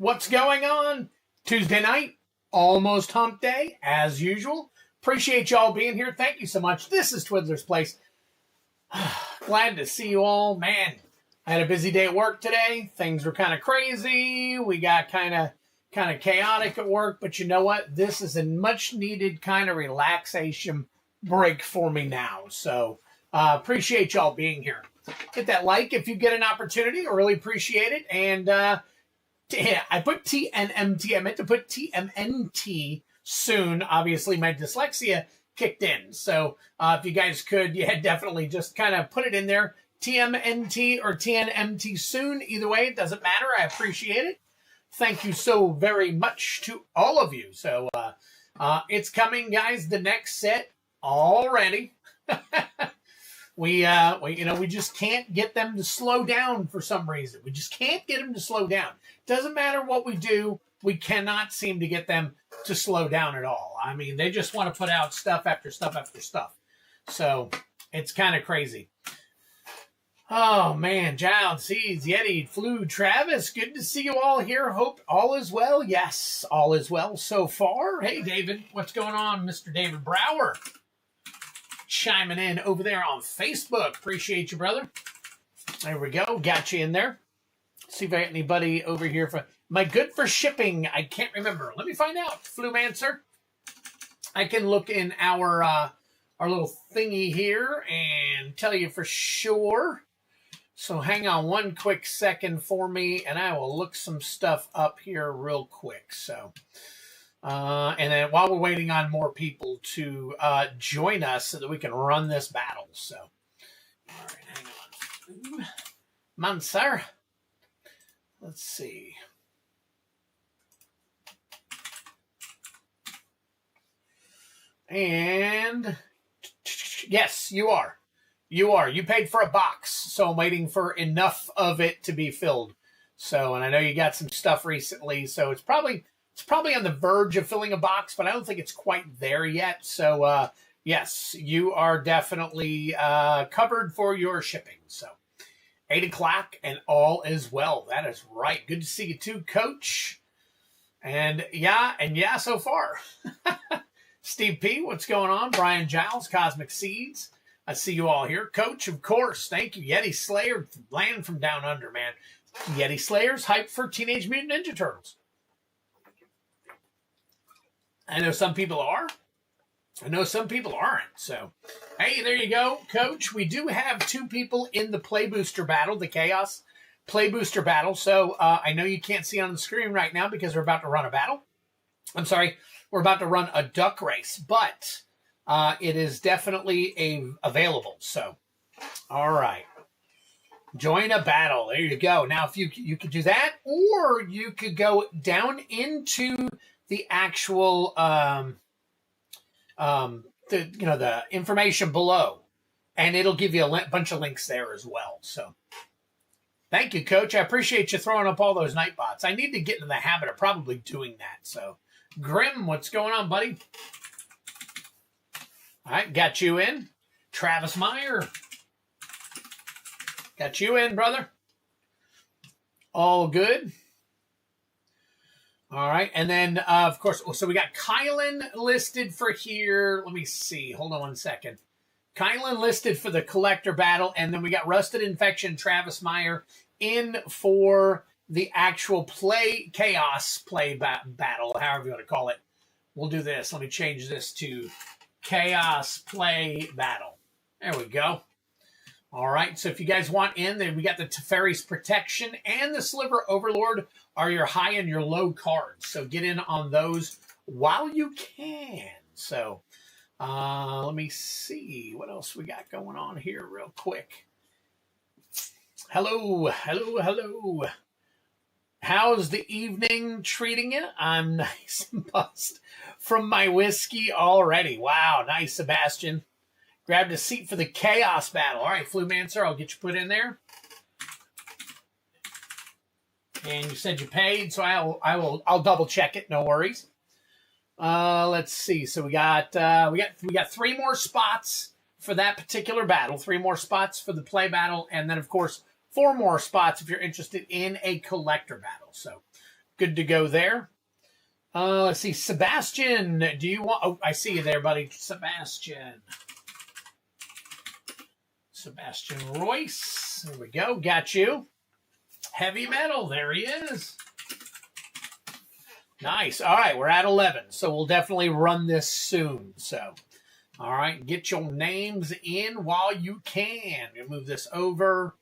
What's going on? Tuesday night, almost hump day, as usual. Appreciate y'all being here. Thank you so much. This is Twiddler's Place. Glad to see you all. Man, I had a busy day at work today. Things were kind of crazy. We got kind of chaotic at work, but you know what? This is a much needed kind of relaxation break for me now. So appreciate y'all being here. Hit that like if you get an opportunity. I really appreciate it. And I put TNMT. I meant to put TMNT soon. Obviously, my dyslexia kicked in. So if you guys could, definitely just kind of put it in there. TMNT or TNMT soon. Either way, it doesn't matter. I appreciate it. Thank you so very much to all of you. So it's coming, guys. The next set already. We just can't get them to slow down for some reason. We just can't get them to slow down. Doesn't matter what we do. We cannot seem to get them to slow down at all. I mean, they just want to put out stuff after stuff after stuff. So it's kind of crazy. Oh, man. Giles, Seeds, Yeti, Flu, Travis, good to see you all here. Hope all is well. Yes, all is well so far. Hey, David, what's going on? Mr. David Brower chiming in over there on Facebook. Appreciate you, brother. There we go. Got you in there. See if I got anybody over here. Am I good for shipping? I can't remember. Let me find out. Flumancer. I can look in our little thingy here and tell you for sure. So hang on one quick second for me, and I will look some stuff up here real quick. So, and then while we're waiting on more people to join us so that we can run this battle. So, all right, hang on. Come on, sir. Let's see. And yes, you are. You are. You paid for a box, so I'm waiting for enough of it to be filled. So, and I know you got some stuff recently, so it's probably on the verge of filling a box, but I don't think it's quite there yet. So, yes, you are definitely covered for your shipping. So, 8 o'clock and all is well. That is right. Good to see you too, Coach. And yeah, so far. Steve P., what's going on? Brian Giles, Cosmic Seeds. I see you all here. Coach, of course. Thank you. Yeti Slayer, land from down under, man. Yeti Slayer's hyped for Teenage Mutant Ninja Turtles. I know some people are. I know some people aren't. So, hey, there you go, Coach. We do have 2 people in the Play Booster battle, the Chaos Play Booster battle. So, I know you can't see on the screen right now because we're about to run a battle. I'm sorry, we're about to run a duck race, but it is definitely available. So, all right. Join a battle. There you go. Now, if you could do that, or you could go down into the actual the information below, and it'll give you a bunch of links there as well. So thank you, Coach. I appreciate you throwing up all those night bots. I need to get in the habit of probably doing that. So Grim, what's going on, buddy? All right, got you in. Travis Meyer, got you in, brother. All good. All right, and then, of course, so we got Kylan listed for here. Let me see. Hold on one second. Kylan listed for the collector battle, and then we got Rusted Infection, Travis Meyer in for the actual chaos play battle, however you want to call it. We'll do this. Let me change this to chaos play battle. There we go. All right, so if you guys want in, then we got the Teferi's Protection and the Sliver Overlord are your high and your low cards. So get in on those while you can. So let me see what else we got going on here real quick. Hello. How's the evening treating you? I'm nice and buzzed from my whiskey already. Wow, nice, Sebastian. Grabbed a seat for the Chaos battle. All right, Flumancer, I'll get you put in there. And you said you paid, so I'll double check it. No worries. Let's see. So we got 3 more spots for that particular battle. 3 more spots for the play battle, and then of course 4 more spots if you're interested in a collector battle. So good to go there. Let's see, Sebastian, do you want... Oh, I see you there, buddy. Sebastian Royce. There we go. Got you. Heavy metal. There he is. Nice. All right, we're at 11, so we'll definitely run this soon. So, all right, get your names in while you can. I'm going to move this over,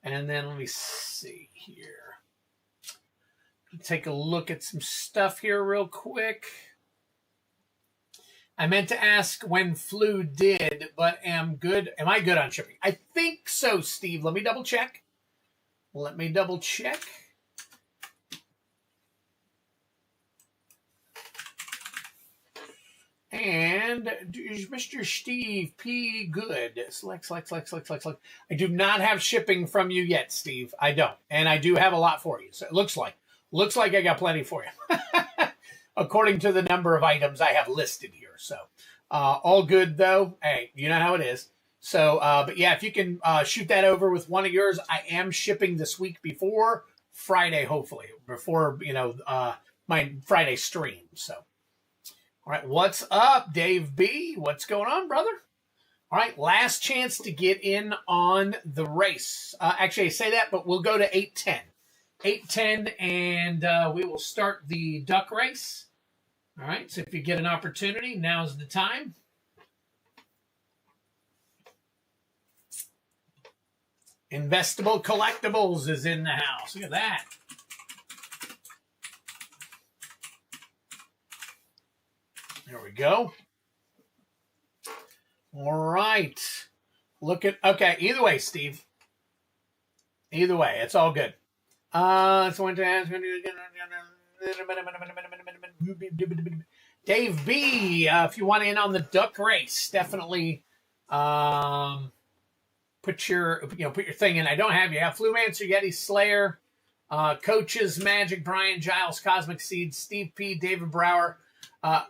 and then let me see here. Take a look at some stuff here real quick. I meant to ask when Flu did, but am I good on shipping? I think so, Steve. Let me double check. And Mr. Steve P. Good. Select. I do not have shipping from you yet, Steve. I don't. And I do have a lot for you. So it looks like I got plenty for you. According to the number of items I have listed here. So all good, though. Hey, you know how it is. So, but yeah, if you can shoot that over with one of yours, I am shipping this week before Friday, hopefully, before, my Friday stream. So, all right, what's up, Dave B? What's going on, brother? All right, last chance to get in on the race. Actually, I say that, but we'll go to 8:10. 8:10, and we will start the duck race. All right, so if you get an opportunity, now's the time. Investable Collectibles is in the house. Look at that. There we go. All right. Okay, either way, Steve. Either way, it's all good. Dave B, if you want in on the duck race, definitely put your thing in. I don't have you. I have Flumancer, Yeti Slayer, Coaches, Magic, Brian, Giles, Cosmic Seed, Steve P, David Brower,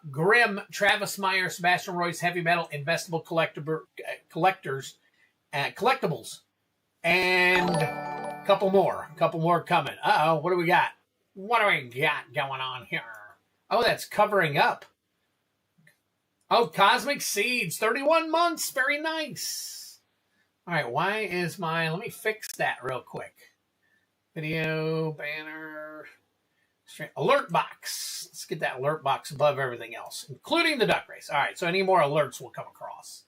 Grim, Travis Meyer, Sebastian Royce, Heavy Metal, Investable Collectors, Collectibles, and a couple more coming. Uh-oh, what do we got? What do we got going on here? Oh, that's covering up. Oh, Cosmic Seeds, 31 months. Very nice. All right, why is let me fix that real quick. Video, banner, alert box. Let's get that alert box above everything else, including the duck race. All right, so any more alerts will come across.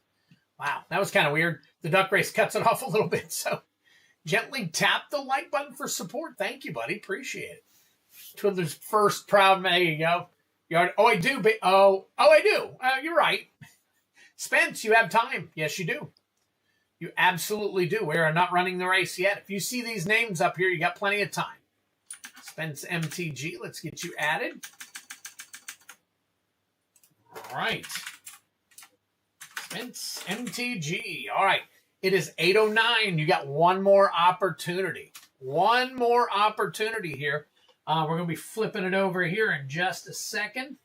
Wow, that was kind of weird. The duck race cuts it off a little bit, so gently tap the like button for support. Thank you, buddy. Appreciate it. Twiddler's first proud man. There you go. I do. I do. You're right. Spence, you have time. Yes, you do. You absolutely do. We are not running the race yet. If you see these names up here, you got plenty of time. Spence MTG, let's get you added. All right. Spence MTG. All right. It is 8:09. You got one more opportunity. One more opportunity here. We're going to be flipping it over here in just a second.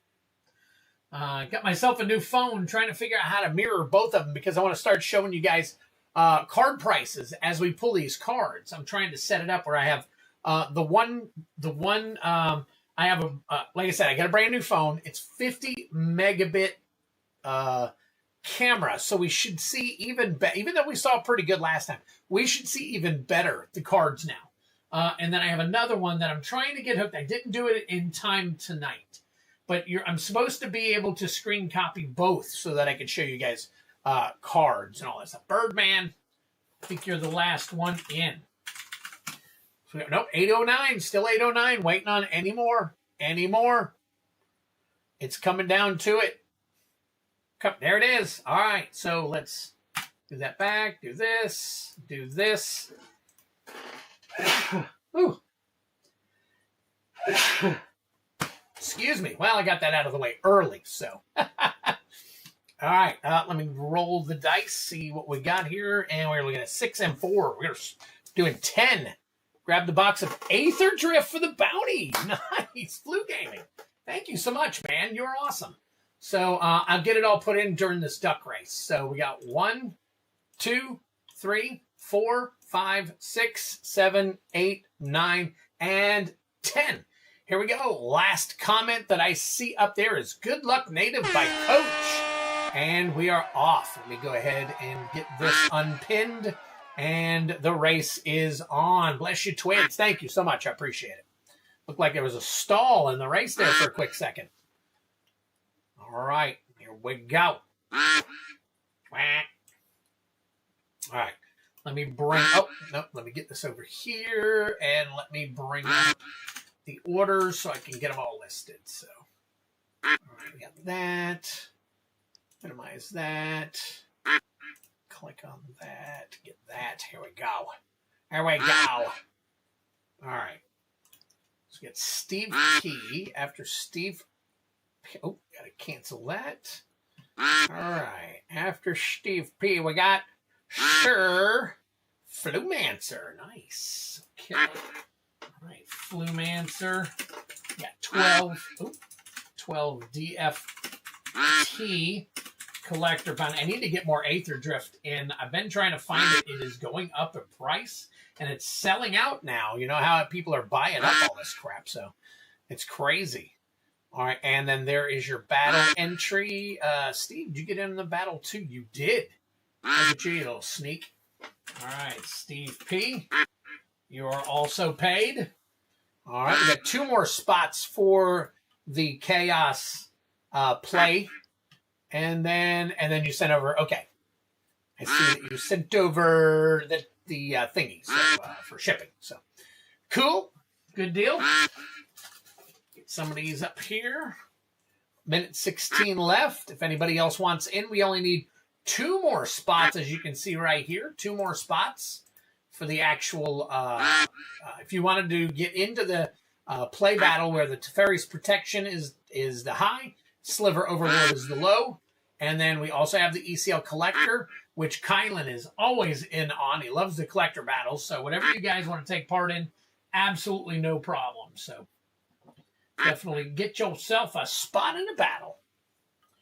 Got myself a new phone, trying to figure out how to mirror both of them because I want to start showing you guys card prices as we pull these cards. I'm trying to set it up where I have the one. I have like I said, I got a brand new phone. It's 50 megabit camera, so we should see even better. Even though we saw pretty good last time, we should see even better the cards now. And then I have another one that I'm trying to get hooked. I didn't do it in time tonight, but I'm supposed to be able to screen copy both so that I can show you guys cards and all that stuff. Birdman, I think you're the last one in. So, nope, 8:09, still 8:09. Waiting on any more. It's coming down to it. There it is. All right, so let's do that back. Do this. Ooh. Excuse me. Well, I got that out of the way early, so. All right, let me roll the dice, see what we got here. And we're looking at 6 and 4. We're doing 10. Grab the box of Aether Drift for the bounty. Nice. Flu Gaming. Thank you so much, man. You're awesome. So I'll get it all put in during this duck race. So we got 1, 2, 3, 4, 5, 6, 7, 8, 9, and 10. Here we go. Last comment that I see up there is Good Luck Native by Coach. And we are off. Let me go ahead and get this unpinned. And the race is on. Bless you, Twids. Thank you so much. I appreciate it. Looked like there was a stall in the race there for a quick second. All right. Here we go. All right. Let me bring... Oh, no. Let me get this over here. And let me bring up the orders so I can get them all listed. So, all right. We got that. Minimize that. Click on that. Get that. Here we go. There we go. All right. Let's get Steve P. After Steve P. Oh, got to cancel that. All right. After Steve P, we got Sir Flumancer. Nice. Okay. All right. Flumancer. We got 12 DFT. Collector bound. I need to get more Aether Drift in. I've been trying to find it. It is going up in price, and it's selling out now. You know how people are buying up all this crap, so it's crazy. All right, and then there is your battle entry. Steve, did you get in the battle too? You did. Look at you, little sneak. All right, Steve P. You are also paid. All right, we got 2 more spots for the Chaos play. And then you sent over, okay. I see that you sent over the thingy for shipping. So, cool. Good deal. Get some of these up here. Minute 16 left. If anybody else wants in, we only need 2 more spots, as you can see right here. 2 more spots for the actual, if you wanted to get into the play battle where the Teferi's protection is the high, Sliver Overlord is the low. And then we also have the ECL Collector, which Kylan is always in on. He loves the Collector battles. So whatever you guys want to take part in, absolutely no problem. So definitely get yourself a spot in the battle.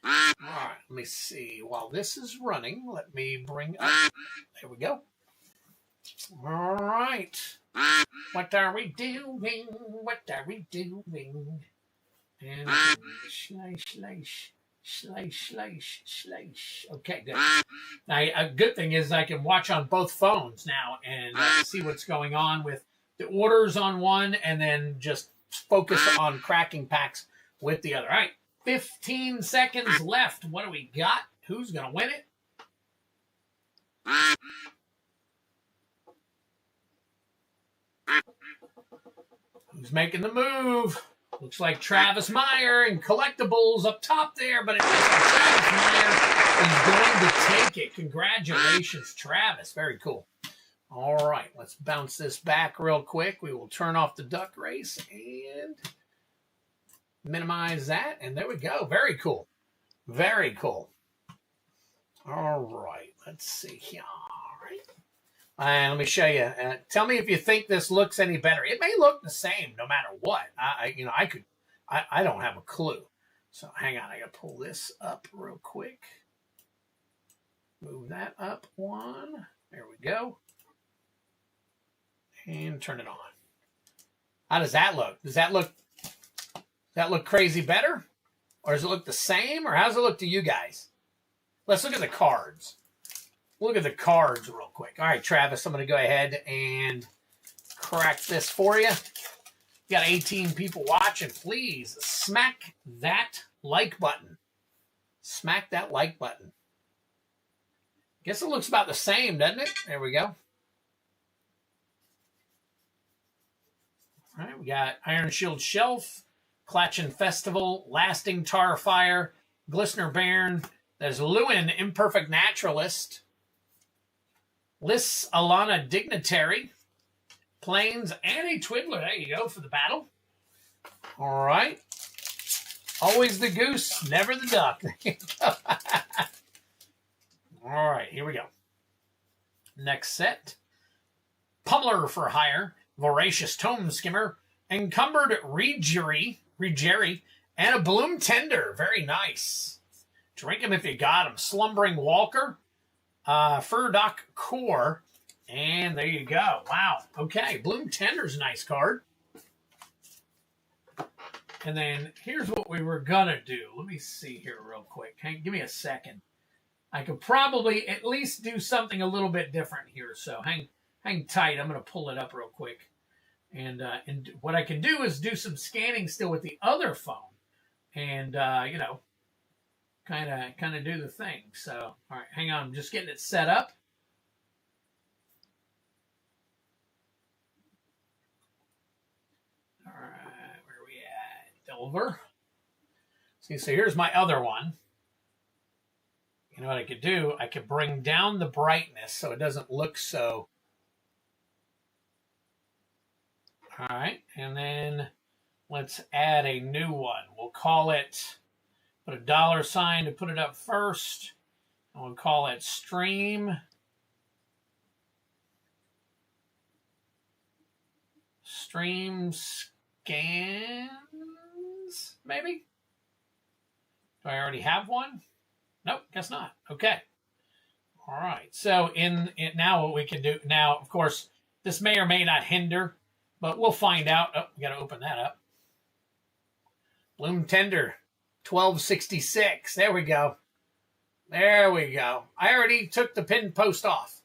All right, let me see. While this is running, let me bring up. There we go. All right. What are we doing? What are we doing? And slash. Okay, good. Now, a good thing is I can watch on both phones now and see what's going on with the orders on one and then just focus on cracking packs with the other. All right, 15 seconds left. What do we got? Who's going to win it? Who's making the move? Looks like Travis Meyer and Collectibles up top there, but it looks like Travis Meyer is going to take it. Congratulations, Travis. Very cool. All right, let's bounce this back real quick. We will turn off the duck race and minimize that. And there we go. Very cool. Very cool. All right, let's see here. All right. And let me show you. Tell me if you think this looks any better. It may look the same no matter what. I don't have a clue. So hang on. I got to pull this up real quick. Move that up one. There we go. And turn it on. How does that look? Does that look crazy better? Or does it look the same? Or how does it look to you guys? Let's look at the cards. Look at the cards real quick. All right, Travis, I'm going to go ahead and crack this for you. You got 18 people watching. Please smack that like button. Smack that like button. Guess it looks about the same, doesn't it? There we go. All right, we got Iron Shield Shelf, Clatchin Festival, Lasting Tar Fire, Glistener Bairn. There's Lewin, Imperfect Naturalist. Lists Alana Dignitary, Plains, and a Twiddler. There you go for the battle. All right. Always the goose, never the duck. There you go. All right, here we go. Next set. Pummeler for Hire, Voracious Tome Skimmer, Encumbered Regery, and a Bloom Tender. Very nice. Drink 'em if you got 'em. Slumbering Walker. Furdock Core, and there you go. Wow. Okay, Bloom Tender's a nice card. And then here's what we were going to do. Let me see here real quick. Give me a second. I could probably at least do something a little bit different here. So hang tight. I'm going to pull it up real quick. And what I can do is do some scanning still with the other phone. And, you know, kind of do the thing. So, all right, hang on. I'm just getting it set up. All right, where are we at? Delver. See, so here's my other one. You know what I could do? I could bring down the brightness so it doesn't look so. All right, and then let's add a new one. We'll call it, put a $sign to put it up first. And we'll call it Stream Scans, maybe? Do I already have one? Nope, guess not. Okay. All right. So in now what we can do now, of course, this may or may not hinder, but we'll find out. Oh, we got to open that up. Bloom Tender, 1266. There we go. There we go. I already took the pin post off.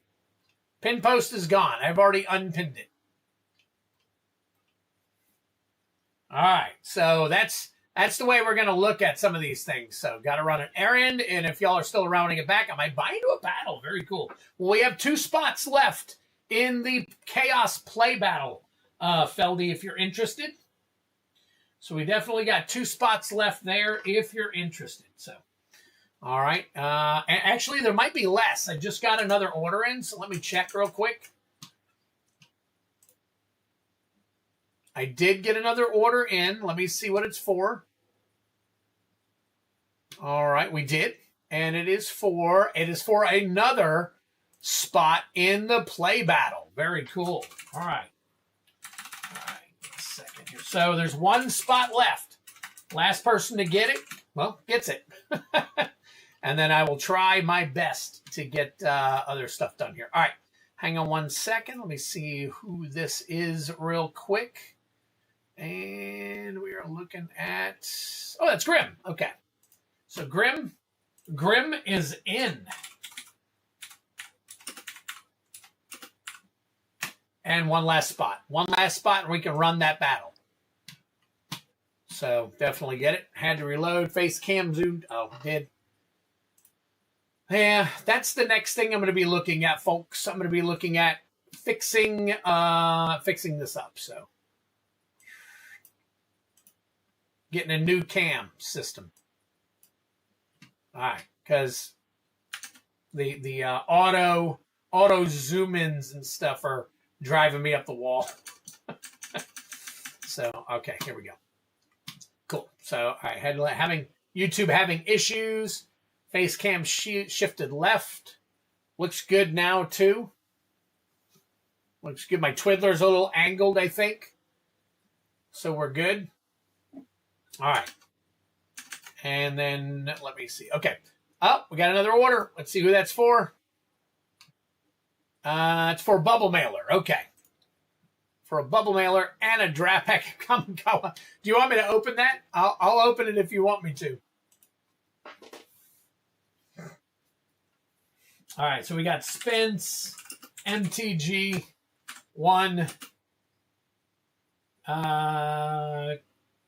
Pin post is gone. I've already unpinned it. All right. So that's the way we're going to look at some of these things. So got to run an errand, and if y'all are still rounding it back, I might buy into a battle. Very cool. Well, we have 2 spots left in the Chaos Play Battle, Feldy, if you're interested. So we definitely got 2 spots left there if you're interested. So, all right. And actually, there might be less. I just got another order in, so let me check real quick. I did get another order in. Let me see what it's for. All right, we did. And it is for another spot in the play battle. Very cool. All right. All right, a second here. So there's 1 spot left. Last person to get it, well, gets it. And then I will try my best to get other stuff done here. All right, hang on 1 second. Let me see who this is real quick. And we are looking at, oh, that's Grim. Okay. So Grim is in. And one last spot, and we can run that battle. So definitely get it. Had to reload, face cam zoomed. Oh, did. Yeah, that's the next thing I'm going to be looking at, folks. I'm going to be looking at fixing this up. So. Getting a new cam system. All right, because the auto zoom ins and stuff are driving me up the wall. So okay, here we go. Cool. So all right, having YouTube having issues. Face cam shifted left. Looks good now too. Looks good. My twiddler's a little angled, I think. So we're good. All right. And then let me see. Okay. Oh, we got another order. Let's see who that's for. It's for a bubble mailer. Okay. For a bubble mailer and a draft pack. Do you want me to open that? I'll open it if you want me to. All right. So we got Spence, MTG, 1,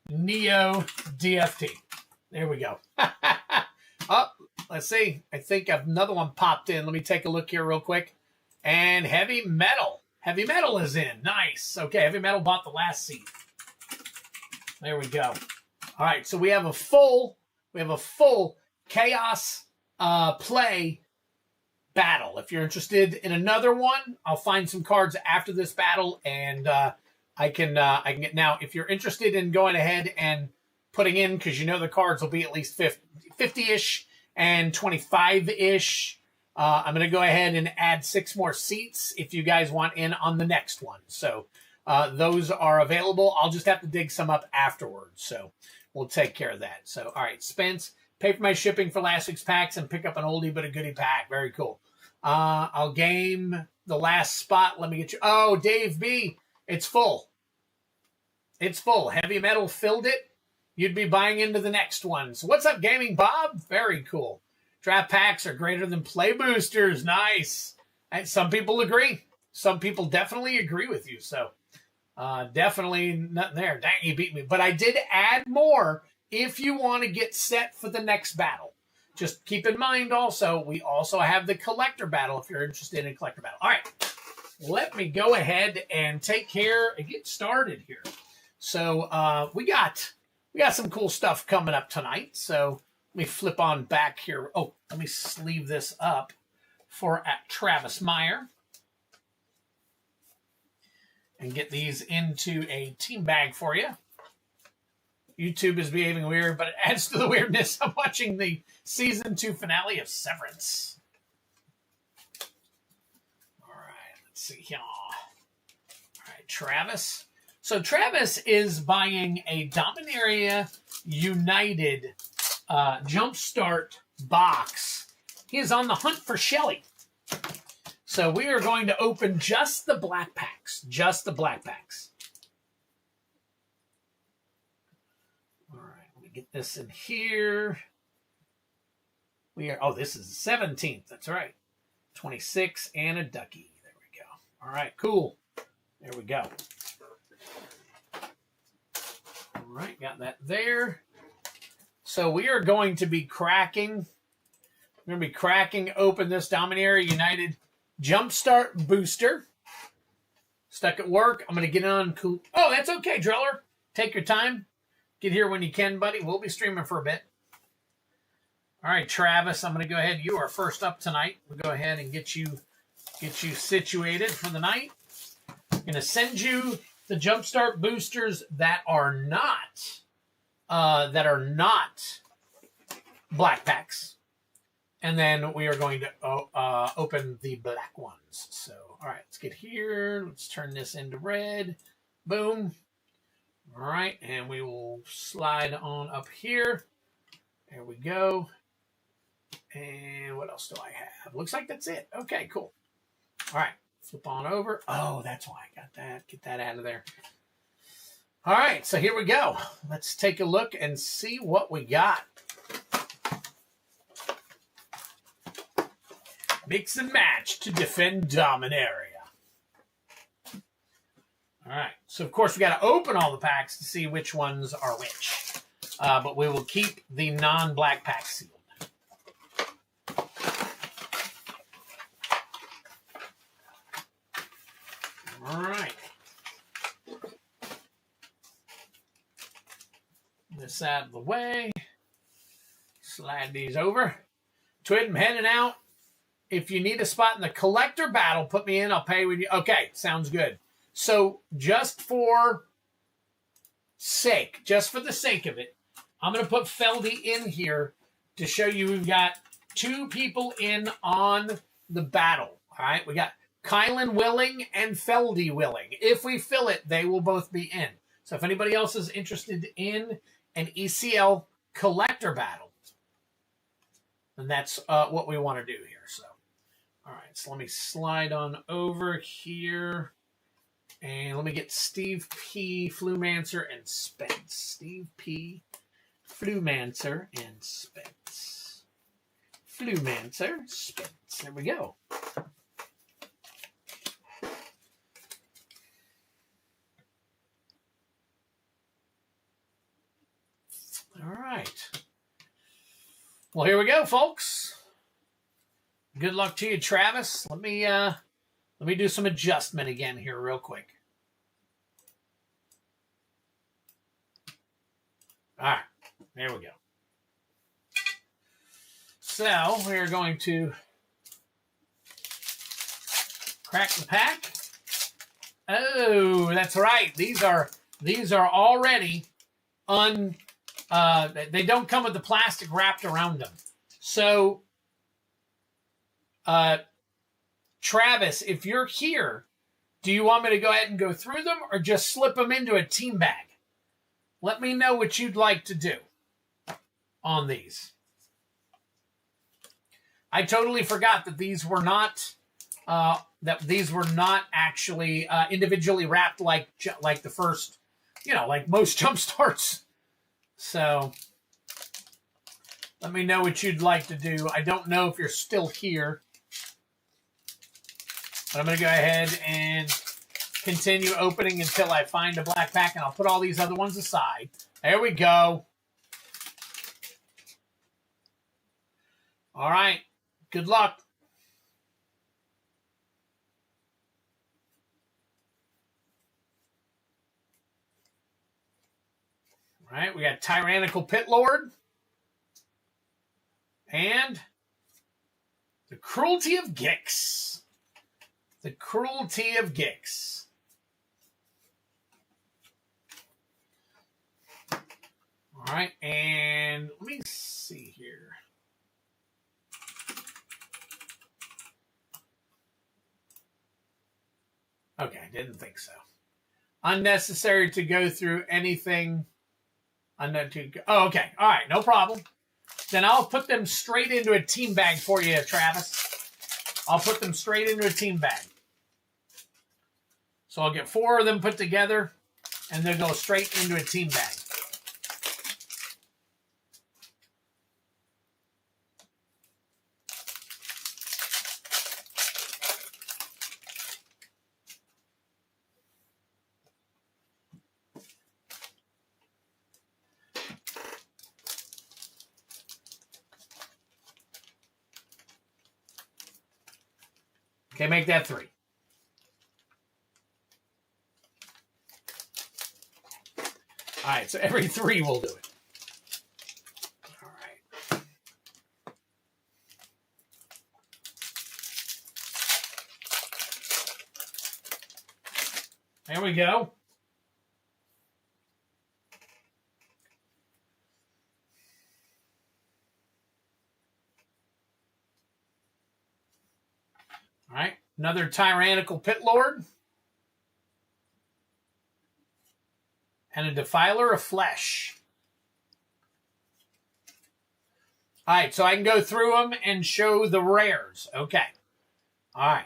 Neo DFT. There we go. Oh, let's see. I think another one popped in. Let me take a look here real quick. And Heavy Metal. Heavy Metal is in. Nice. Okay, Heavy Metal bought the last seat. There we go. All right, so we have a full Chaos Play battle. If you're interested in another one, I'll find some cards after this battle, and I can get now. If you're interested in going ahead and putting in, because you know the cards will be at least 50-ish and 25-ish. I'm going to go ahead and add 6 more seats if you guys want in on the next one. So those are available. I'll just have to dig some up afterwards. So we'll take care of that. So, all right, Spence, pay for my shipping for last week's packs and pick up an oldie but a goodie pack. Very cool. I'll game the last spot. Let me get you. Oh, Dave B. It's full. It's full. Heavy Metal filled it. you'd be buying into the next one. So what's up, Gaming Bob? Very cool. Draft packs are greater than play boosters. Nice. And some people agree. Some people definitely agree with you. So definitely nothing there. Dang, you beat me. But I did add more if you want to get set for the next battle. Just keep in mind also, we also have the collector battle if you're interested in collector battle. All right, let me go ahead and take care and get started here. So we got some cool stuff coming up tonight. So let me flip on back here. Oh, let me sleeve this up for Travis Meyer and get these into a team bag for you. YouTube is behaving weird, but it adds to the weirdness. I'm watching the season 2 finale of Severance. All right, let's see here. All right, Travis. So Travis is buying a Dominaria United Jumpstart box. He is on the hunt for Shelly. So we are going to open just the black packs. Just the black packs. All right, let me get this in here. We are, oh, this is the 17th. That's right. 26 and a ducky. There we go. All right, cool. There we go. All right, got that there. So we are going to be cracking. We're going to be cracking open this Dominaria United Jumpstart booster. Stuck at work. I'm going to get on cool. Oh, that's okay, Driller. Take your time. Get here when you can, buddy. We'll be streaming for a bit. All right, Travis, I'm going to go ahead. You are first up tonight. We'll go ahead and get you situated for the night. I'm going to send you the Jumpstart boosters that are not black packs. And then we are going to open the black ones. So, all right, let's get here. Let's turn this into red. Boom. All right, and we will slide on up here. There we go. And what else do I have? Looks like that's it. Okay, cool. All right, flip on over. Oh, that's why I got that. Get that out of there. All right, so here we go. Let's take a look and see what we got. Mix and match to defend Dominaria. All right. So, of course, we got to open all the packs to see which ones are which. But we will keep the non-black packs sealed. All right. This out of the way. Slide these over. Twid, I'm heading out. If you need a spot in the collector battle, put me in. I'll pay with you. Okay, sounds good. So just for the sake of it, I'm going to put Feldy in here to show you we've got 2 people in on the battle. All right, we got Kylan willing and Feldy willing. If we fill it, they will both be in. So if anybody else is interested in an ECL collector battle, then that's what we want to do here. So. All right, so let me slide on over here. And let me get Steve P, Flumancer, and Spence. Steve P, Flumancer, and Spence. Flumancer, Spence. There we go. All right. Well, here we go, folks. Good luck to you, Travis. Let me do some adjustment again here real quick. All right, there we go. So we're going to crack the pack. Oh, that's right. These are already they don't come with the plastic wrapped around them. So Travis, if you're here, do you want me to go ahead and go through them or just slip them into a team bag? Let me know what you'd like to do on these. I totally forgot that these were not actually individually wrapped like the first, like most jump starts So let me know what you'd like to do. I don't know if you're still here, but I'm going to go ahead and continue opening until I find a black pack, and I'll put all these other ones aside. There we go. All right. Good luck. All right. We got Tyrannical Pit Lord and the Cruelty of Gix. The Cruelty of Gix. All right. And let me see here. Okay, I didn't think so. Unnecessary to go through anything. Oh, okay. All right, no problem. Then I'll put them straight into a team bag for you, Travis. I'll put them straight into a team bag. So I'll get 4 of them put together, and they'll go straight into a team bag. Okay, make that 3. All right, so every 3 will do it. All right. There we go. All right, another Tyrannical Pit Lord. And a Defiler of Flesh. All right, so I can go through them and show the rares. Okay. All right.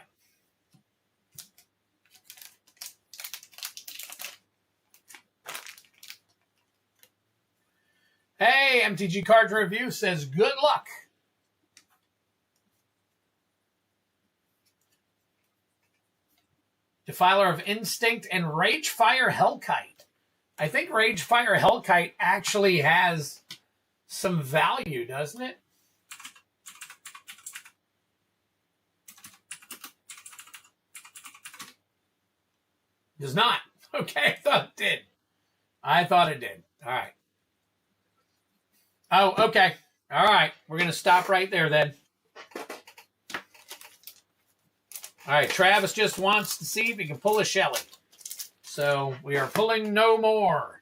Hey, MTG Cards Review says, good luck. Defiler of Instinct and Ragefire Hellkite. I think Ragefire Hellkite actually has some value, doesn't it? Does not. Okay, I thought it did. I thought it did. All right. Oh, okay. All right. We're going to stop right there then. All right. Travis just wants to see if he can pull a Shelly. So we are pulling no more.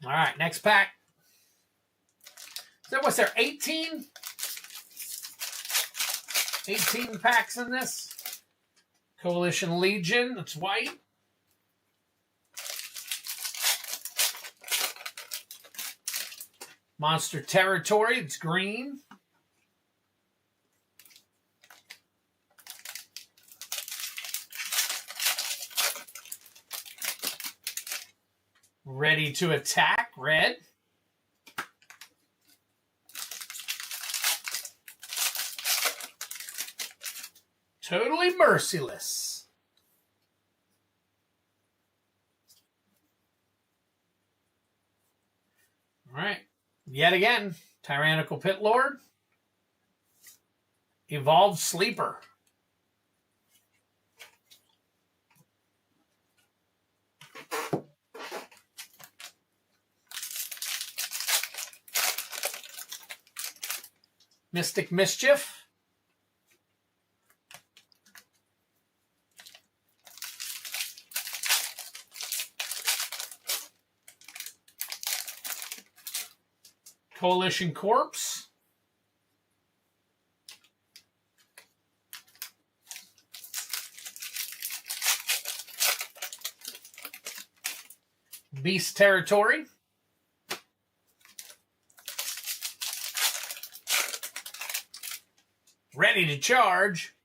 All right. Next pack. So what's there? 18? 18 packs in this. Coalition Legion, it's white. Monster Territory, it's green. Ready to Attack, red. Totally Merciless. All right. Yet again, Tyrannical Pit Lord. Evolved Sleeper. Mystic Mischief. Coalition Corpse. Beast Territory. Ready to Charge.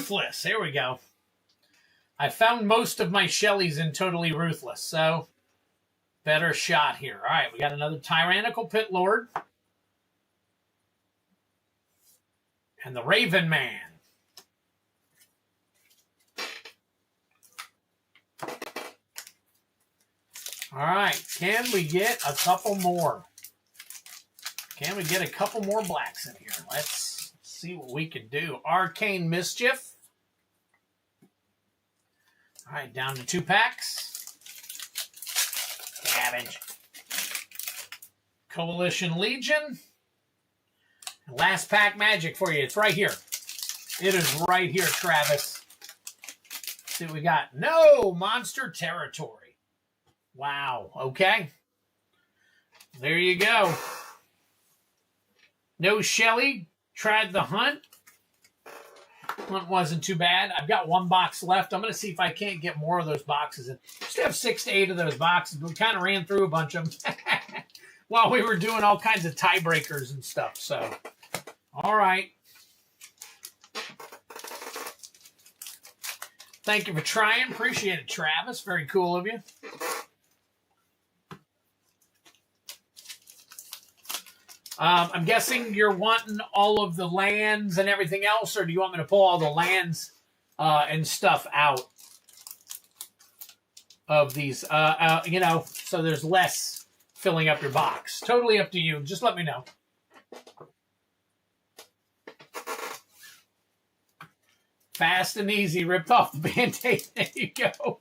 Ruthless. Here we go. I found most of my Shellys in Totally Ruthless, so better shot here. All right, we got another Tyrannical Pit Lord. And the Raven Man. All right, can we get a couple more? Can we get a couple more blacks in here? Let's see what we can do. Arcane Mischief. All right, down to 2 packs. Cabbage. Coalition Legion. Last pack magic for you. It's right here. It is right here, Travis. Let's see what we got. No Monster Territory. Wow. Okay. There you go. No Shelly. Tried the hunt. Hunt wasn't too bad. I've got 1 box left. I'm going to see if I can't get more of those boxes. Just have 6 to 8 of those boxes. We kind of ran through a bunch of them while we were doing all kinds of tiebreakers and stuff. So, all right. Thank you for trying. Appreciate it, Travis. Very cool of you. I'm guessing you're wanting all of the lands and everything else, or do you want me to pull all the lands and stuff out of these? You know, so there's less filling up your box. Totally up to you. Just let me know. Fast and easy. Ripped off the Band-Aid. There you go.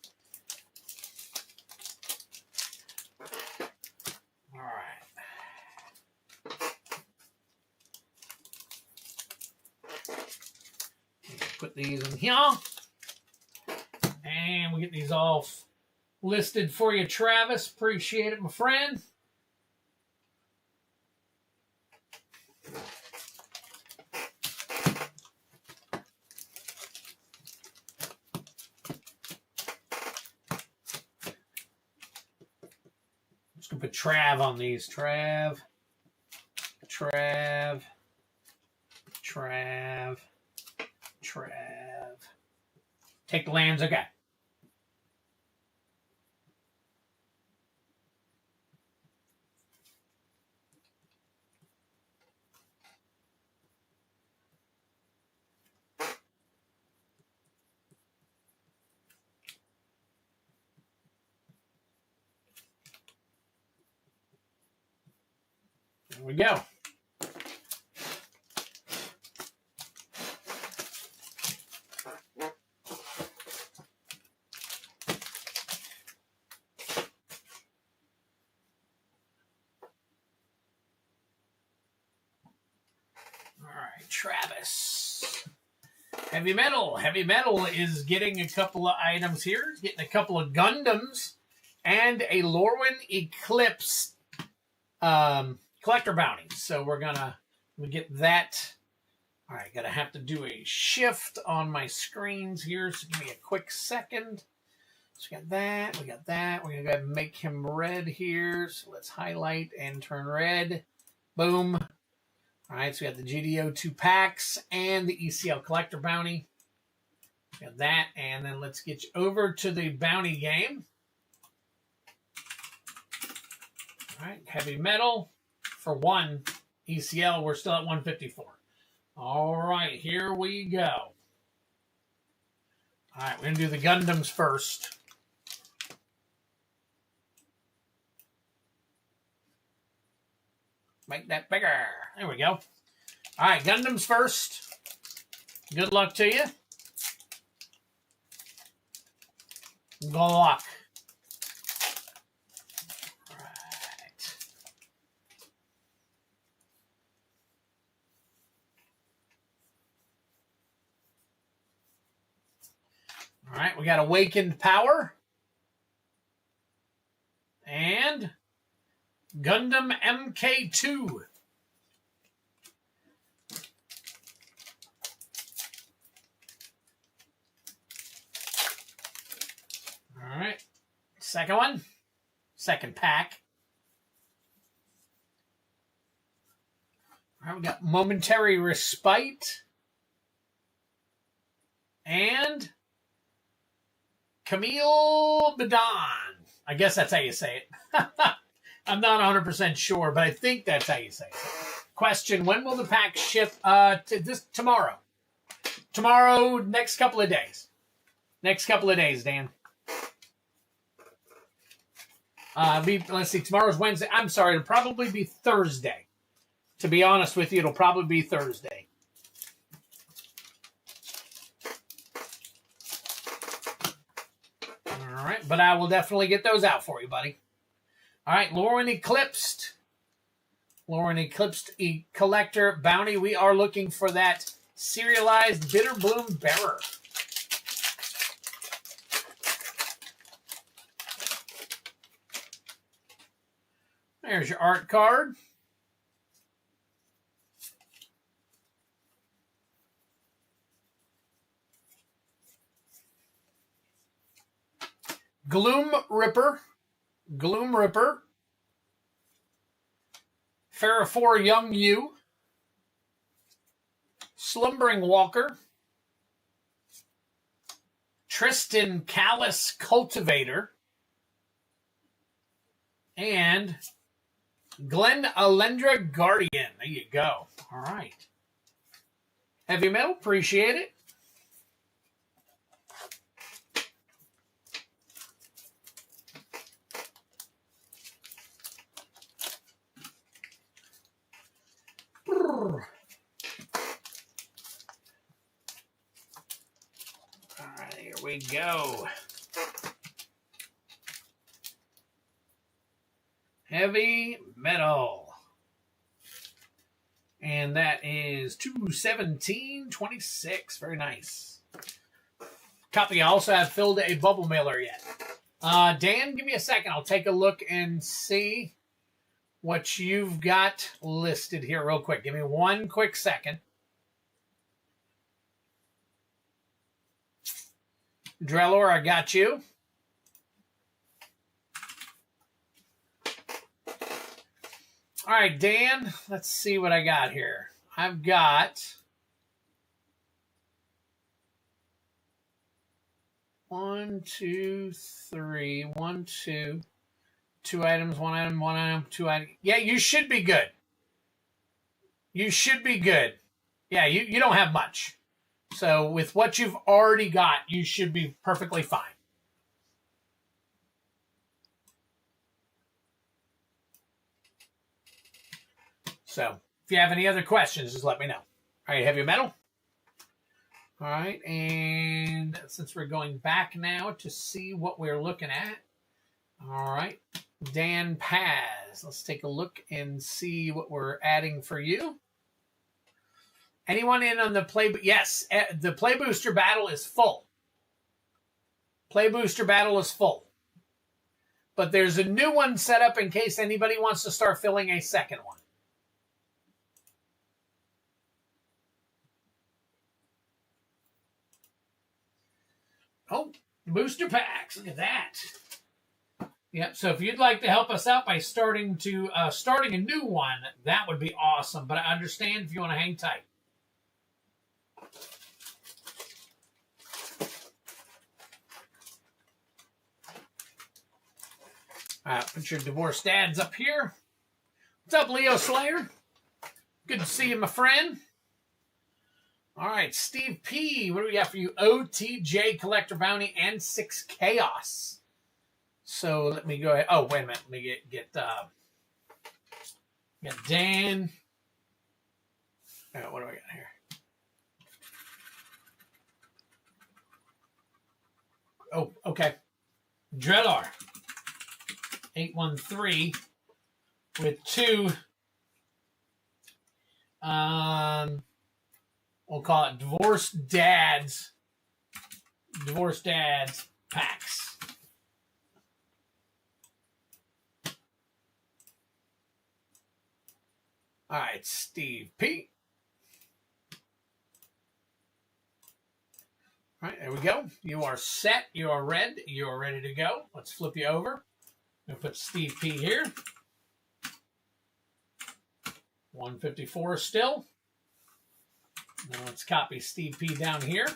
Put these in here. And we get these all listed for you, Travis. Appreciate it, my friend. I'm just going to put Trav on these. Trav. Take the lands, okay. There we go. Travis. Heavy Metal. Heavy Metal is getting a couple of items here. He's getting a couple of Gundams and a Lorwyn Eclipse collector bounty. So we're going to get that. All right, going to have to do a shift on my screens here. So give me a quick second. So we got that. We got that. We're going to go ahead and make him red here. So let's highlight and turn red. Boom. All right, so we got the GDO 2 packs and the ECL collector bounty. We got that, and then let's get you over to the bounty game. All right, Heavy Metal for 1 ECL. We're still at 154. All right, here we go. All right, we're going to do the Gundams first. Make that bigger. There we go. All right, Gundams first. Good luck to you. Good luck. All right. All right, we got Awakened Power. And Gundam MK2. All right. Second one. Second pack. All right, we got Momentary Respite. and Camille Badon. I guess that's how you say it. I'm not 100% sure, but I think that's how you say it. Question, when will the pack ship? Tomorrow. Tomorrow, next couple of days. Next couple of days, Dan. Let's see, tomorrow's Wednesday. I'm sorry, it'll probably be Thursday. To be honest with you, it'll probably be Thursday. All right, but I will definitely get those out for you, buddy. All right, Lauren Eclipsed. Lauren Eclipsed Collector Bounty. We are looking for that serialized Bitter Bloom Bearer. There's your art card. Gloom Ripper. Ferrophore Young Yu. Slumbering Walker. Tristan Callus Cultivator. And Glenn Alendra Guardian. There you go. All right. Heavy metal. Appreciate it. All right, here we go. Heavy metal. And that is 217.26. Very nice. Copy. I also have filled a bubble mailer yet. Dan, give me a second. I'll take a look and see what you've got listed here real quick. Give me one quick second. Drellor, I got you. All right, Dan, let's see what I got here. I've got one, two, three, one, two, two items, one item, two items. Yeah, you should be good. You should be good. Yeah, you don't have much. So with what you've already got, you should be perfectly fine. So if you have any other questions, just let me know. All right, heavy metal. All right, and since we're going back now to see what we're looking at, all right, Dan Paz. Let's take a look and see what we're adding for you. Anyone in on the play? Yes, the Play Booster battle is full. Play Booster battle is full. But there's a new one set up in case anybody wants to start filling a second one. Oh, booster packs. Look at that. Yep. So if you'd like to help us out by starting a new one, that would be awesome. But I understand if you want to hang tight. All right, put your divorced dads up here. What's up, Leo Slayer? Good to see you, my friend. All right, Steve P. What do we got for you? OTJ Collector Bounty and 6 Chaos. So let me go ahead. Oh, wait a minute. Let me get Dan. All right, what do I got here? Oh, okay. Drellar. 813 with 2. We'll call it Divorced Dads packs. All right, Steve P. All right, there we go. You are set. You are red. You are ready to go. Let's flip you over. I'm going to put Steve P here. 154 still. Now let's copy Steve P down here.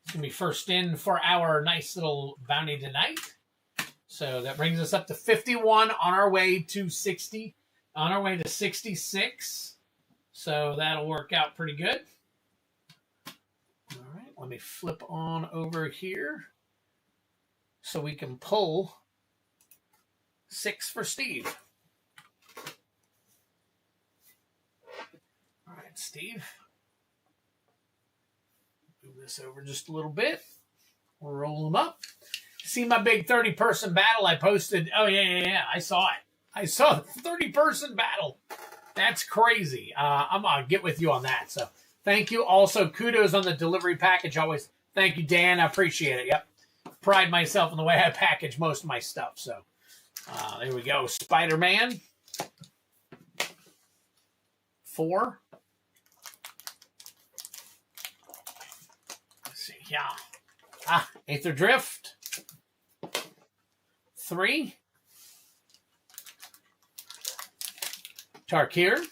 It's going to be first in for our nice little bounty tonight. So that brings us up to 51 on our way to 60. On our way to 66. So that'll work out pretty good. All right, let me flip on over here so we can pull 6 for Steve. All right, Steve. Move this over just a little bit. Roll them up. See my big 30-person battle I posted? Oh, yeah. I saw it. I saw the 30-person battle. That's crazy. I'm going to get with you on that. So thank you. Also, kudos on the delivery package. Always thank you, Dan. I appreciate it. Yep. Pride myself in the way I package most of my stuff. So there we go. Spider-Man. 4. Let's see. Yeah. Aether Drift. 3. Tarkir.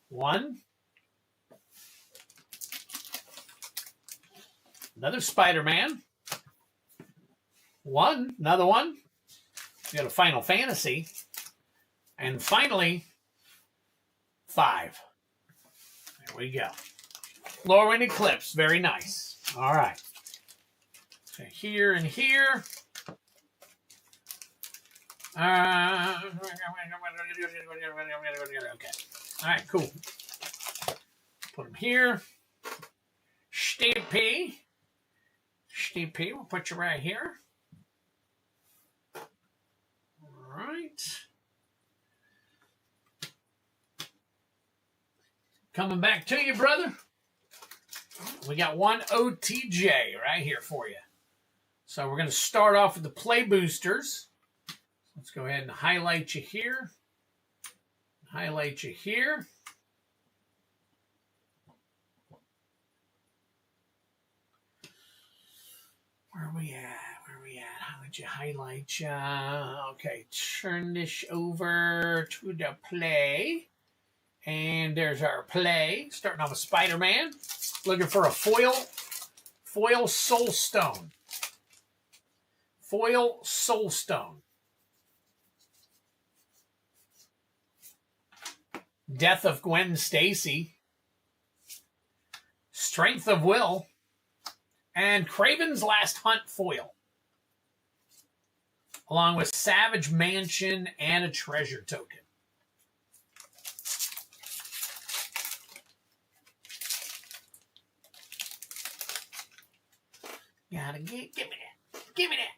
1. Another Spider-Man. 1. Another one. We got a Final Fantasy. And finally, 5. There we go. Lorwyn Eclipse. Very nice. All right. So here and here. Okay. All right, cool. Put them here. Stevie, we'll put you right here. All right. Coming back to you, brother. We got one OTJ right here for you. So we're going to start off with the play boosters. Let's go ahead and highlight you here. Highlight you here. Where are we at? How would you highlight you? Okay, turn this over to the play. And there's our play. Starting off with Spider-Man. Looking for a foil Soulstone. Foil Soulstone. Death of Gwen Stacy, Strength of Will, and Kraven's Last Hunt foil, along with Savage Mansion and a treasure token. Gotta give me that. Give me that.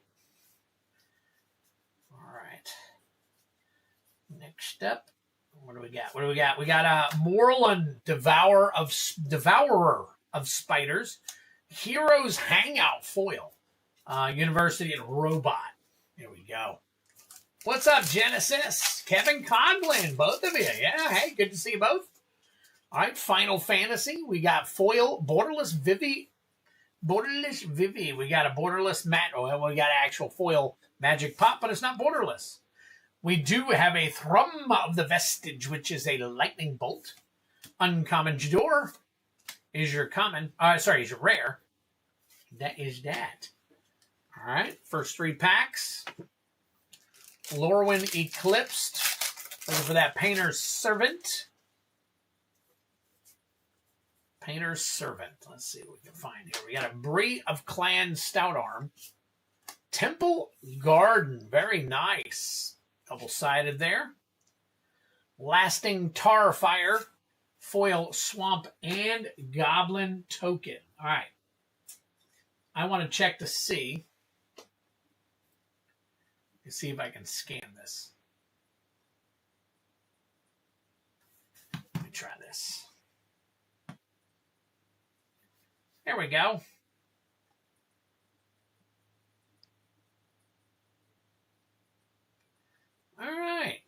All right. Next up. What do we got? We got Morlun, Devourer of Spiders, Heroes Hangout foil, University and Robot. There we go. What's up, Genesis? Kevin Conlin, both of you. Yeah, hey, good to see you both. All right, Final Fantasy. We got foil Borderless Vivi. We got a Borderless Mat. Oh, we got actual foil Magic Pop, but it's not borderless. We do have a Thrum of the Vestige, which is a lightning bolt. Uncommon Jador is your common. Is your rare. That is that. All right, first 3 packs. Lorwyn Eclipsed. Looking for that Painter's Servant. Painter's Servant. Let's see what we can find here. We got a Bree of Clan Stout Arm. Temple Garden. Very nice. Double-sided there. Lasting Tar Fire, Foil Swamp, and Goblin Token. All right. I want to check to see. Let's see if I can scan this. Let me try this. There we go. All right.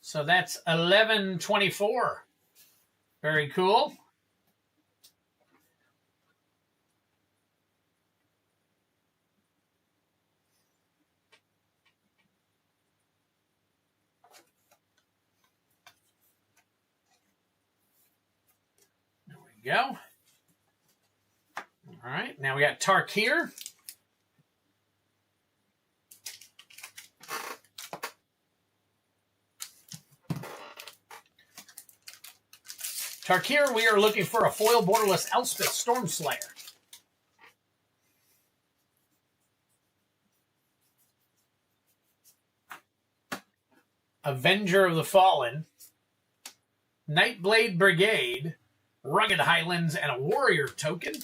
So that's 1124. Very cool. There we go. All right, now we got Tarkir. Tarkir, we are looking for a foil borderless Elspeth Stormslayer. Avenger of the Fallen, Nightblade Brigade, Rugged Highlands, and a Warrior token.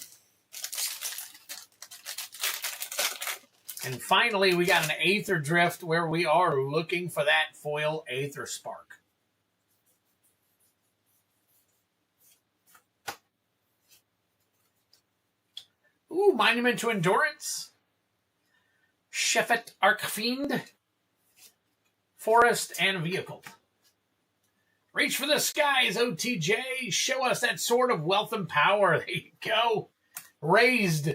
And finally, we got an Aether Drift where we are looking for that foil Aether Spark. Ooh, Monument to Endurance, Sheffet Archfiend, Forest, and Vehicle. Reach for the skies, OTJ. Show us that sword of wealth and power. There you go. Raised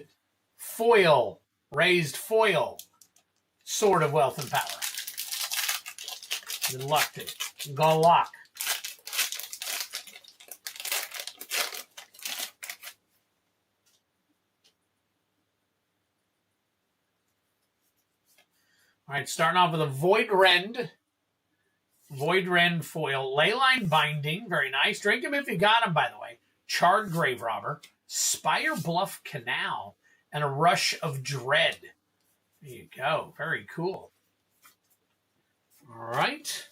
foil. Sword of wealth and power. Good luck to you. Good luck. All right, starting off with a Void Rend foil. Leyline Binding, very nice. Drink him if you got him, by the way. Charred Grave Robber, Spire Bluff Canal, and a Rush of Dread. There you go. Very cool. All right.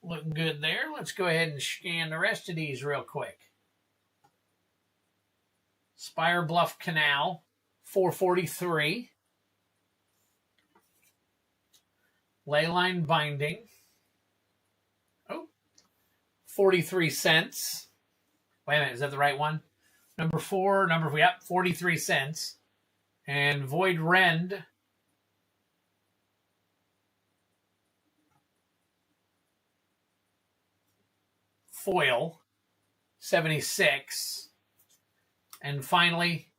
Looking good there. Let's go ahead and scan the rest of these real quick. Spire Bluff Canal, 443. Leyline Binding. 43 cents. Wait a minute, is that the right one? Number 4, yep, 43 cents. And Void Rend. Foil, 76. And finally,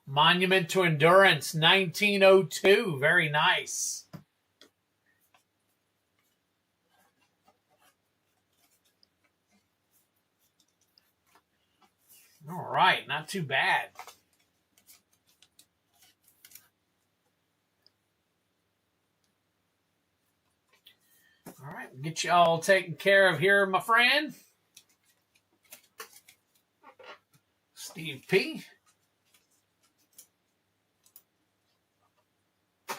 Monument to Endurance, 1902. Very nice. All right, not too bad. All right, we'll get you all taken care of here, my friend. Steve P.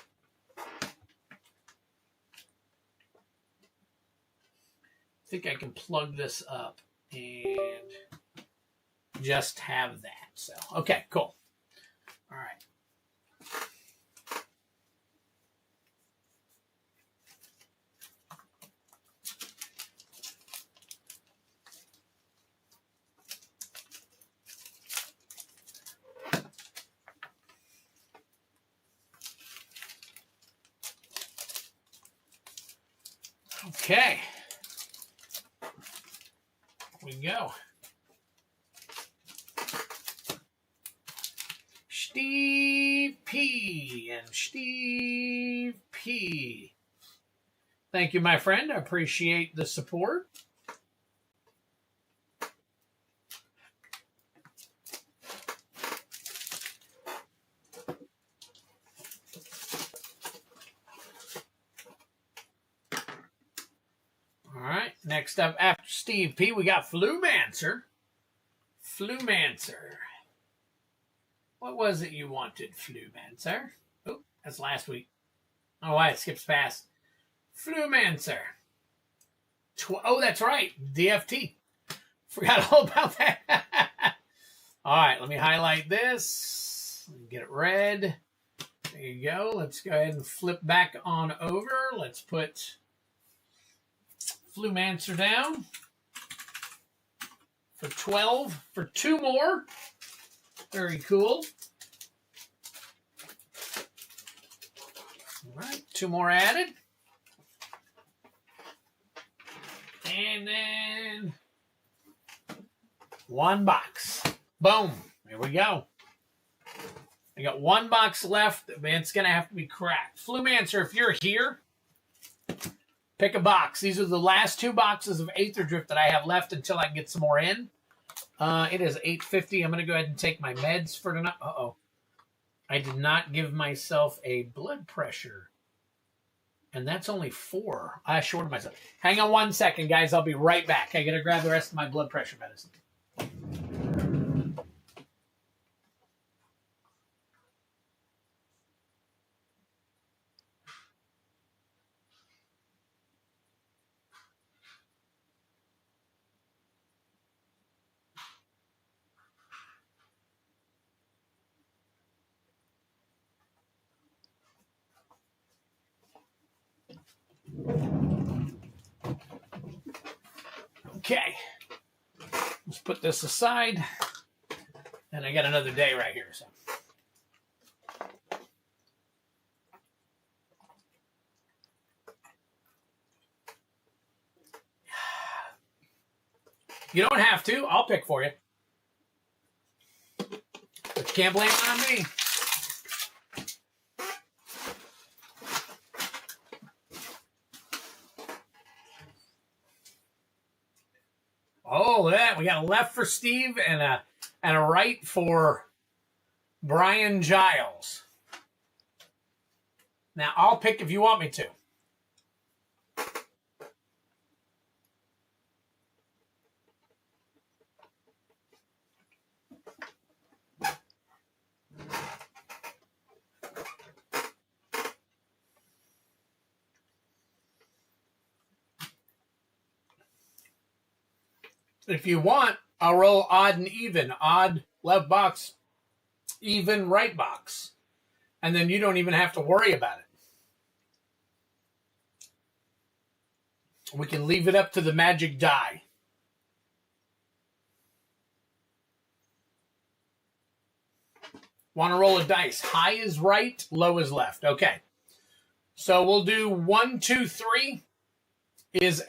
I think I can plug this up and just have that. So, okay, cool. All right. Okay. Here we go. Steve P. and Steve P. Thank you, my friend. I appreciate the support. All right, next up after Steve P, we got Flumancer. What was it you wanted, Flumancer? Oh, that's last week. Oh, why it skips past. Flumancer. Oh, that's right. DFT. Forgot all about that. All right, let me highlight this. Get it red. There you go. Let's go ahead and flip back on over. Let's put Flumancer down for 12 for 2 more. Very cool. All right, 2 more added. And then 1 box. Boom. There we go. I got 1 box left. It's going to have to be cracked. Flumancer, if you're here, pick a box. These are the last 2 boxes of Aether Drift that I have left until I can get some more in. It is 8:50. I'm going to go ahead and take my meds for tonight. Uh-oh. I did not give myself a blood pressure. And that's only 4. I shorted myself. Hang on 1 second, guys. I'll be right back. I got to grab the rest of my blood pressure medicine. Okay. Let's put this aside. And I got another day right here. So. You don't have to. I'll pick for you. But you can't blame it on me. Oh, look at that. We got a left for Steve and a right for Brian Giles. Now, I'll pick if you want me to. If you want, I'll roll odd and even. Odd left box, even right box. And then you don't even have to worry about it. We can leave it up to the magic die. Want to roll a dice. High is right, low is left. Okay. So we'll do 1, 2, 3 is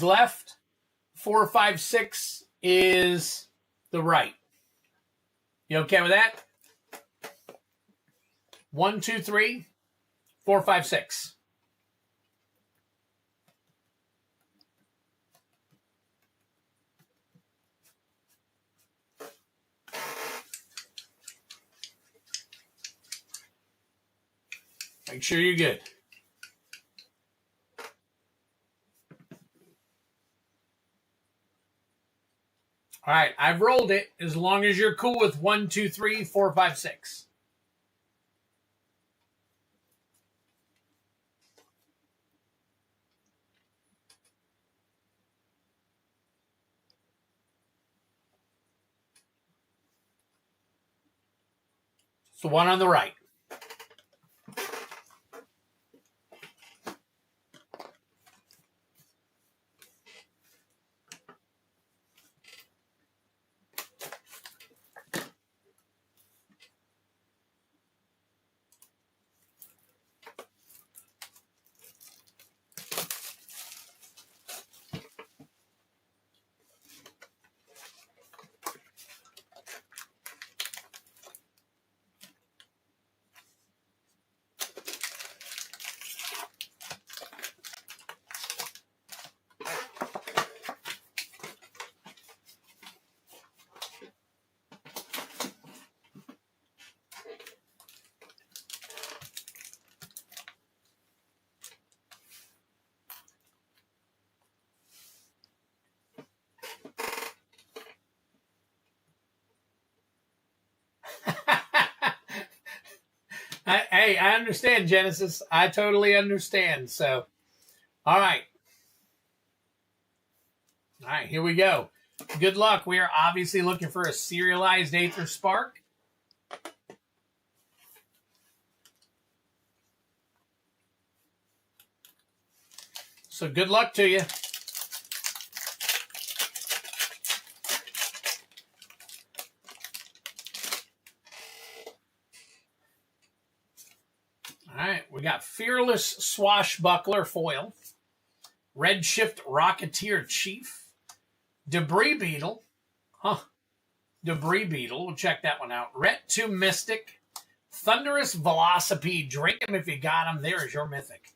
left. 4, 5, 6 is the right. You okay with that? 1, 2, 3, 4, 5, 6. Make sure you're good. All right, I've rolled it as long as you're cool with 1, 2, 3, 4, 5, 6. It's the one on the right. Hey, I understand, Genesis. I totally understand. So, all right. All right, here we go. Good luck. We are obviously looking for a serialized Aether Spark. So good luck to you. All right, we got Fearless Swashbuckler Foil, Redshift Rocketeer Chief, Debris Beetle, Debris Beetle, we'll check that one out. Ret 2 Mystic, Thunderous Velocipede, drink him if you got him, there is your Mythic.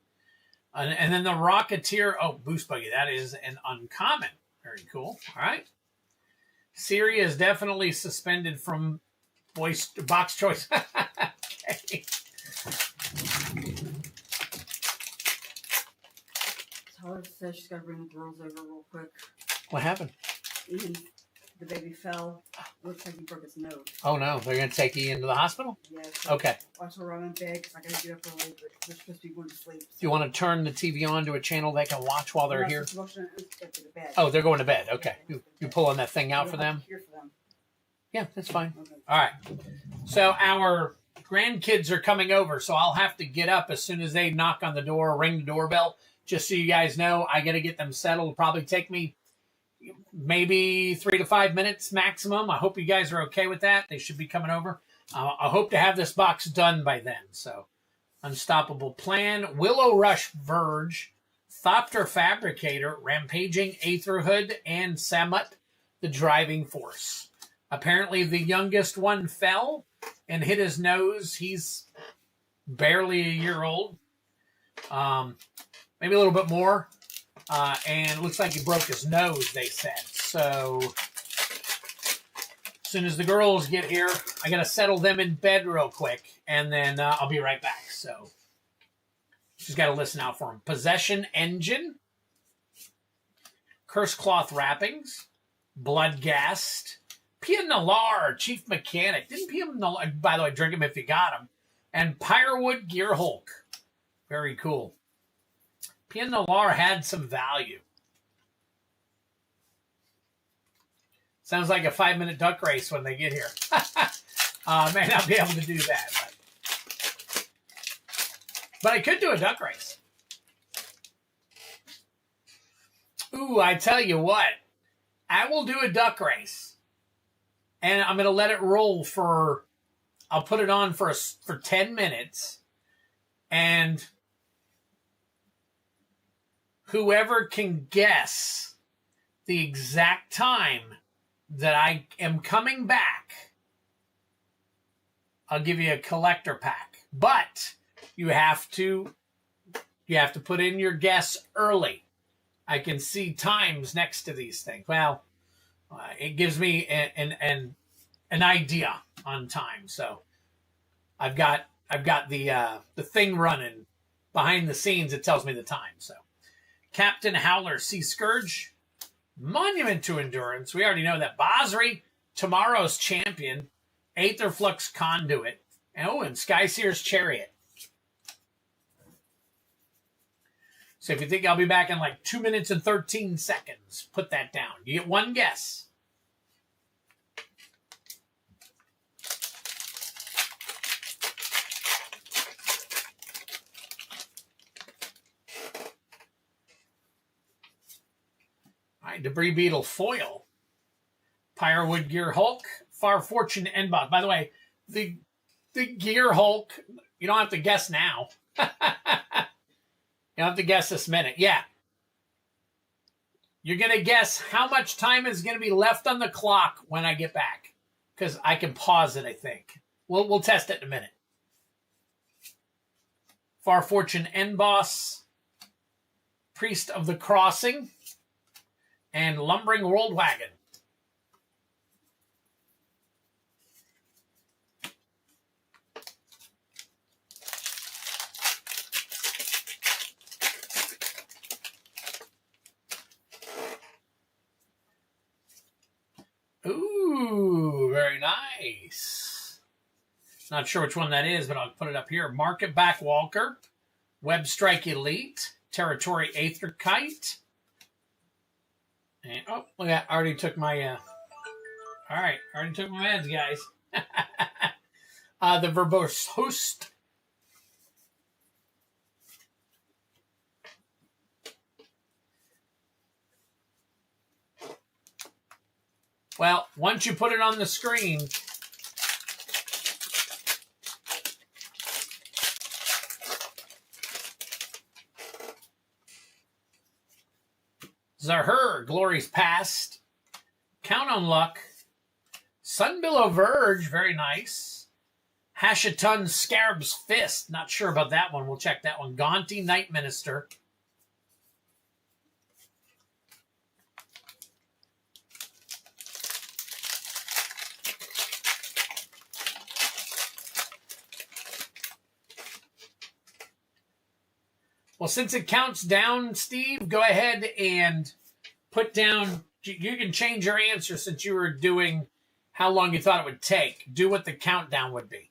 And then the Rocketeer, Boost Buggy, that is an uncommon. Very cool, all right. Siri is definitely suspended from voice box choice. Okay. Tyler says she's got to bring the girls over real quick. What happened? Ian, the baby fell. Looks like he broke his nose. Oh, no. They're going to take you into the hospital? Yeah. So okay. I told her I'm in bed because I got to get up early, but they're supposed to be going to sleep. So. Do you want to turn the TV on to a channel they can watch while they're here? The oh, they're going to bed. Okay. You pulling that thing out for them? Here for them? Yeah, that's fine. Okay. All right. So our grandkids are coming over, so I'll have to get up as soon as they knock on the door, ring the doorbell. Just so you guys know, I got to get them settled. It'll probably take me maybe 3 to 5 minutes maximum. I hope you guys are okay with that. They should be coming over. I hope to have this box done by then. So, Unstoppable Plan, Willow Rush Verge, Thopter Fabricator, Rampaging Aetherhood, and Samut, the Driving Force. Apparently, the youngest one fell and hit his nose. He's barely a year old. Maybe a little bit more. And it looks like he broke his nose, they said. So, as soon as the girls get here, I got to settle them in bed real quick. And then I'll be right back. So, she's got to listen out for him. Possession Engine. Curse Cloth Wrappings. Bloodgast. Pia Nalar, Chief Mechanic. Didn't Pia Nalar, by the way, drink him if you got him. And Pyrewood Gear Hulk. Very cool. Pia Nalar had some value. Sounds like a 5-minute duck race when they get here. May not be able to do that. But I could do a duck race. Ooh, I tell you what. I will do a duck race. And I'm going to let it roll for... I'll put it on for 10 minutes. And... whoever can guess the exact time that I am coming back, I'll give you a collector pack. But you have to put in your guess early. I can see times next to these things. Well, it gives me an idea on time. So I've got the thing running behind the scenes. It tells me the time. So. Captain Howler, Sea Scourge, Monument to Endurance. We already know that. Basri, Tomorrow's Champion, Aetherflux Conduit, and Skyseer's Chariot. So if you think I'll be back in like 2 minutes and 13 seconds, put that down. You get one guess. Debris Beetle Foil, Pyrewood Gear Hulk, Far Fortune Endboss. By the way, the Gear Hulk, you don't have to guess now. You don't have to guess this minute. Yeah. You're going to guess how much time is going to be left on the clock when I get back. Because I can pause it, I think. We'll test it in a minute. Far Fortune Endboss, Priest of the Crossing, and Lumbering World Wagon. Ooh, very nice. Not sure which one that is, but I'll put it up here. Market Back Walker, Web Strike Elite, Territory Aether Kite. And, oh, look at that. I already took my, all right, already took my meds, guys. The Verbose Host. Well, once you put it on the screen, Zahur, Glory's Past, Count on Luck, Sunbillow Verge, very nice, Hashaton, Scarab's Fist, not sure about that one, we'll check that one, Gaunty, Night Minister, Well, since it counts down, Steve, go ahead and put down. You can change your answer since you were doing how long you thought it would take. Do what the countdown would be.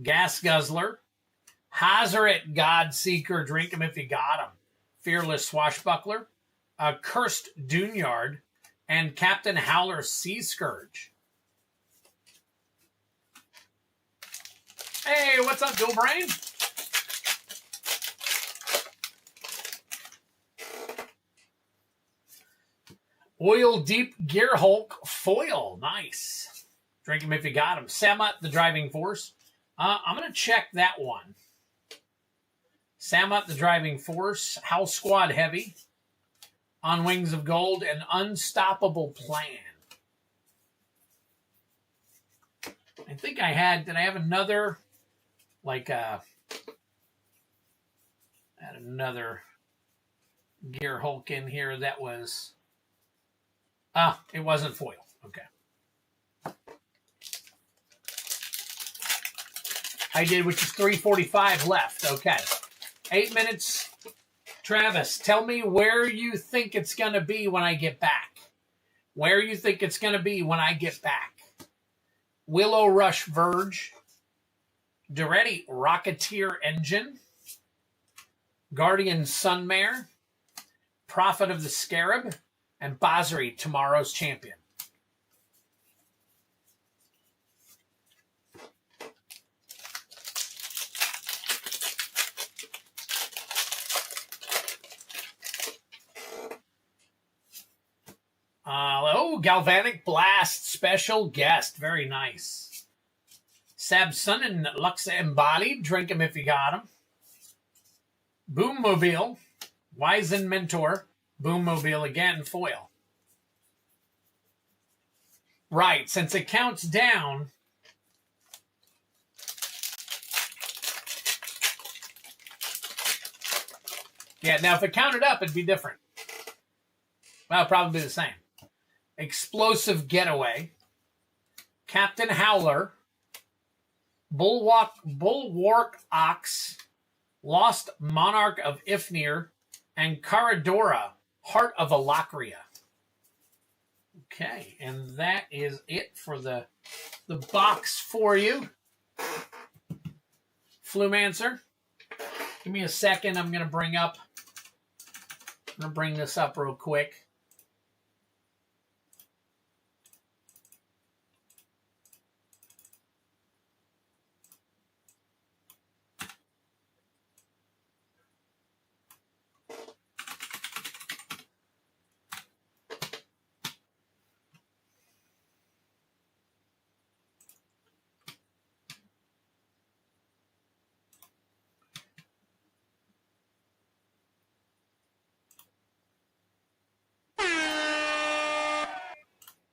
Gas Guzzler, Hazaret Godseeker, drink him if you got him. Fearless Swashbuckler, Cursed Duneyard, and Captain Howler Sea Scourge. Hey, what's up, Dual Brain? Oil Deep Gear Hulk Foil. Nice. Drink him if you got him. Samut, the Driving Force. I'm going to check that one. Samut, the Driving Force. House Squad Heavy. On Wings of Gold. And Unstoppable Plan. I think I had... Did I have another... Like, I had another Gear Hulk in here that was... it wasn't foil. Okay. I did, which is 3:45 left. Okay. 8 minutes. Travis, tell me where you think it's going to be when I get back. Where you think it's going to be when I get back. Willow Rush Verge. Duretti Rocketeer Engine. Guardian Sunmare. Prophet of the Scarab. And Basri, Tomorrow's Champion. Galvanic Blast, special guest. Very nice. Sabsun and Luxa Embodied, drink him if you got him. Boommobile, Wizen Mentor, Boommobile again, foil. Right, since it counts down, yeah, now if it counted up, it'd be different. Well, it'd probably be the same. Explosive Getaway, Captain Howler, Bulwark Ox, Lost Monarch of Ifnir, and Caradora, Heart of Alakria. Okay, and that is it for the box for you. Flumancer, give me a second. I'm going to bring this up real quick.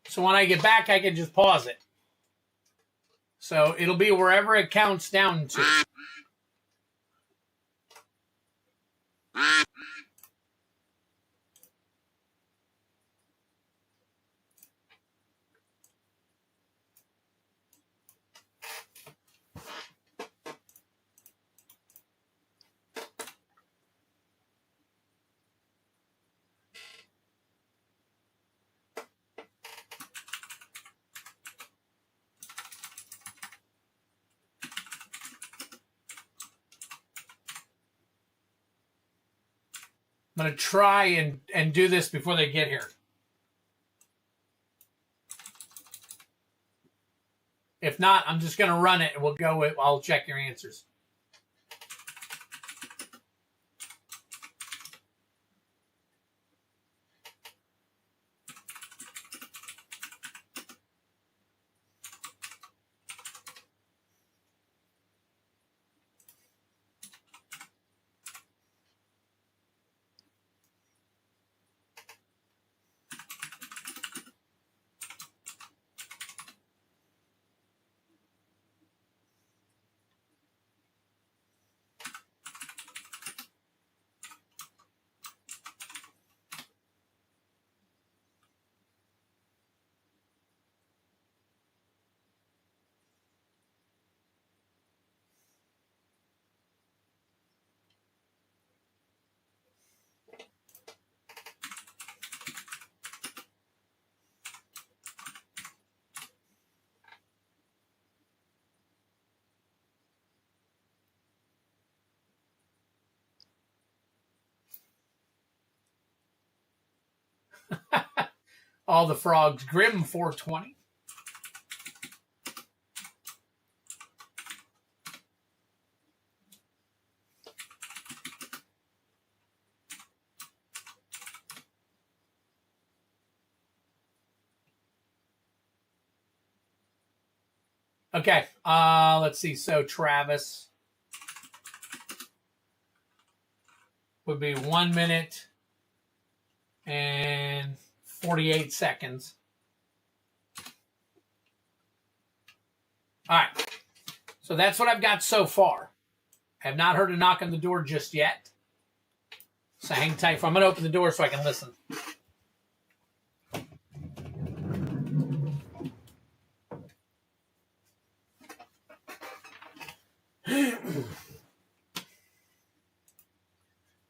So when I get back, I can just pause it. So it'll be wherever it counts down to. I'm going to try and do this before they get here. If not, I'm just going to run it and we'll go with, I'll check your answers. All the frogs. Grim 420. Okay, let's see. So Travis would be 1 minute and 48 seconds. All right. So that's what I've got so far. I have not heard a knock on the door just yet. So hang tight. I'm going to open the door so I can listen.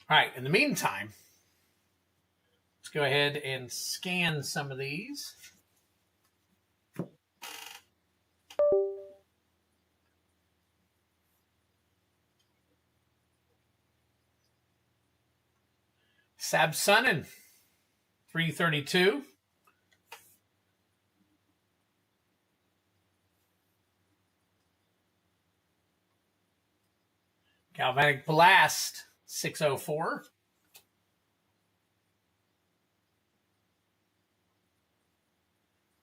All right. In the meantime, let's go ahead and scan some of these. Sabsunin, 332. Galvanic Blast, 604.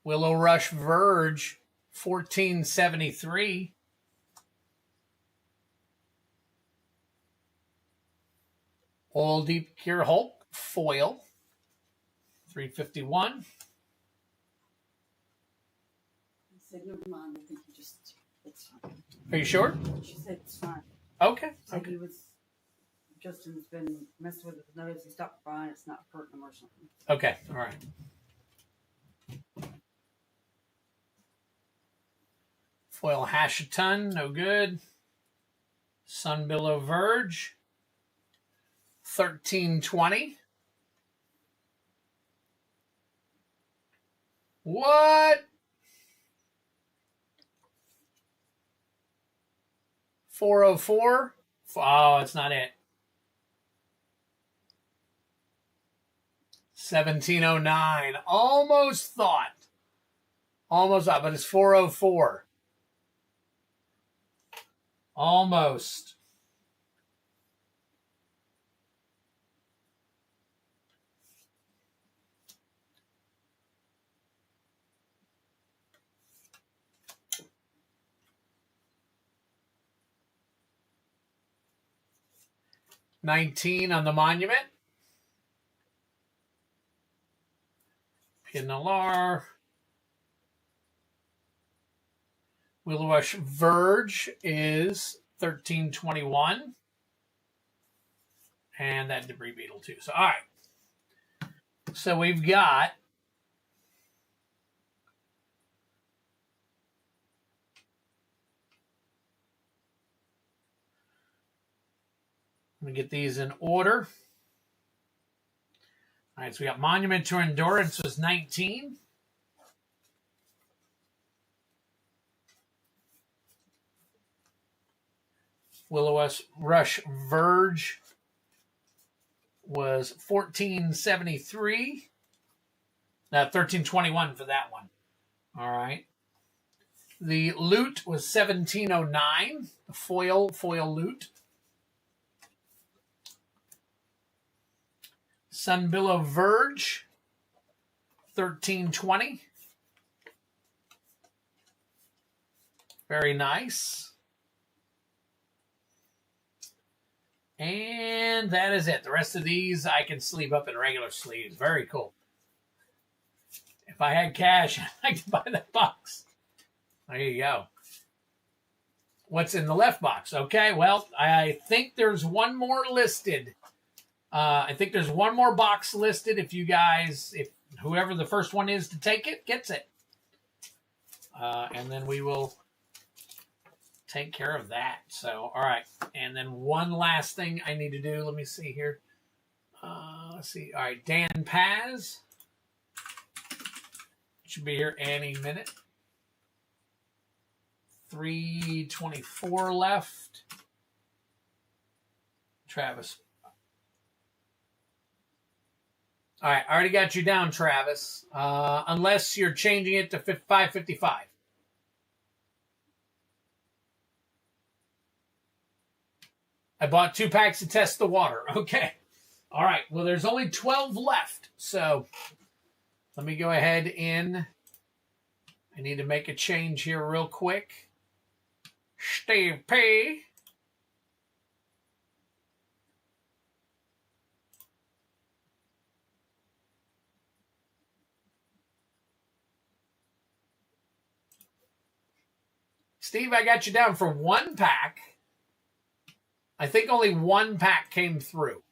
Willow Rush Verge, 1473. Oil Deep Cure Hulk, foil, 351. I said, never mind. I think you just, it's fine. Are you sure? She said it's fine. Okay. So Okay. he was, Justin's been messing with it. Notice he stopped by and it's not hurting him or something. Okay. All right. Foil Hashaton, no good. Sunbillow Verge, 1320. What? 404? Oh, it's not it. 1709. Almost thought. Almost thought, but it's 404. Almost. $19 on the monument. Pinalar. Willow Rush Verge is 1321. And that Debris Beetle too. So, all right. So we've got let me get these in order. All right, so we got Monument to Endurance was 19. Willow Rush Verge was 1473. 1321 for that one. All right. The loot was 1709. The foil loot. Sunbillow Verge, 1320. Very nice. And that is it. The rest of these I can sleeve up in regular sleeves. Very cool. If I had cash, I'd like to buy that box. There you go. What's in the left box? Okay, well, I think there's one more listed. I think there's one more box listed. If you guys, if whoever the first one is to take it, gets it. And then we will take care of that. So, all right. And then one last thing I need to do. Let me see here. Let's see. All right. Dan Paz. Should be here any minute. 324 left. Travis. All right, I already got you down, Travis. Unless you're changing it to 555. I bought 2 packs to test the water. Okay. All right. Well, there's only 12 left. So let me go ahead and I need to make a change here real quick. Steve P. Steve, I got you down for 1 pack. I think only 1 pack came through.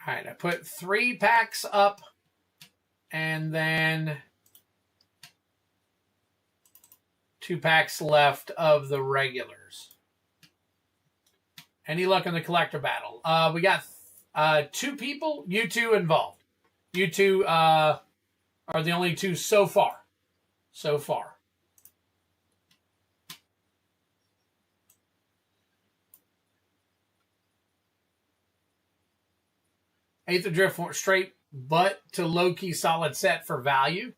All right, I put 3 packs up and then 2 packs left of the regulars. Any luck in the collector battle? We got 2 people, you 2 involved. You 2 are the only 2 so far. So far. Eighth Adrift went straight but to low-key solid set for value.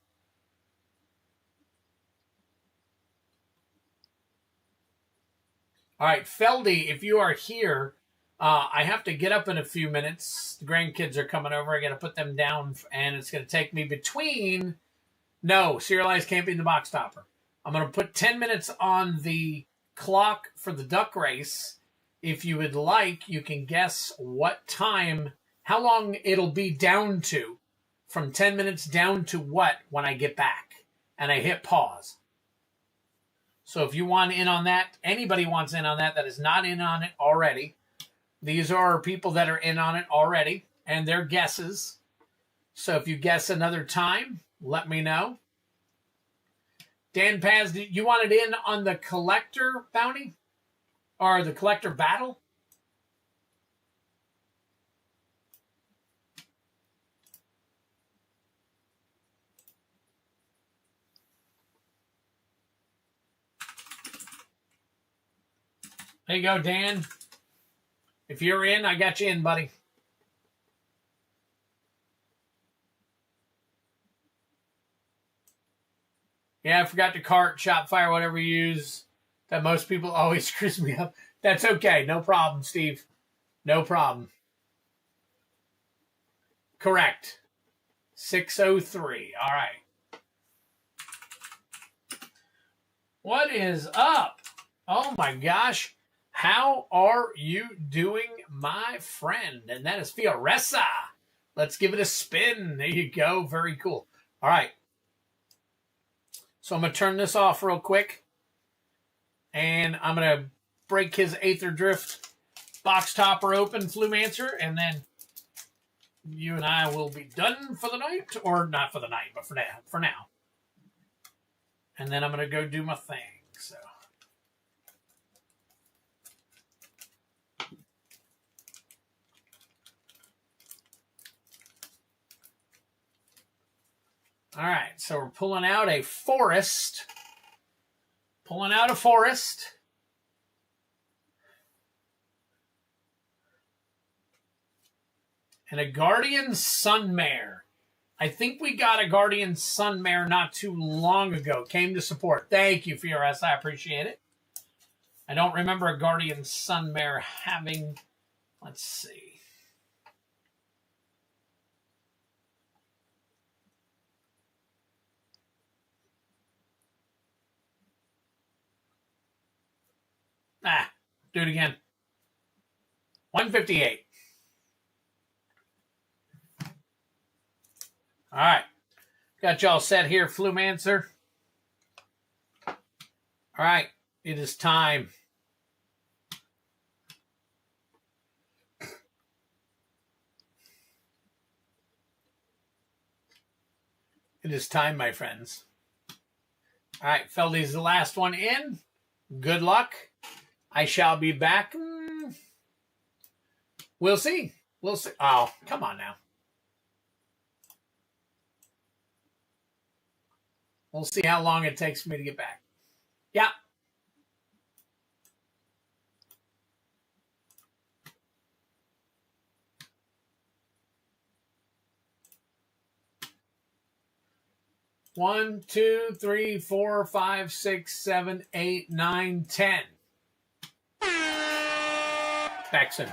All right, Feldy, if you are here, I have to get up in a few minutes. The grandkids are coming over. I got to put them down, and it's going to take me between... No, serialized camping the box topper. I'm going to put 10 minutes on the clock for the duck race. If you would like, you can guess what time, how long it'll be down to, from 10 minutes down to what when I get back. And I hit pause. So if you want in on that, anybody wants in on that is not in on it already. These are people that are in on it already, and their guesses. So if you guess another time, let me know. Dan Paz, you wanted in on the collector bounty? Or the collector battle? There you go, Dan. If you're in, I got you in, buddy. Yeah, I forgot to cart, Shopify, whatever you use. That most people always screws me up. That's okay. No problem, Steve. No problem. Correct. 603. All right. What is up? Oh, my gosh. How are you doing, my friend? And that is Fioressa. Let's give it a spin. There you go. Very cool. All right. So I'm going to turn this off real quick. And I'm going to break his Aether Drift box topper open, Flumancer. And then you and I will be done for the night. Or not for the night, but for now. And then I'm going to go do my thing. So... All right, so we're pulling out a forest. Pulling out a forest. And a Guardian Sunmare. I think we got a Guardian Sunmare not too long ago. Came to support. Thank you, Fioressa. I appreciate it. I don't remember a Guardian Sunmare having... Let's see. Do it again. 158. All right. Got y'all set here, Flumancer. All right. It is time. It is time, my friends. All right. Feldy's the last one in. Good luck. I shall be back. We'll see. We'll see. Oh, come on now. We'll see how long it takes for me to get back. Yeah. One, two, three, four, five, six, 7, 8, 9, 10. Texan.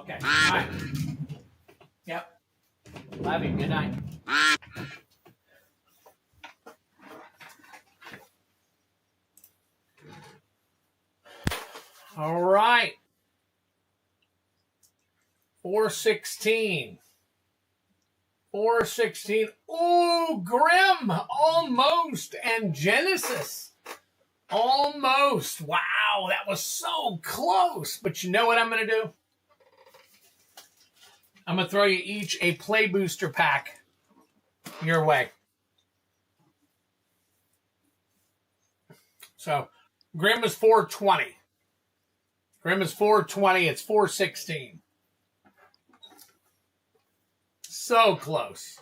Okay. All right. Yep. Love you. Good night. All right. 416. 416. Ooh, Grim. Almost. And Genesis. Almost. Wow, that was so close. But you know what I'm going to do? I'm going to throw you each a play booster pack your way. So, Grim is 420. Grim is 420. It's 416. So close.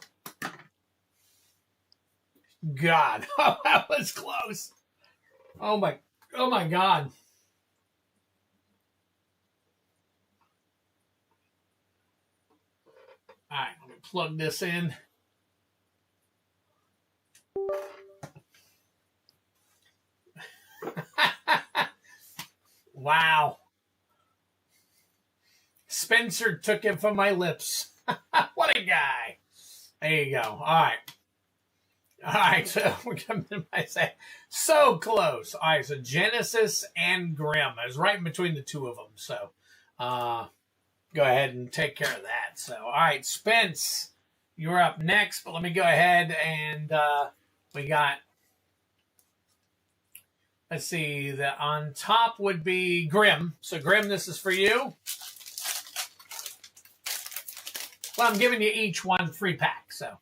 God, that was close. Oh my God. All right, let me plug this in. Wow. Spencer took it from my lips. What a guy. There you go. All right. All right, so we're coming to my say. So close. All right, so Genesis and Grim. I was right in between the two of them. So go ahead and take care of that. So, all right, Spence, you're up next. But let me go ahead and we got, let's see, the on top would be Grim. So, Grim, this is for you. Well, I'm giving you each one free pack, so.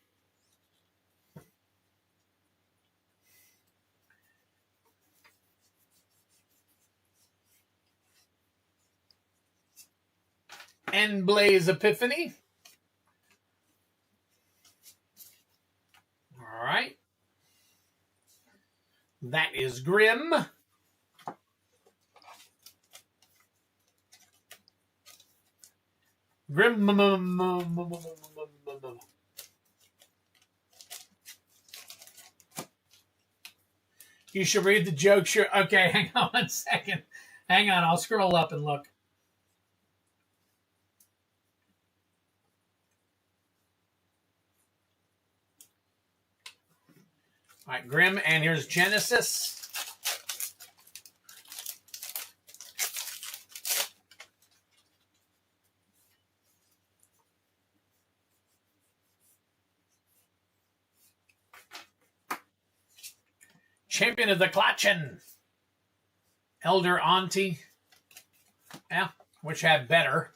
And Blaze Epiphany. All right. That is Grim. Grim. You should read the joke. Sure. Okay, hang on 1 second. Hang on, I'll scroll up and look. All right, Grim, and here's Genesis. Champion of the Klatchen. Elder Auntie. Yeah, wish I had better.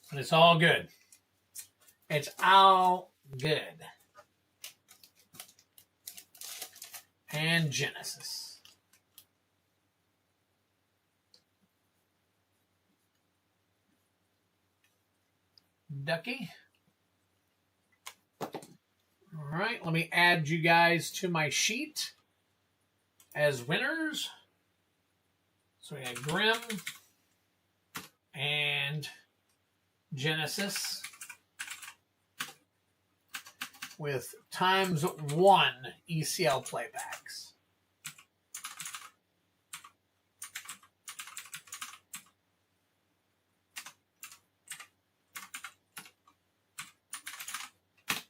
But it's all good. It's all good. And Genesis. Ducky. All right, let me add you guys to my sheet as winners. So we had Grim and Genesis with ×1 ECL playbacks.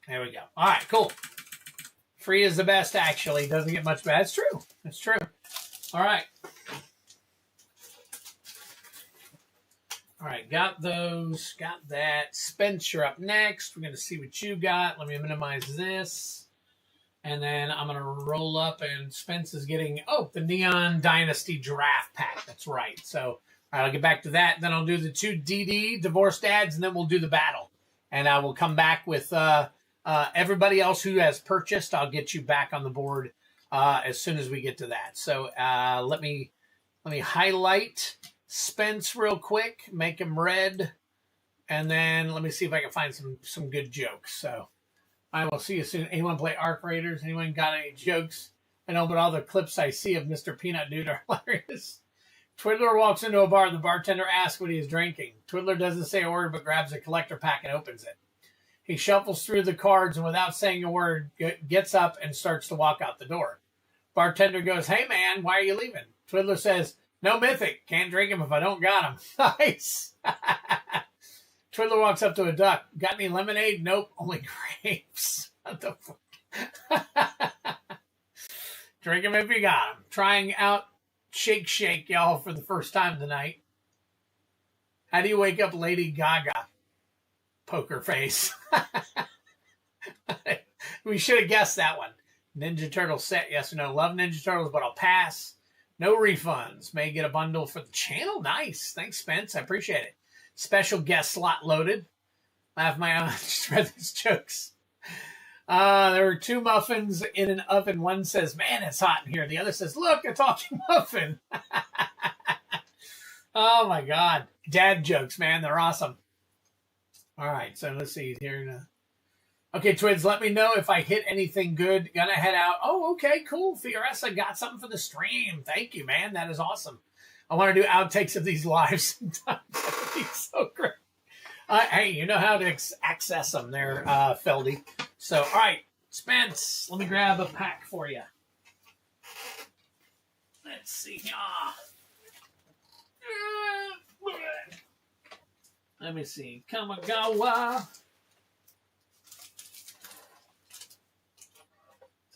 There we go. All right, cool. Free is the best, actually. Doesn't get much better. It's true. It's true. All right. All right, got those. Got that. Spence, you're up next. We're going to see what you got. Let me minimize this. And then I'm going to roll up, and Spence is getting, the Neon Dynasty Giraffe pack. That's right. So I'll get back to that. Then I'll do the 2 DD, Divorced Dads, and then we'll do the battle. And I will come back with everybody else who has purchased. I'll get you back on the board as soon as we get to that. So let me highlight Spence real quick, make him red, and then let me see if I can find some good jokes. So I will see you soon. Anyone play Arc Raiders? Anyone got any jokes? I know, but all the clips I see of Mr. Peanut Dude are hilarious. Twiddler walks into a bar. The bartender asks what he is drinking. Twiddler doesn't say a word, but grabs a collector pack and opens it. He shuffles through the cards and without saying a word, gets up and starts to walk out the door. Bartender goes, "Hey, man, why are you leaving?" Twiddler says, "No Mythic. Can't drink him if I don't got him." Nice. Twiddler walks up to a duck. Got any lemonade? Nope, only grapes. What the fuck? Drink them if you got them. Trying out Shake Shake, y'all, for the first time tonight. How do you wake up Lady Gaga? Poker face. We should have guessed that one. Ninja Turtle set, yes or no? Love Ninja Turtles, but I'll pass. No refunds. May get a bundle for the channel. Nice. Thanks, Spence. I appreciate it. Special guest slot loaded. Laugh my own. Just read these jokes. There were 2 muffins in an oven. One says, man, it's hot in here. The other says, look, a talking muffin. Oh, my God. Dad jokes, man. They're awesome. All right. So let's see here. Okay, Twids, let me know if I hit anything good. Gonna head out. Oh, okay, cool. Fioressa got something for the stream. Thank you, man. That is awesome. I want to do outtakes of these lives sometimes. That would be so great. Hey, you know how to access them there, Feldy. So, all right, Spence, let me grab a pack for you. Let's see. Let me see. Kamigawa.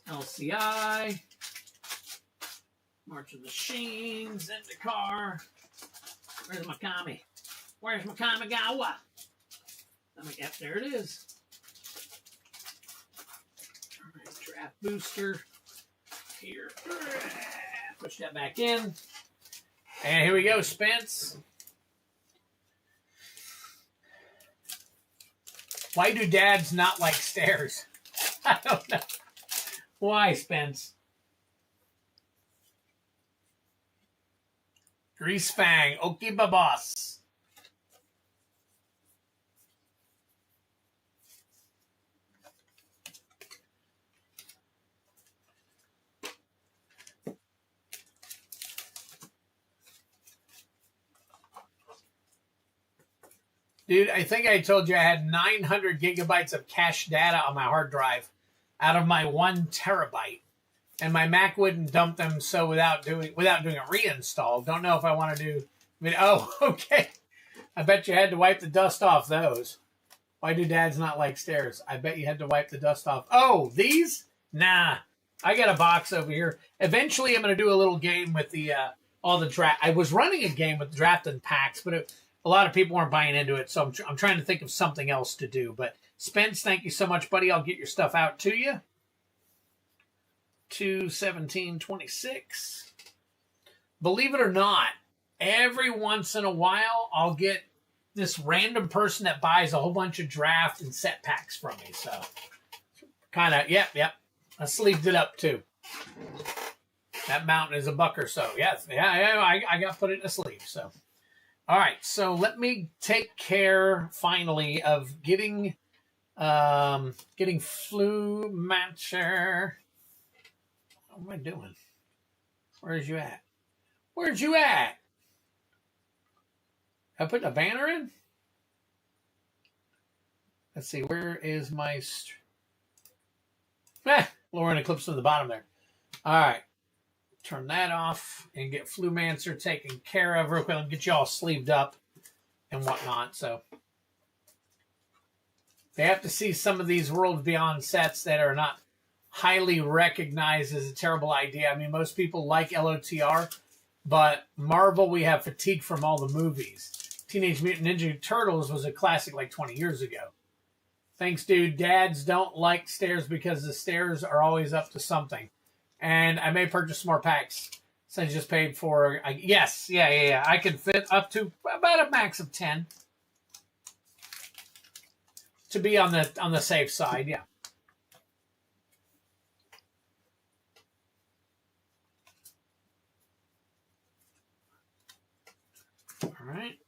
LCI, March of the Machines, Zendikar. Where's my Kami? Where's my Kamigawa? Yep, there it is. All right, draft booster. Here. Push that back in. And here we go, Spence. Why do dads not like stairs? I don't know. Why, Spence? Grease Fang, Oki Babas. Dude, I think I told you I had 900 gigabytes of cache data on my hard drive out of my 1 terabyte, and my Mac wouldn't dump them. So without doing a reinstall, don't know if I want to do. Oh, okay. I bet you had to wipe the dust off those. Why do dads not like stairs? I bet you had to wipe the dust off. Oh, these? Nah, I got a box over here. Eventually, I'm going to do a little game with the all the draft. I was running a game with drafting packs, but a lot of people weren't buying into it, so I'm trying to think of something else to do. But Spence, thank you so much, buddy. I'll get your stuff out to you. 2/17/26. Believe it or not, every once in a while, I'll get this random person that buys a whole bunch of draft and set packs from me. So, kind of, yep. I sleeved it up, too. That mountain is $1 or so. Yes, I got to put it in a sleeve. So, all right. So, let me take care, finally, of getting Flu Matcher. What am I doing? Where's you at? I put a banner in? Let's see. Where is my... Lauren Eclipse on the bottom there. All right. Turn that off and get Flumancer taken care of real quick. I'll get you all sleeved up and whatnot. So they have to see some of these World Beyond sets that are not highly recognized as a terrible idea. I mean, most people like LOTR, but Marvel, we have fatigue from all the movies. Teenage Mutant Ninja Turtles was a classic like 20 years ago. Thanks, dude. Dads don't like stairs because the stairs are always up to something. And I may purchase more packs since I just paid for... Yes, yeah. I can fit up to about a max of 10 to be on the safe side, yeah. All right.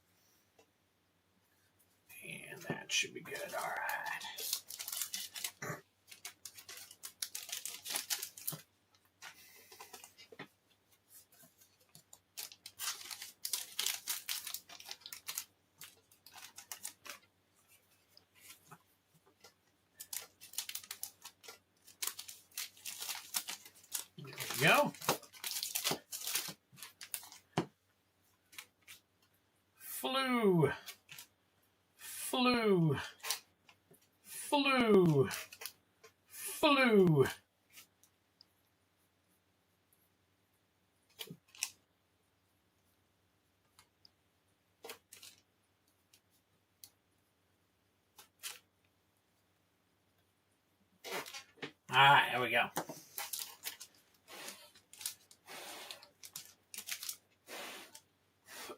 And that should be good. All right. There we go. Flu. Flu. Flu. All right, there we go.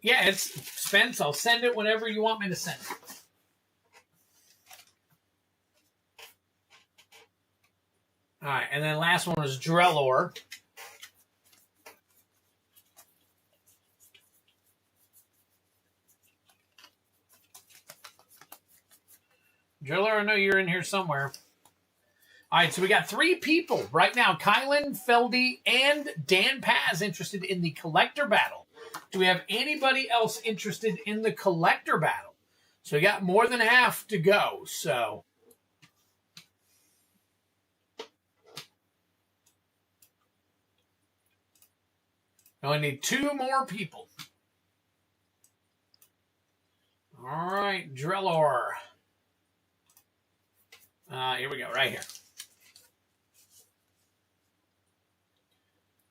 Yeah, it's Spence. I'll send it whenever you want me to send it. All right, and then last one was Drellor. Driller, I know you're in here somewhere. All right, so we got 3 people right now. Kylan, Feldy, and Dan Paz interested in the collector battle. Do we have anybody else interested in the collector battle? So we got more than half to go. So we only need 2 more people. All right, Drellor. Here we go, right here.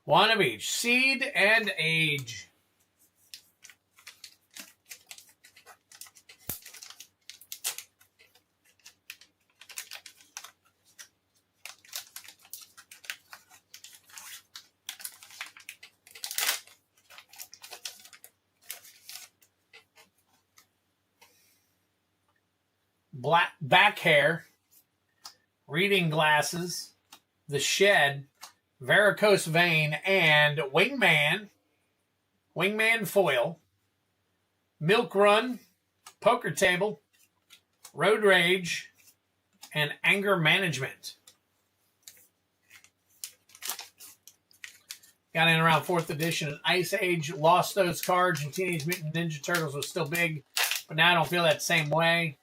One of each. Seed and age. Black back hair. Reading glasses. The shed. Varicose vein, and Wingman foil, Milk Run, Poker Table, Road Rage, and Anger Management. Got in around 4th edition and Ice Age, lost those cards, and Teenage Mutant Ninja Turtles was still big, but now I don't feel that same way.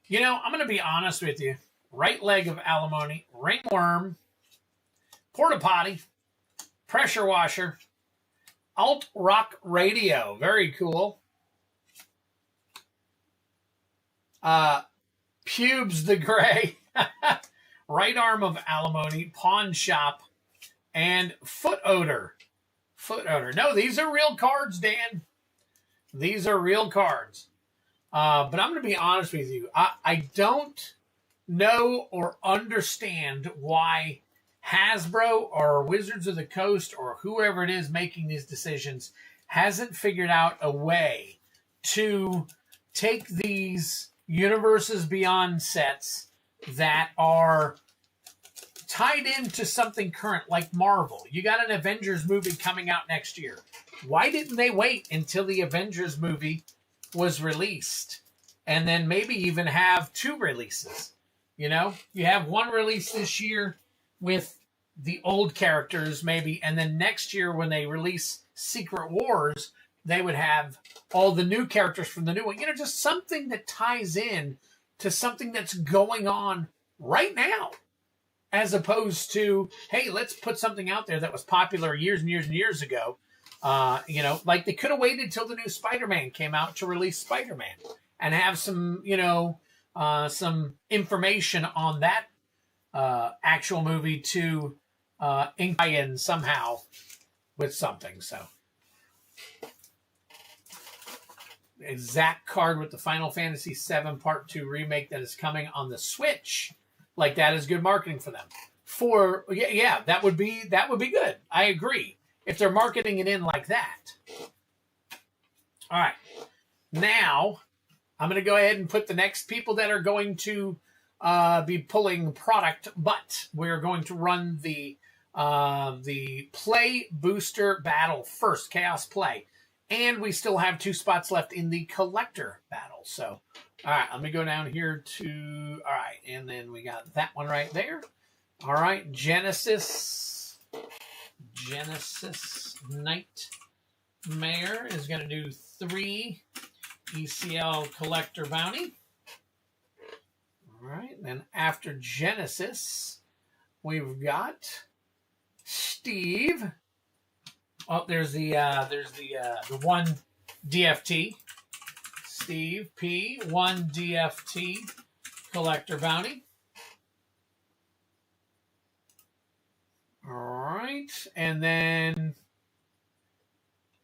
You know, I'm going to be honest with you. Right leg of alimony, ringworm, porta potty, pressure washer, alt rock radio, very cool. Pubes the gray, right arm of alimony, pawn shop, and foot odor. Foot odor. No, these are real cards, Dan. These are real cards. But I'm going to be honest with you. I don't know or understand why Hasbro or Wizards of the Coast or whoever it is making these decisions hasn't figured out a way to take these Universes Beyond sets that are tied into something current like Marvel. You got an Avengers movie coming out next year. Why didn't they wait until the Avengers movie was released and then maybe even have 2 releases? You know, you have 1 release this year with the old characters maybe, and then next year when they release Secret Wars, they would have all the new characters from the new one. You know, just something that ties in to something that's going on right now, as opposed to, hey, let's put something out there that was popular years and years and years ago. You know, like they could have waited till the new Spider-Man came out to release Spider-Man and have some, you know, some information on that actual movie to ink in somehow with something. So, exact card with the Final Fantasy VII Part 2 remake that is coming on the Switch. Like, that is good marketing for them. Yeah, that would be good. I agree. If they're marketing it in like that. All right. Now, I'm going to go ahead and put the next people that are going to be pulling product, but we're going to run the Play Booster Battle first, Chaos Play. And we still have 2 spots left in the Collector Battle. So, all right, let me go down here to, all right, and then we got that one right there. All right, Genesis Nightmare is going to do 3 ECL Collector Bounty. All right, then after Genesis, we've got Steve. Oh, there's the one DFT. Steve P. 1 DFT collector bounty. All right. And then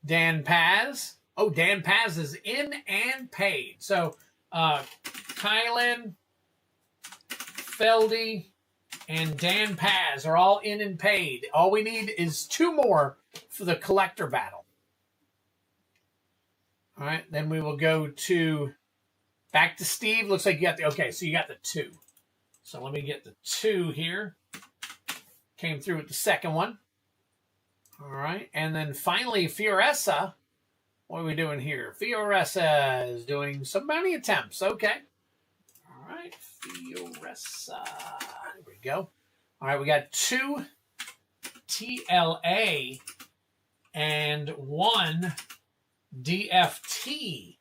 Dan Paz. Oh, Dan Paz is in and paid. So Kylan, Feldy, and Dan Paz are all in and paid. All we need is 2 more for the collector battle. All right, then we will go back to Steve. Looks like you got okay, so you got the 2. So let me get the 2 here. Came through with the second one. All right, and then finally Fioressa. What are we doing here? Fioressa is doing some bounty attempts. Okay. All right, Fioressa. There we go. All right, we got 2 TLA and 1 DFT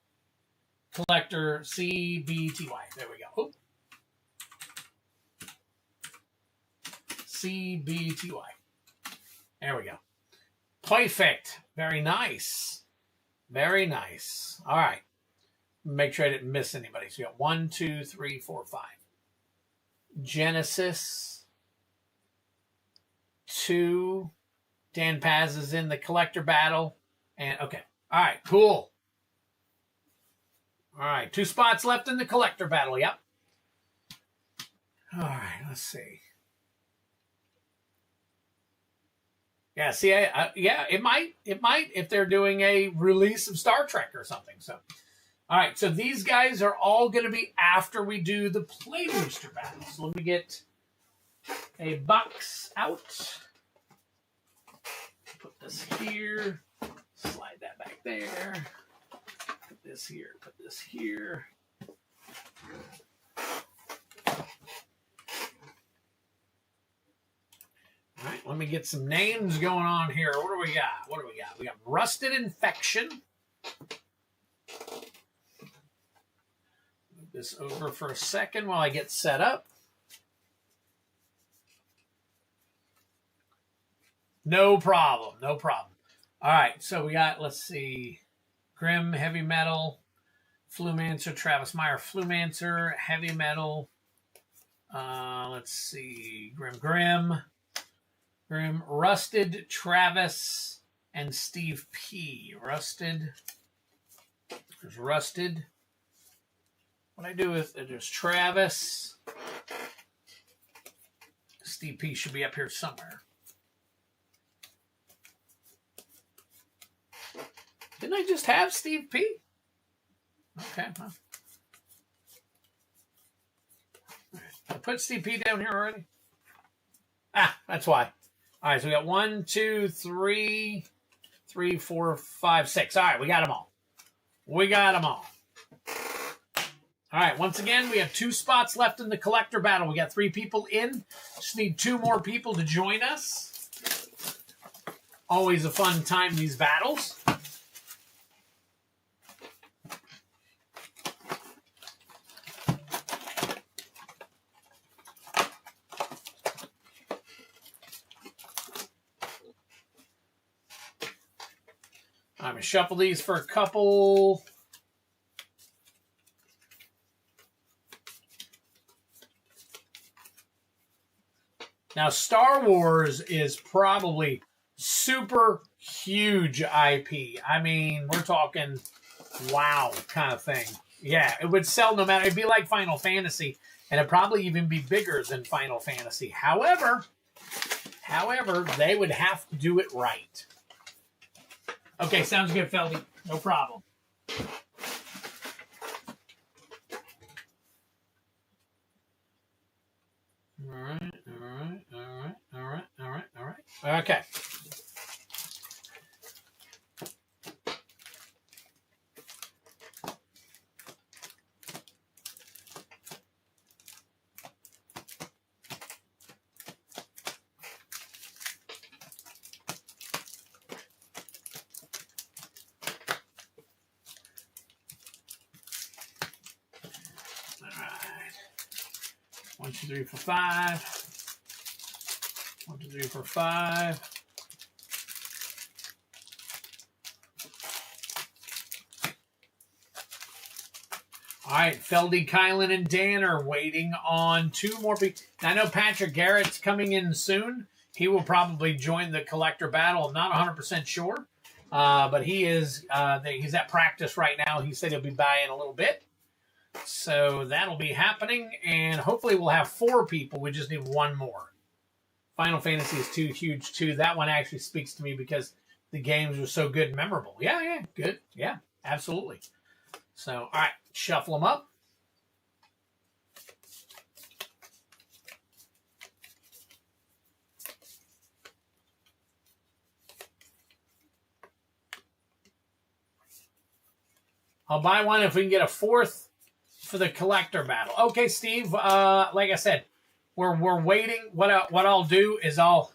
collector CBTY. There we go. Oh. CBTY. There we go. Perfect. Very nice. Very nice. All right. Make sure I didn't miss anybody. So you got 1, 2, 3, 4, 5. Genesis. 2. Dan Paz is in the collector battle. And okay. All right. Cool. All right. 2 spots left in the collector battle. Yep. All right. Let's see. Yeah, see, yeah, it might, if they're doing a release of Star Trek or something. So, all right, so these guys are all going to be after we do the play booster battle. So let me get a box out. Put this here. Slide that back there. Put this here. Put this here. All right, let me get some names going on here. What do we got? What do we got? We got Rusted Infection. Move this over for a second while I get set up. No problem. No problem. All right, so we got, let's see, Grim, Heavy Metal, Flumancer, Travis Meyer, Flumancer, Heavy Metal. Let's see, Grim, Rusted, Travis, and Steve P. Rusted. There's Rusted. What I do with there's Travis. Steve P should be up here somewhere. Didn't I just have Steve P? Okay. Well. I put Steve P down here already. Ah, that's why. All right, so we got 1, 2, 3, 4, 5, 6. All right, we got them all. We got them all. All right, once again, we have 2 spots left in the collector battle. We got 3 people in. Just need 2 more people to join us. Always a fun time, these battles. I'm going to shuffle these for a couple. Now, Star Wars is probably super huge IP. I mean, we're talking wow kind of thing. Yeah, it would sell no matter. It'd be like Final Fantasy, and it'd probably even be bigger than Final Fantasy. However, they would have to do it right. Okay, sounds good, Feldy. No problem. All right. Okay. All right. 1, 2, 3, 4, 5. 1, 2, 3, 4, 5. All right, Feldy, Kylan, and Dan are waiting on 2 more people. I know Patrick Garrett's coming in soon. He will probably join the collector battle. I'm not 100% sure, but he is. He's at practice right now. He said he'll be by in a little bit. So that'll be happening, and hopefully we'll have 4 people. We just need 1 more. Final Fantasy is too huge, too. That one actually speaks to me because the games were so good and memorable. Yeah, good. Yeah, absolutely. So, all right, shuffle them up. I'll buy one if we can get a 4th for the collector battle. Okay, Steve, like I said, we're waiting. What I'll do is I'll,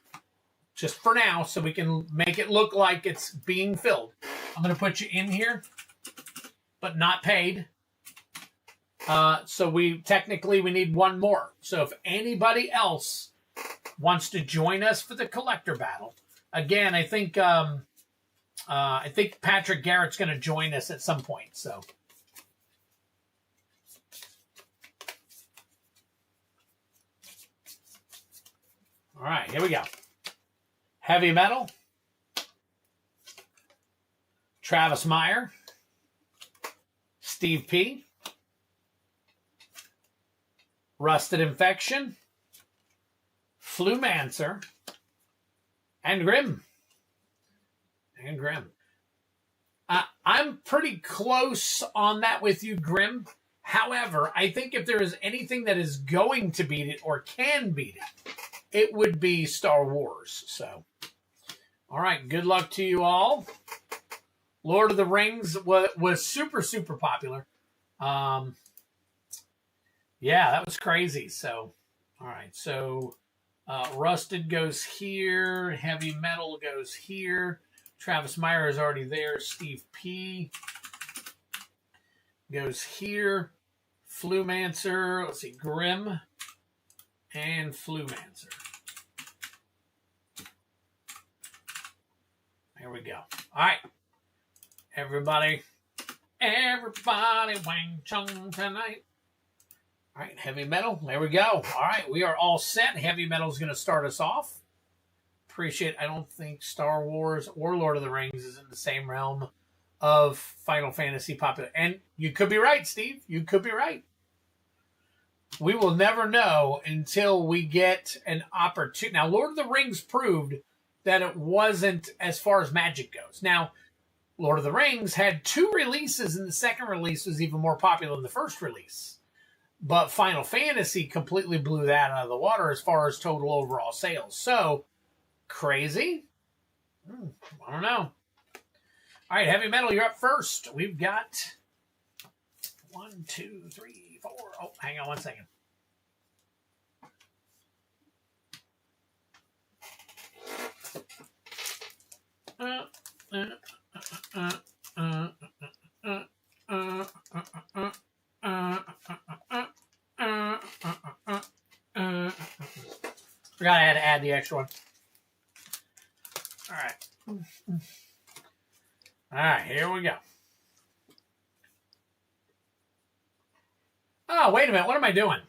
just for now, so we can make it look like it's being filled, I'm going to put you in here, but not paid. So we need 1 more. So if anybody else wants to join us for the collector battle, again, I think Patrick Garrett's going to join us at some point. So. All right, here we go. Heavy Metal, Travis Meyer, Steve P, Rusted Infection, Flumancer, and Grim. I'm pretty close on that with you, Grim. However, I think if there is anything that is going to beat it or can beat it, it would be Star Wars. So, all right, good luck to you all. Lord of the Rings was super, super popular. Yeah, that was crazy. So, all right, so Rusted goes here. Heavy Metal goes here. Travis Meyer is already there. Steve P goes here. Flumancer, let's see, Grim and Flumancer. There we go. All right. Everybody Wang Chung tonight. All right, Heavy Metal. There we go. All right, we are all set. Heavy Metal is going to start us off. Appreciate. I don't think Star Wars or Lord of the Rings is in the same realm of Final Fantasy popular. And you could be right, Steve. You could be right. We will never know until we get an opportunity. Now, Lord of the Rings proved that it wasn't as far as magic goes. Now, Lord of the Rings had 2 releases, and the second release was even more popular than the first release. But Final Fantasy completely blew that out of the water as far as total overall sales. So, crazy? I don't know. All right, Heavy Metal, you're up first. We've got 1, 2, 3, 4. Oh, hang on one second. Forgot I had to add the extra one. All right. All right, here we go. Oh, wait a minute. What am I doing?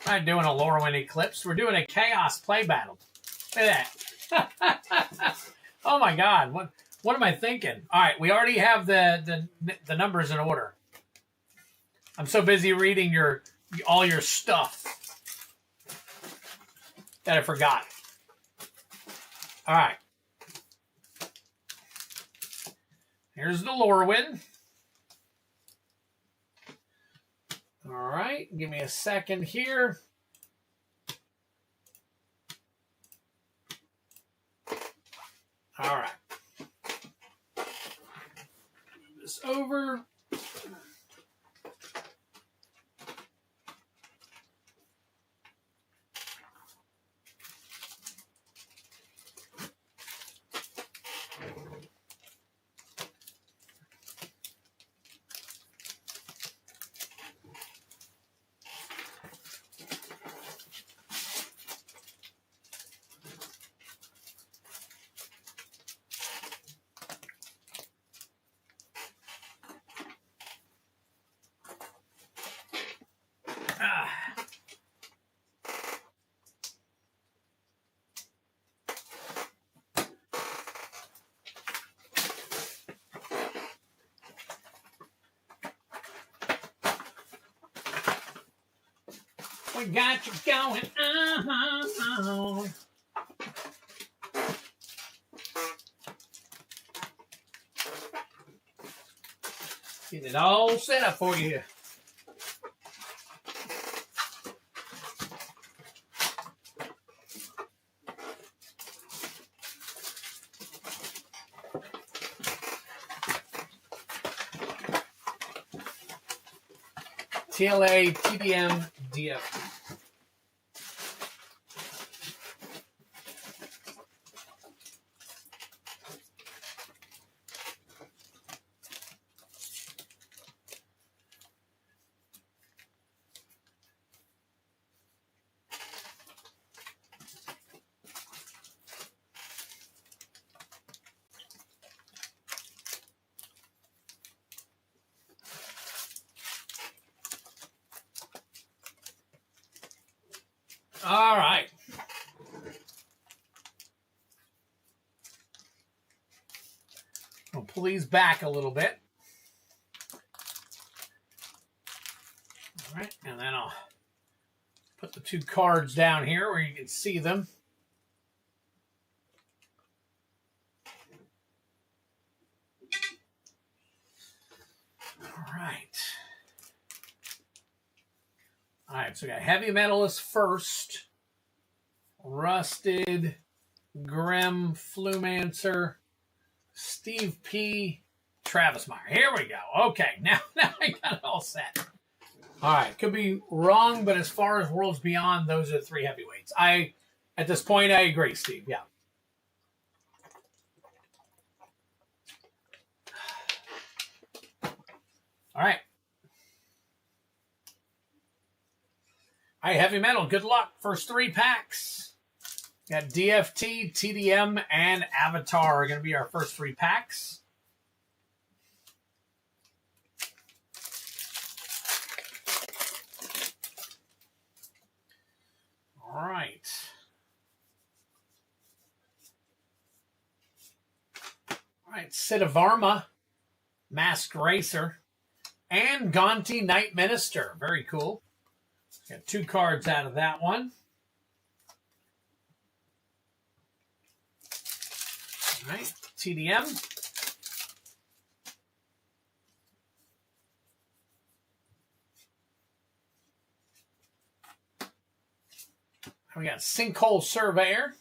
I'm not doing a Lorwyn Eclipse. We're doing a Chaos Play Battle. Look at that. Oh, my God. What am I thinking? All right, we already have the numbers in order. I'm so busy reading all your stuff that I forgot. All right. Here's the Lorwyn. All right, give me a second here. All right. Move this over. We got you going on. Get it all set up for you. TLA, TDM, DF. All right. I'll pull these back a little bit. All right, and then I'll put the two cards down here where you can see them. All right. All right, so we got Heavy Metalist first. Rusted, Grim, Flumancer, Steve P, Travis Meyer. Here we go. Okay, now I got it all set. All right, could be wrong, but as far as Worlds Beyond, those are the three heavyweights. At this point, I agree, Steve. Yeah. All right. All right, Heavy Metal, good luck. First three packs. Got DFT, TDM, and Avatar are going to be our first three packs. All right. All right, Siddharma, Masked Racer, and Gonti, Night Minister. Very cool. Got two cards out of that one. All right, TDM. We got Sinkhole Surveyor.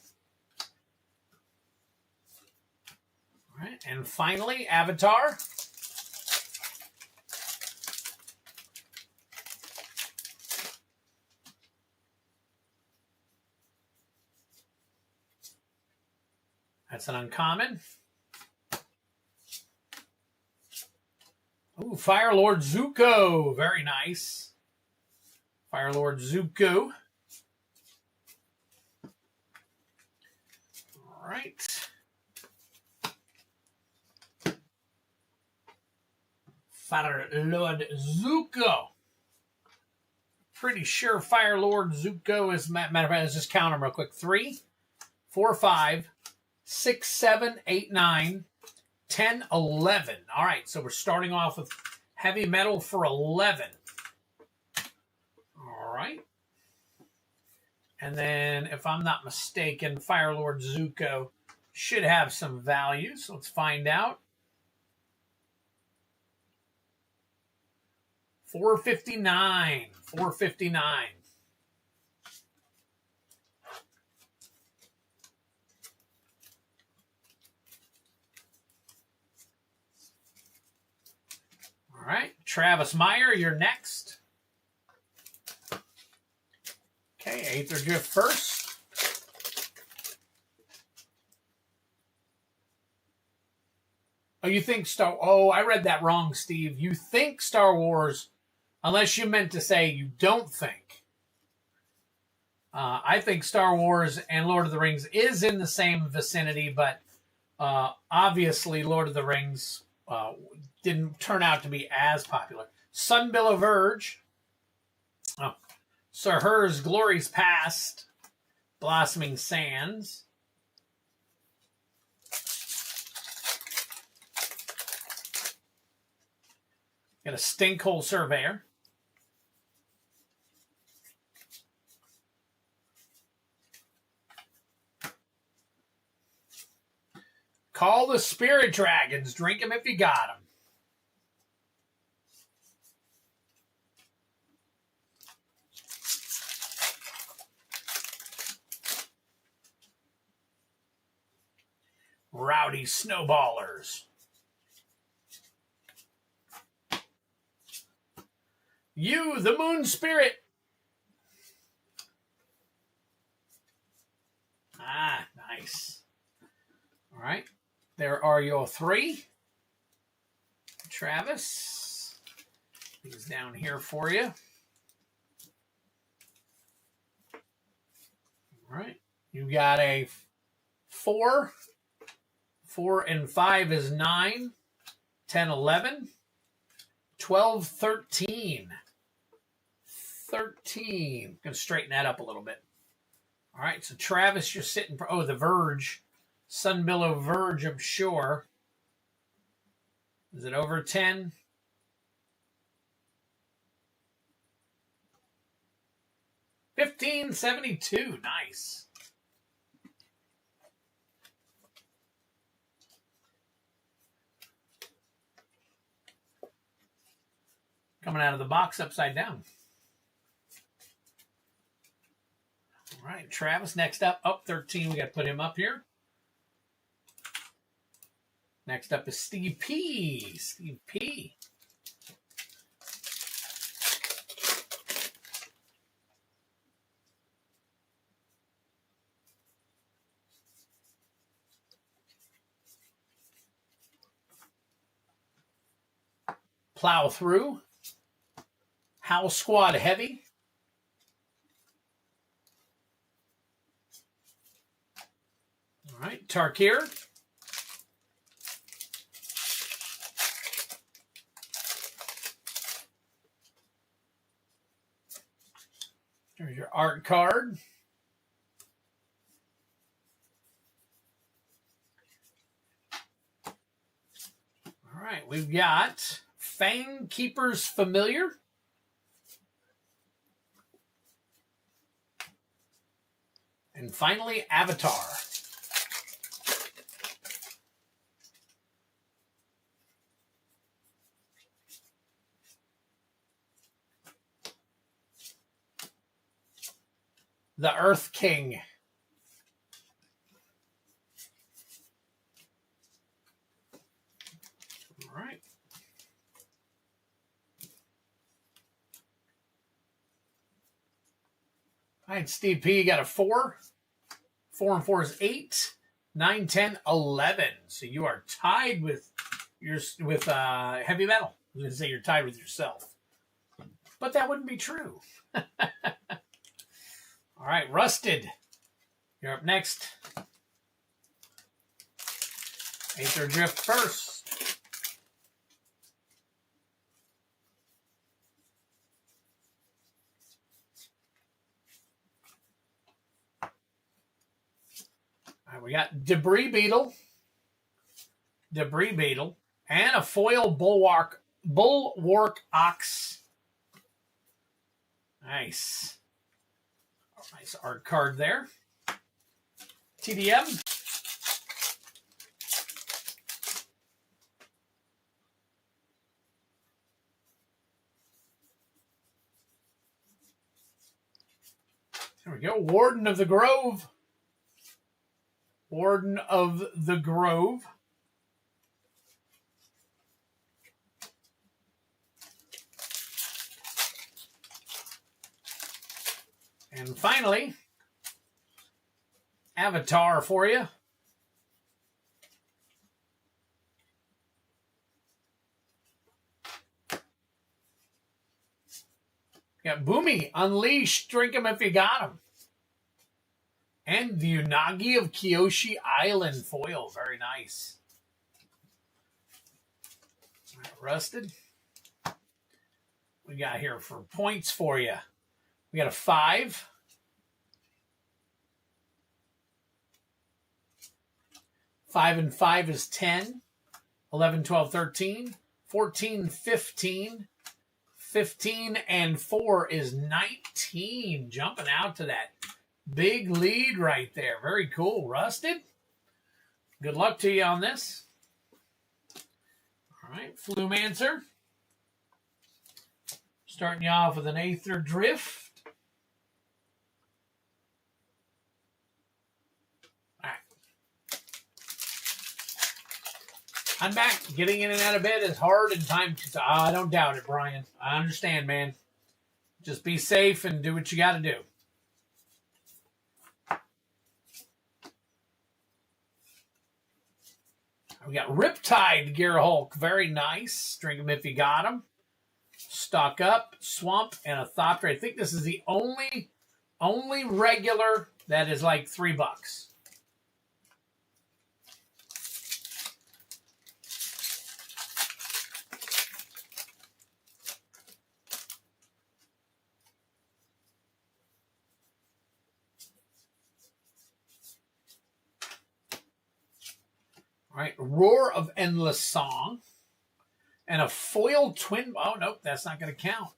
All right, and finally, Avatar. That's an uncommon. Ooh, Fire Lord Zuko. Very nice. Fire Lord Zuko. All right. Fire Lord Zuko. Pretty sure Fire Lord Zuko is, matter of fact, let's just count them real quick. 3, 4, 5, 6, 7, 8, 9, 10, 11. All right, so we're starting off with Heavy Metal for 11. All right. And then, if I'm not mistaken, Fire Lord Zuko should have some value. So let's find out. 459. 459. All right, Travis Meyer, you're next. Okay, Aether Drift first. Oh, you think I read that wrong, Steve. You think Star Wars, unless you meant to say you don't think. I think Star Wars and Lord of the Rings is in the same vicinity, but obviously Lord of the Rings didn't turn out to be as popular. Sunbillow Verge. Oh. Sir Her's Glories Past. Blossoming Sands. Got a Stinkhole Surveyor. Call the Spirit Dragons. Drink them if you got them. Rowdy Snowballers. You, the Moon Spirit. Ah, nice. All right. There are your 3. Travis. These down here for you. All right. You got a 4. 4 and 5 is 9. 10, 11. 12, 13. 13. Going to straighten that up a little bit. All right, so Travis, you're sitting for, the Verge. Sunbillow Verge, I'm sure. Is it over 10? $15.72. Nice. Coming out of the box upside down. All right, Travis, next up. 13. We got to put him up here. Next up is Steve P. Steve P. Plow Through. House Squad Heavy. All right, Tarkir. There's your art card. All right, we've got Fang Keeper's Familiar. And finally, Avatar. The Earth King. All right. All right, Steve P, you got a 4. 4 and 4 is 8. 9, 10, 11. So you are tied with heavy metal. I was going to say you're tied with yourself. But that wouldn't be true. All right, Rusted. You're up next. Aether Drift first. All right, we got Debris Beetle. Debris Beetle. And a foil Bulwark Ox. Nice. Nice art card there. TDM. There we go. Warden of the Grove. Warden of the Grove. And finally, Avatar for you. Got Boomy, Unleashed, drink 'em if you got 'em. And the Unagi of Kyoshi Island foil, very nice. All right, Rusted. We got here for points for you. We got a 5. 5 and 5 is 10. 11, 12, 13. 14, 15. 15 and 4 is 19. Jumping out to that big lead right there. Very cool. Rusted. Good luck to you on this. All right, Flumancer. Starting you off with an Aether Drift. All right. I'm back. Getting in and out of bed is hard and time. I don't doubt it, Brian. I understand, man. Just be safe and do what you got to do. We got Riptide Gear Hulk. Very nice. Drink them if you got them. Stock Up, Swamp, and a Thopter. I think this is the only regular that is like $3. All right, Roar of Endless Song. And a foil twin. Oh, nope, that's not going to count.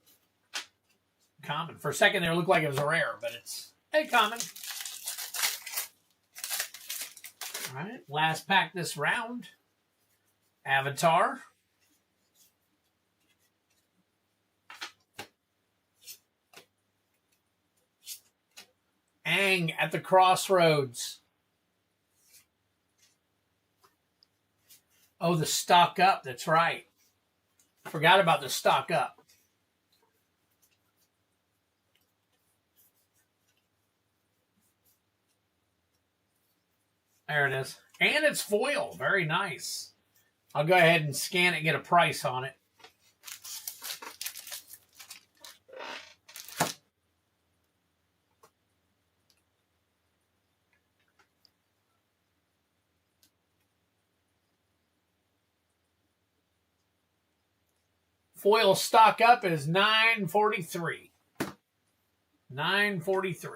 Common. For a second there, it looked like it was a rare, but it's a common. All right, last pack this round. Avatar. Aang at the Crossroads. Oh, the Stock Up. That's right. Forgot about the Stock Up. There it is. And it's foil. Very nice. I'll go ahead and scan it and get a price on it. Foil Stock Up is $9.43. $9.43.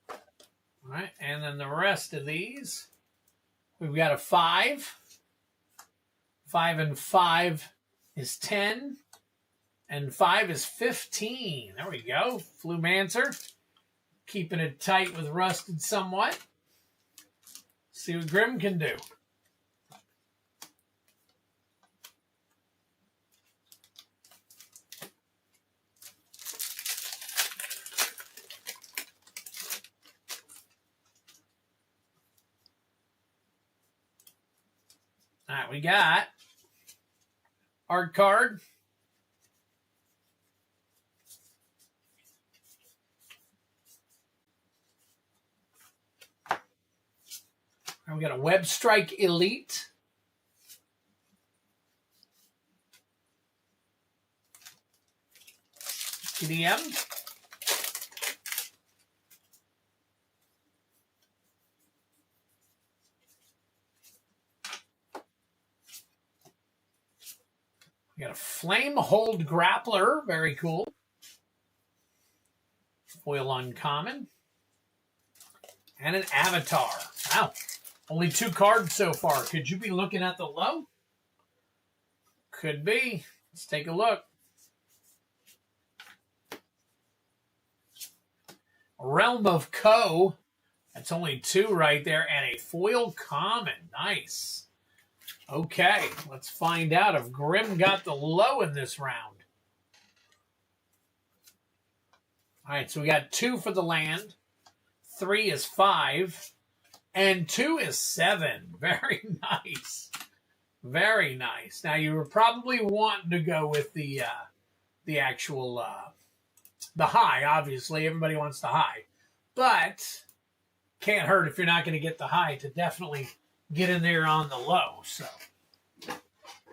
All right, and then the rest of these, we've got a 5. 5 and 5 is 10. And 5 is 15. There we go. Flumancer. Keeping it tight with Rusted somewhat. See what Grim can do. All right, we got art card. And we got a Web Strike Elite. TDM. We got a Flame Hold Grappler. Very cool. Foil Uncommon. And an Avatar. Wow. Only 2 cards so far. Could you be looking at the low? Could be. Let's take a look. Realm of Ko. That's only 2 right there. And a foil common. Nice. Okay. Let's find out if Grim got the low in this round. All right. So we got 2 for the land. 3 is 5. And 2 is 7. Very nice. Very nice. Now, you were probably wanting to go with the actual, the high, obviously. Everybody wants the high. But can't hurt if you're not going to get the high to definitely get in there on the low. So, all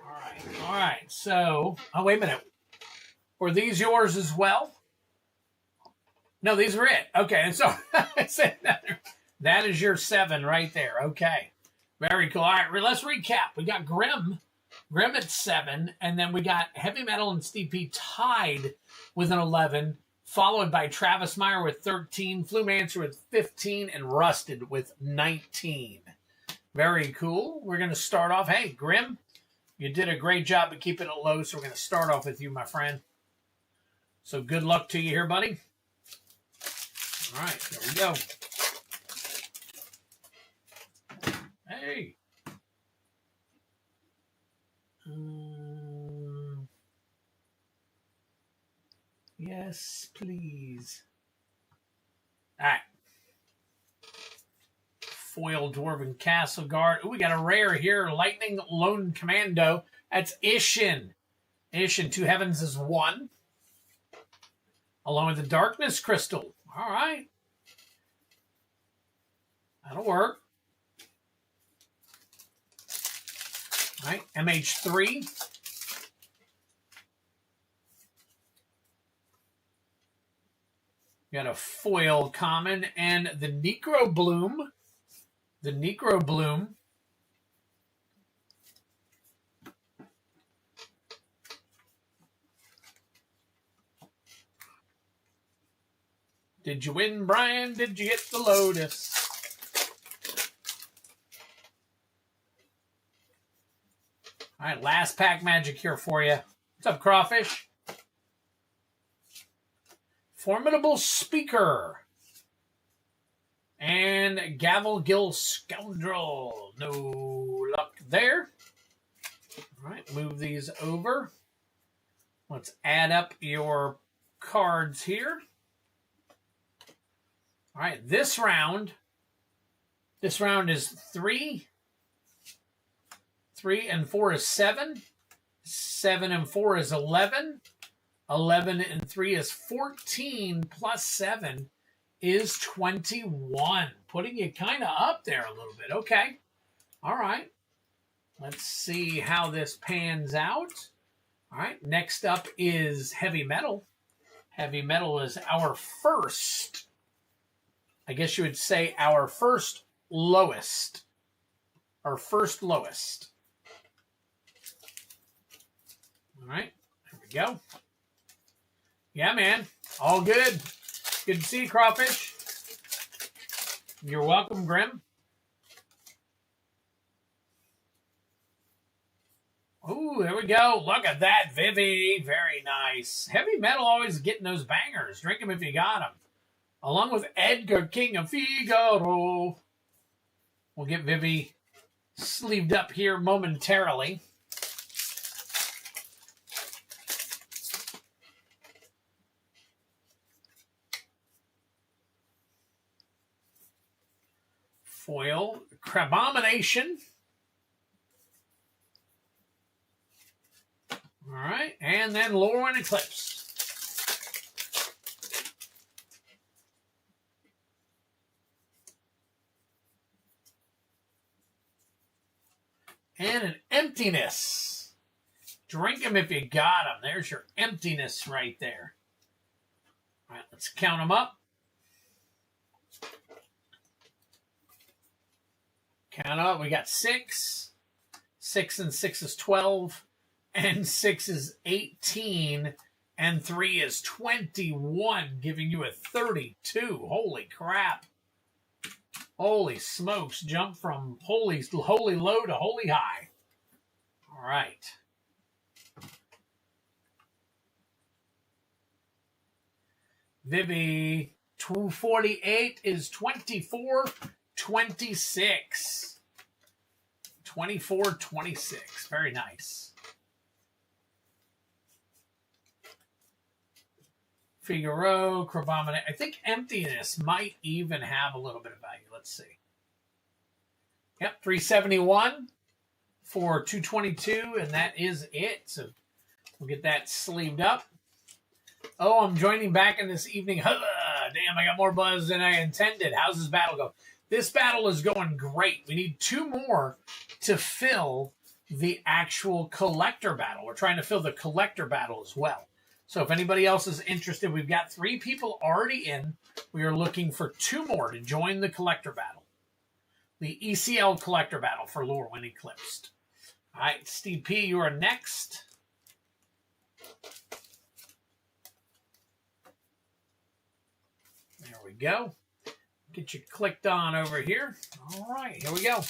right. All right. So, oh, wait a minute. Were these yours as well? No, these were it. Okay. And so, I said that is your 7 right there. Okay. Very cool. All right, let's recap. We got Grim at 7, and then we got Heavy Metal and Steve P tied with an 11, followed by Travis Meyer with 13, Flumancer with 15, and Rusted with 19. Very cool. We're going to start off. Hey, Grim, you did a great job of keeping it low, so we're going to start off with you, my friend. So good luck to you here, buddy. All right, there we go. Hey. Yes, please. All right. Foil Dwarven Castle Guard. Ooh, we got a rare here. Lightning Lone Commando. That's Ishin. Ishin, Two Heavens is 1. Along with the Darkness Crystal. All right. That'll work. All right. MH3. Got a foil common and the Necro Bloom. The Necro Bloom. Did you win, Brian? Did you get the Lotus? All right, last pack magic here for you. What's up, Crawfish? Formidable Speaker. And Gavelgill Scoundrel. No luck there. All right, move these over. Let's add up your cards here. All right, this round is 3. 3 and 4 is 7. 7 and 4 is 11. 11 and 3 is 14. Plus 7 is 21. Putting you kind of up there a little bit. Okay. All right. Let's see how this pans out. All right. Next up is Heavy Metal. Heavy Metal is our first, I guess you would say our first lowest. Our first lowest. All right. There we go. Yeah, man. All good. Good to see you, Crawfish. You're welcome, Grim. Ooh, there we go. Look at that, Vivi. Very nice. Heavy Metal always getting those bangers. Drink them if you got them. Along with Edgar, King of Figaro. We'll get Vivi sleeved up here momentarily. Foil, Crabomination. All right, and then Lorwyn Eclipse. And an Emptiness. Drink them if you got them. There's your Emptiness right there. All right, let's count them up. Count up. We got 6. 6 and 6 is 12. And 6 is 18. And 3 is 21, giving you a 32. Holy crap. Holy smokes. Jump from holy low to holy high. All right. Vivi, 248 is 24. 26. 24, 26. Very nice. Figaro, Crabominate. I think Emptiness might even have a little bit of value. Let's see. Yep, 371 for 222, and that is it. So we'll get that sleeved up. Oh, I'm joining back in this evening. Damn, I got more buzz than I intended. How's this battle go? This battle is going great. We need 2 more to fill the actual collector battle. We're trying to fill the collector battle as well. So if anybody else is interested, we've got 3 people already in. We are looking for 2 more to join the collector battle. The ECL collector battle for Lorwyn Eclipsed. All right, Steve P., you are next. There we go. Get you clicked on over here. All right, here we go.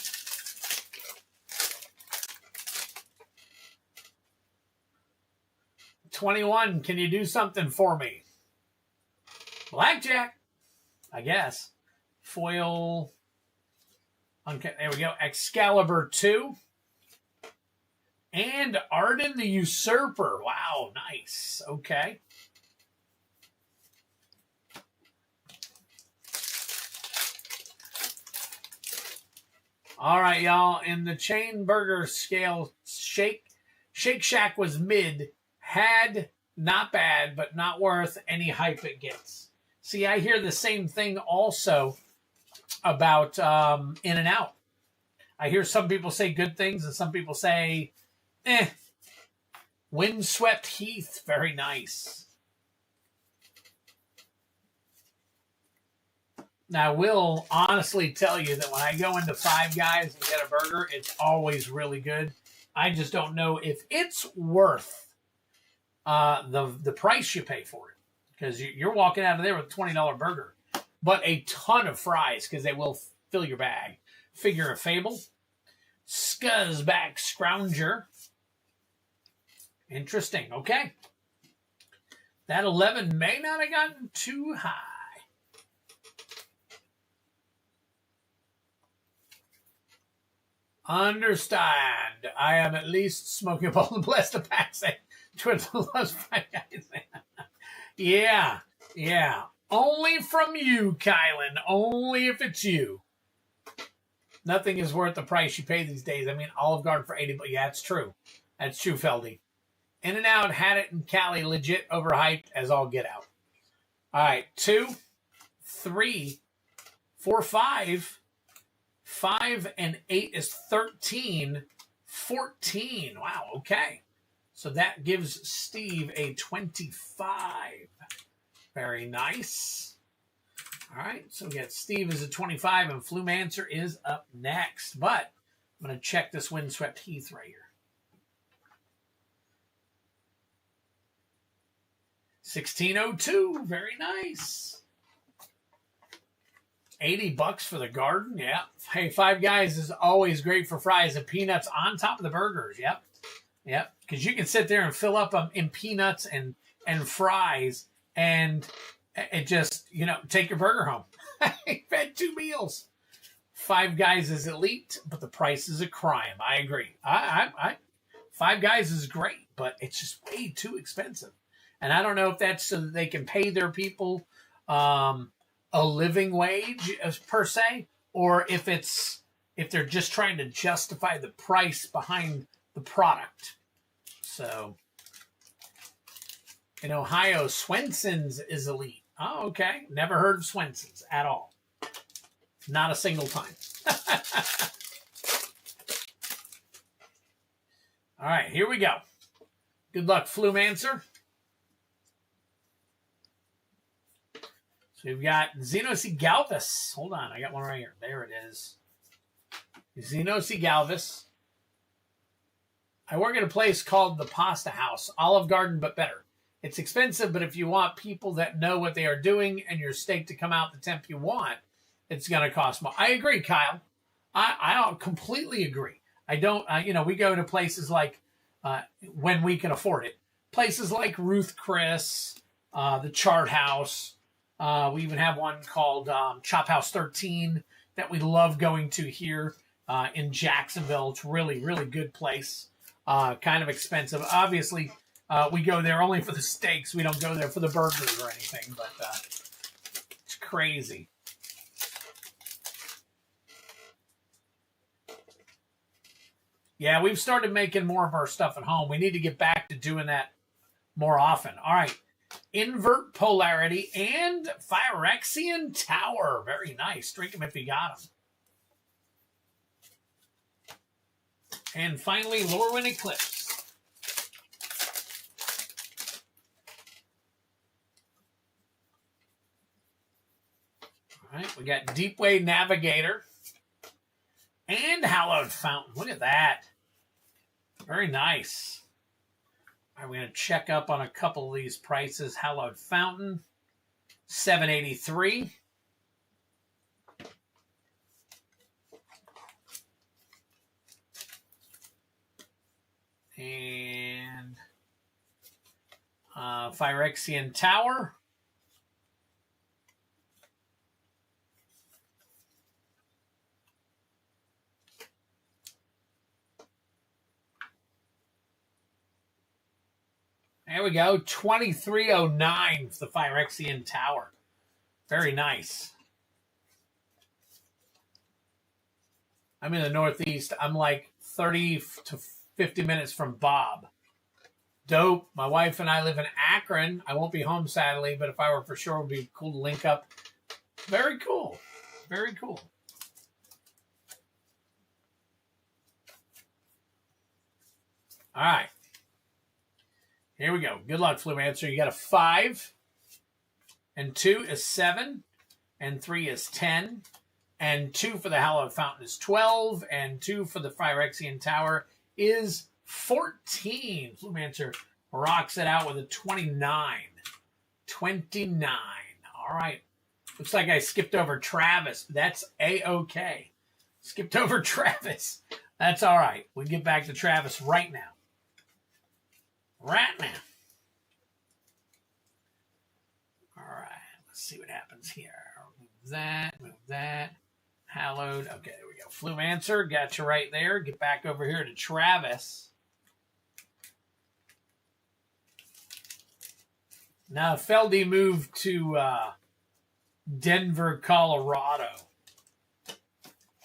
$21, can you do something for me? Blackjack. I guess. Foil. Okay, there we go. Excalibur 2. And Arden the Usurper. Wow, nice. Okay. All right, y'all. In the chain burger scale, Shake Shack was mid. Had not bad, but not worth any hype it gets. See, I hear the same thing also about In-N-Out. I hear some people say good things and some people say, eh. Windswept Heath, very nice. Now, I will honestly tell you that when I go into Five Guys and get a burger, it's always really good. I just don't know if it's worth the price you pay for it, because you're walking out of there with a $20 burger, but a ton of fries because they will fill your bag. Figure of Fable, Scuzzback Scrounger. Interesting. Okay, that 11 may not have gotten too high. Understand. I am at least smoking a bowl and blessed to pass it. Twiddle loves Five Guys. Yeah. Only from you, Kylan. Only if it's you. Nothing is worth the price you pay these days. I mean, Olive Garden for 80, but yeah, it's true. That's true, Feldy. In-N-Out had it in Cali, legit overhyped as all get out. All right, 2, 3, 4, 5. 5 and 8 is 13. 14. Wow, okay. So that gives Steve a 25. Very nice. All right, so we got Steve is a 25 and Flumancer is up next. But I'm going to check this Windswept Heath right here. 1602. Very nice. $80 for the garden. Yeah. Hey, Five Guys is always great for fries and peanuts on top of the burgers. Yep. Because you can sit there and fill up in peanuts and fries and it just, take your burger home. You've had 2 meals. Five Guys is elite, but the price is a crime. I agree. Five Guys is great, but it's just way too expensive. And I don't know if that's so that they can pay their people a living wage per se, or if they're just trying to justify the price behind the product. So in Ohio, Swenson's is elite. Oh, okay. Never heard of Swenson's at all. Not a single time. All right, here we go. Good luck, Flumancer. So we've got Xenosi Galvis. Hold on, I got one right here. There it is. Xenosi Galvis. I work at a place called the Pasta House. Olive Garden, but better. It's expensive, but if you want people that know what they are doing and your steak to come out the temp you want, it's going to cost more. I agree, Kyle. I completely agree. I don't, we go to places like, when we can afford it, places like Ruth Chris, the Chart House. We even have one called Chop House 13 that we love going to here in Jacksonville. It's really, really good place. Kind of expensive. Obviously, we go there only for the steaks. We don't go there for the burgers or anything, but it's crazy. Yeah, we've started making more of our stuff at home. We need to get back to doing that more often. All right. Invert Polarity and Phyrexian Tower. Very nice. Drink them if you got them. And finally, Lorwyn Eclipse. All right, we got Deepway Navigator and Hallowed Fountain. Look at that. Very nice. All right, we're going to check up on a couple of these prices. Hallowed Fountain, $7.83. And Phyrexian Tower, There we go. 2309 for the Phyrexian Tower. Very nice. I'm in the Northeast. I'm like 30 to 50 minutes from Bob. Dope. My wife and I live in Akron. I won't be home, sadly, but if I were for sure, it would be cool to link up. Very cool. Very cool. All right. Here we go. Good luck, Flumancer. You got a 5, and 2 is 7, and 3 is 10, and 2 for the Hallowed Fountain is 12, and 2 for the Phyrexian Tower is 14. Flumancer rocks it out with a 29. 29. All right. Looks like I skipped over Travis. That's A-OK. Skipped over Travis. That's all right. We get back to Travis right now. Right now. All right. Let's see what happens here. Move that. Hallowed. Okay, there we go. Flumancer, got you right there. Get back over here to Travis. Now, Feldy moved to Denver, Colorado.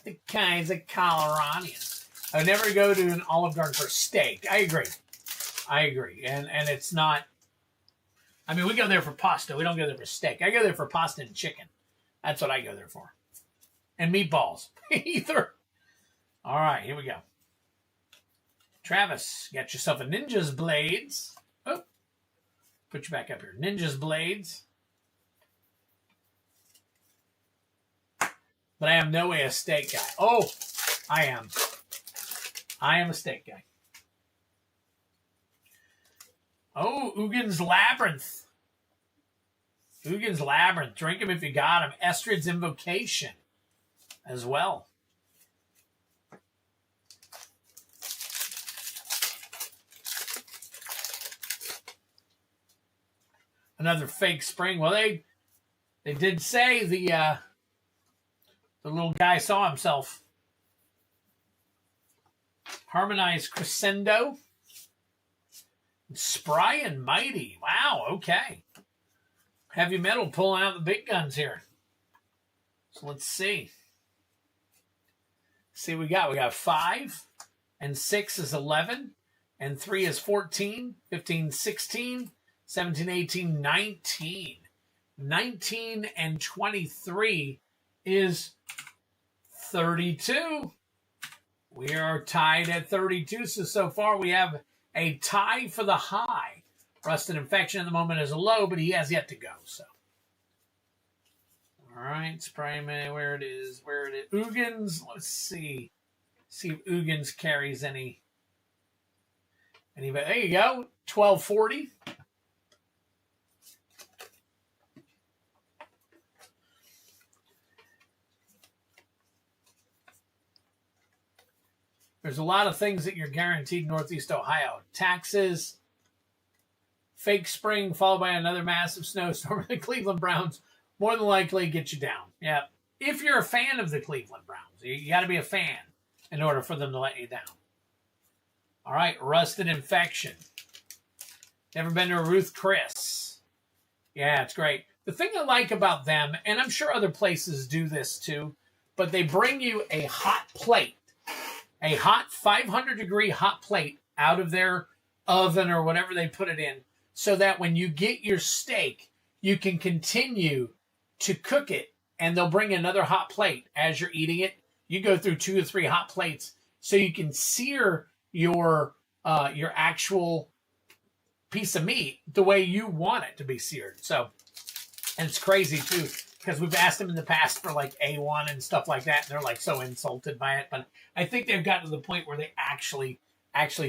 The kinds of Coloradians. I would never go to an Olive Garden for steak. I agree. And it's not, I mean, we go there for pasta. We don't go there for steak. I go there for pasta and chicken. That's what I go there for. And meatballs. Either. All right, here we go. Travis, get yourself a Ninja's Blades. Oh, put you back up here. Ninja's Blades. But I am no way a steak guy. Oh, I am. I am a steak guy. Oh, Ugin's Labyrinth. Ugin's Labyrinth. Drink him if you got him. Estrid's Invocation as well. Another fake spring. Well, they did say the little guy saw himself. Harmonized Crescendo. Spry and Mighty. Wow, okay. Heavy Metal pulling out the big guns here. So let's see. See what we got. We got 5, and 6 is 11, and 3 is 14, 15, 16, 17, 18, 19. 19 and 23 is 32. We are tied at 32. So far we have a tie for the high. Rusted Infection at the moment is a low, but he has yet to go. So, all right, Sprayman, where it is. Ugins, let's see. See if Ugins carries any. There you go, 1240. There's a lot of things that you're guaranteed in Northeast Ohio. Taxes, fake spring followed by another massive snowstorm. The Cleveland Browns more than likely get you down. Yeah. If you're a fan of the Cleveland Browns, you got to be a fan in order for them to let you down. All right. Rusted Infection. Never been to a Ruth Chris. Yeah, it's great. The thing I like about them, and I'm sure other places do this too, but they bring you a hot plate. A hot 500-degree hot plate out of their oven or whatever they put it in so that when you get your steak, you can continue to cook it, and they'll bring another hot plate as you're eating it. You go through 2 or 3 hot plates so you can sear your actual piece of meat the way you want it to be seared. So, and it's crazy, too, because we've asked them in the past for like A1 and stuff like that, and they're like so insulted by it. But I think they've gotten to the point where they actually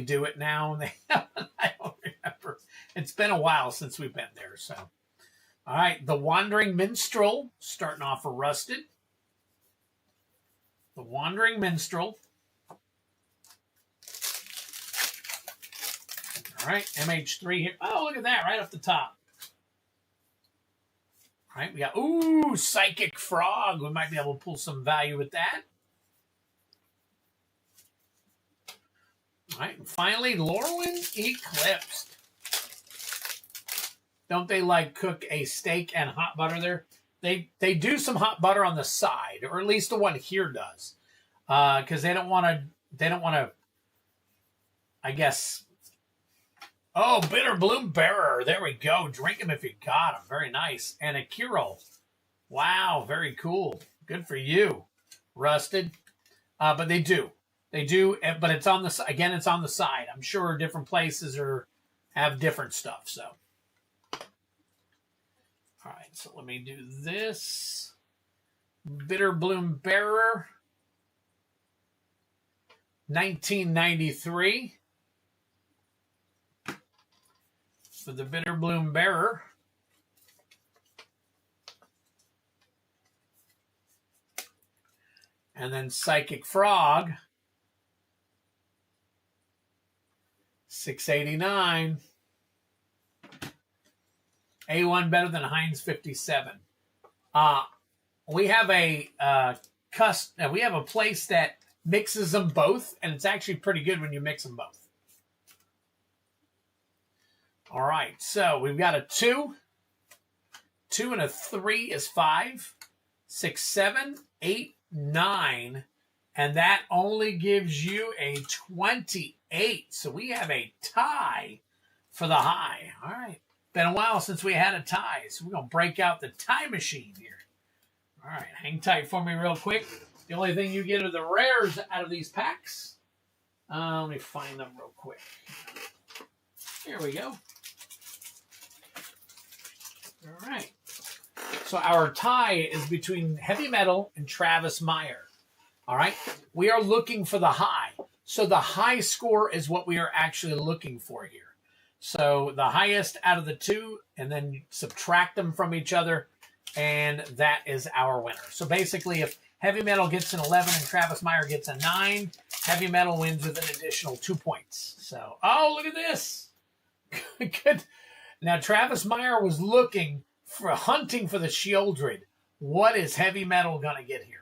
do it now. And I don't remember. It's been a while since we've been there. So, all right, the Wandering Minstrel starting off for Rusted. The Wandering Minstrel. All right, MH3 here. Oh, look at that right off the top. All right, we got, Psychic Frog. We might be able to pull some value with that. All right, and finally, Lorwyn Eclipsed. don't they like cook a steak and hot butter there? They do some hot butter on the side, or at least the one here does, because they don't want to. I guess. Oh, bitter bloom bearer. There we go. Drink them if you got them. Very nice. And a Kiro. Wow, very cool. Good for you, Rusted. But they do, but it's on the again. It's on the side. I'm sure different places have different stuff. So, all right. So let me do this. Bitter Bloom Bearer, 1993. For the Bitter Bloom Bearer. And then Psychic Frog, 689. A1 better than Heinz 57. We have a place that mixes them both, and it's actually pretty good when you mix them both. All right, so we've got a 2. 2 and a 3 is 5. 6, 7, 8, 9, and that only gives you a 28. So we have a tie for the high. All right. Been a while since we had a tie, so we're going to break out the tie machine here. All right. Hang tight for me real quick. The only thing you get are the rares out of these packs. Let me find them real quick. Here we go. All right. So our tie is between Heavy Metal and Travis Meyer. All right. We are looking for the high. So the high score is what we are actually looking for here. So the highest out of the two, and then you subtract them from each other, and that is our winner. So basically, if Heavy Metal gets an 11 and Travis Meyer gets a 9, Heavy Metal wins with an additional 2 points. So, oh, look at this. Good. Now, Travis Meyer was hunting for the Shieldred. What is Heavy Metal going to get here?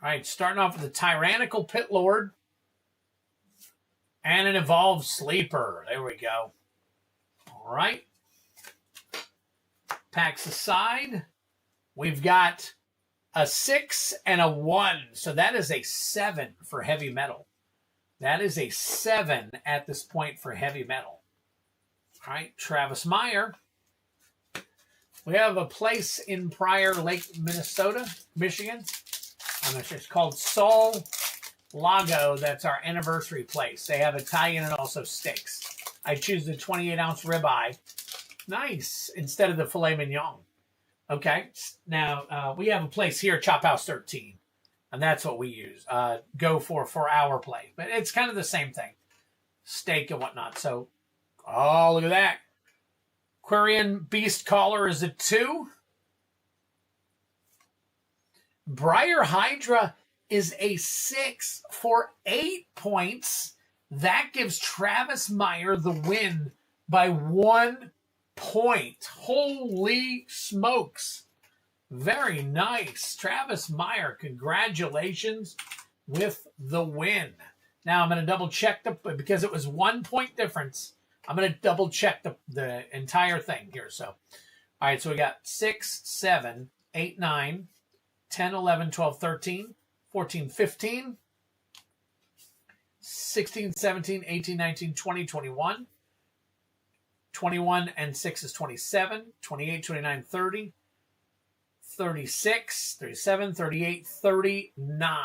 All right, starting off with the Tyrannical Pit Lord and an Evolved Sleeper. There we go. All right. Packs aside, we've got a 6 and a 1. So that is a 7 for Heavy Metal. That is a 7 at this point for Heavy Metal. All right, Travis Meyer. We have a place in Prior Lake, Michigan. It's called Sol Lago. That's our anniversary place. They have Italian and also steaks. I choose the 28-ounce ribeye. Nice. Instead of the filet mignon. Okay. Now, we have a place here, Chop House 13. And that's what we use. Go for our play. But it's kind of the same thing. Steak and whatnot. So, oh, look at that. Quarian Beast Caller is a 2. Briar Hydra is a 6 for 8 points. That gives Travis Meyer the win by 1 point. Holy smokes. Very nice. Travis Meyer, congratulations with the win. Now I'm going to double check because it was 1 point difference. I'm going to double check the entire thing here. So, all right, so we got 6, 7, 8, 9, 10, 11, 12, 13, 14, 15, 16, 17, 18, 19, 20, 21. 21 and 6 is 27, 28, 29, 30, 36, 37, 38, 39.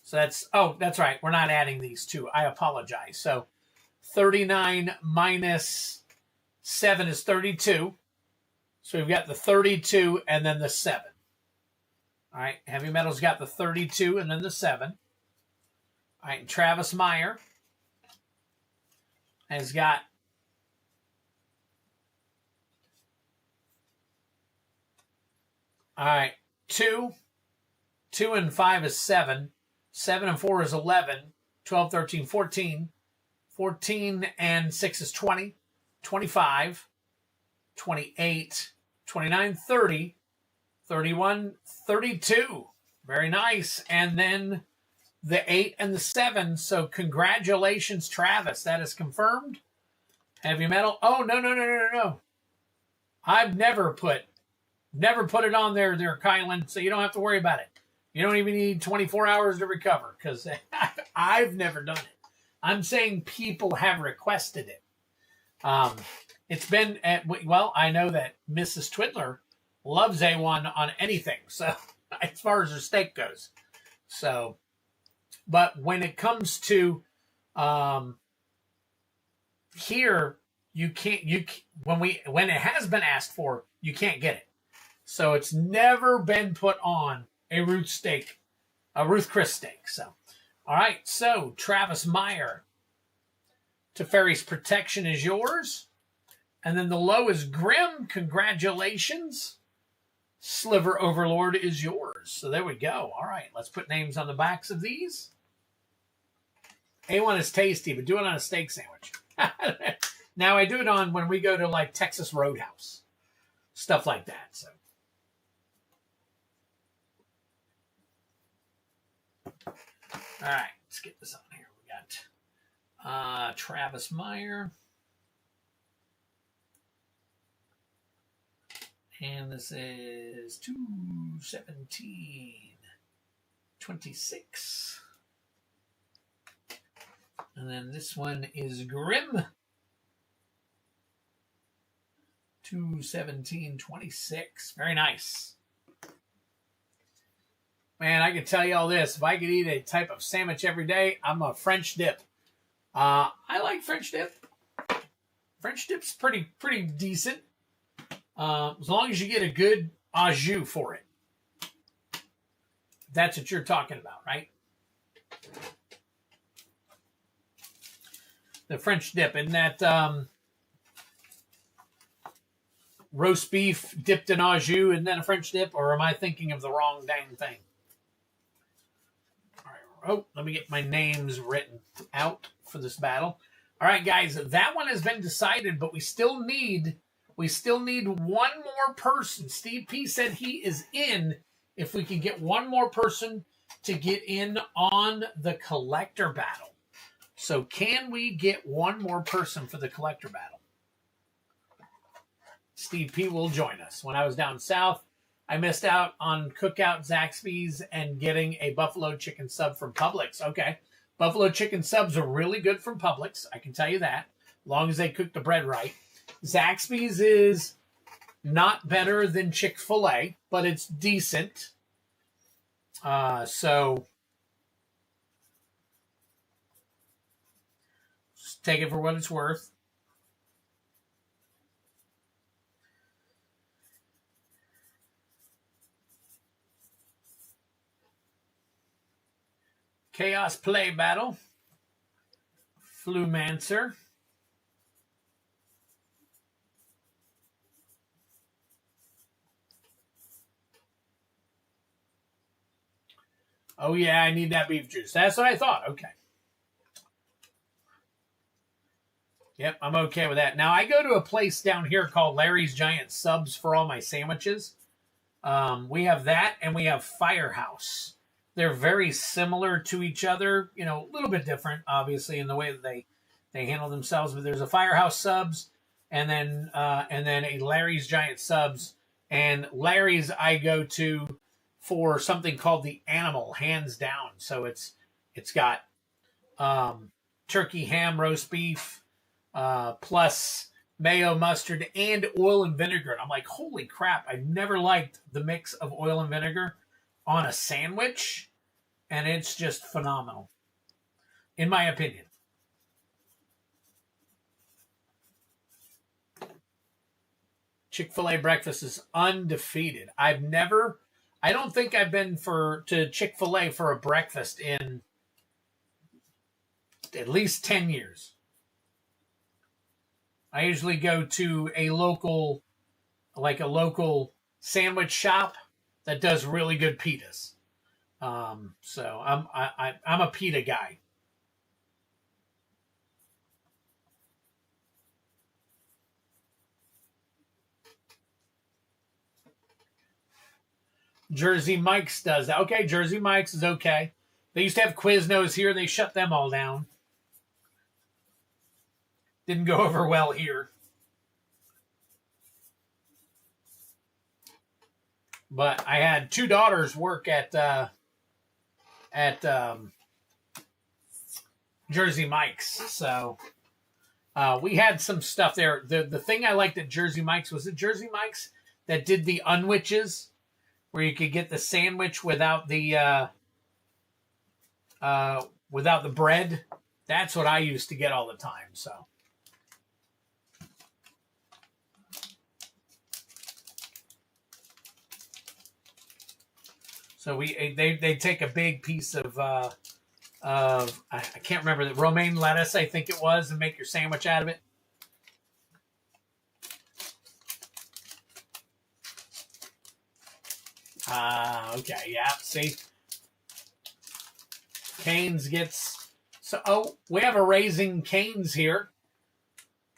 So that's right. We're not adding these two. I apologize. So 39 minus 7 is 32. So we've got the 32 and then the 7. All right, Heavy Metal's got the 32 and then the 7. All right, and Travis Meyer has got all right, 2. 2 and 5 is 7. 7 and 4 is 11. 12, 13, 14. 14 and 6 is 20. 25. 28. 29, 30. 31, 32. Very nice. And then the 8 and the 7. So congratulations, Travis. That is confirmed. Heavy metal. Oh, no. I've never put it on there, Kylan, so you don't have to worry about it. You don't even need 24 hours to recover because I've never done it. I'm saying people have requested it. It's been I know that Mrs. Twiddler loves A1 on anything. So as far as her steak goes. So, but when it comes to here, when it has been asked for, you can't get it. So it's never been put on a Ruth Chris steak. So, all right. So Travis Meyer, Teferi's Protection is yours. And then the low is Grim. Congratulations. Sliver Overlord is yours. So there we go. All right. Let's put names on the backs of these. A1 is tasty, but do it on a steak sandwich. Now I do it on when we go to like Texas Roadhouse. Stuff like that. So. All right, let's get this on here. We got Travis Meyer. And this is 2/17/26. And then this one is Grim. 2/17/26. Very nice. Man, I can tell you all this. If I could eat a type of sandwich every day, I'm a French dip. I like French dip. French dip's pretty decent. As long as you get a good au jus for it. That's what you're talking about, right? The French dip. Isn't that roast beef dipped in au jus and then a French dip? Or am I thinking of the wrong dang thing? Oh, let me get my names written out for this battle. All right, guys, that one has been decided, but we still need one more person. Steve P said he is in. If we can get one more person to get in on the collector battle. So can we get one more person for the collector battle? Steve P will join us. When I was down south, I missed out on Cookout, Zaxby's, and getting a buffalo chicken sub from Publix. Okay. Buffalo chicken subs are really good from Publix. I can tell you that. As long as they cook the bread right. Zaxby's is not better than Chick-fil-A, but it's decent. So just take it for what it's worth. Chaos Play Battle. Flumancer. Oh, yeah, I need that beef juice. That's what I thought. Okay. Yep, I'm okay with that. Now, I go to a place down here called Larry's Giant Subs for all my sandwiches. We have that, and we have Firehouse. They're very similar to each other, a little bit different, obviously, in the way that they handle themselves. But there's a Firehouse Subs, and then a Larry's Giant Subs. And Larry's I go to for something called the Animal, hands down. So it's got turkey, ham, roast beef, plus mayo, mustard, and oil and vinegar. And I'm like, holy crap, I've never liked the mix of oil and vinegar on a sandwich, and it's just phenomenal, in my opinion. Chick-fil-A breakfast is undefeated. I don't think I've been to Chick-fil-A for a breakfast in at least 10 years. I usually go to a local sandwich shop that does really good pitas. So I'm a pita guy. Jersey Mike's does that. Okay, Jersey Mike's is okay. They used to have Quiznos here. They shut them all down. Didn't go over well here. But I had two daughters work at Jersey Mike's, so we had some stuff there. The thing I liked at Jersey Mike's was Jersey Mike's that did the unwitches, where you could get the sandwich without the bread. That's what I used to get all the time. So they take a big piece of I can't remember the romaine lettuce, I think it was, and make your sandwich out of it. Okay, yeah. See, Canes gets so. Oh, we have a Raising Canes here.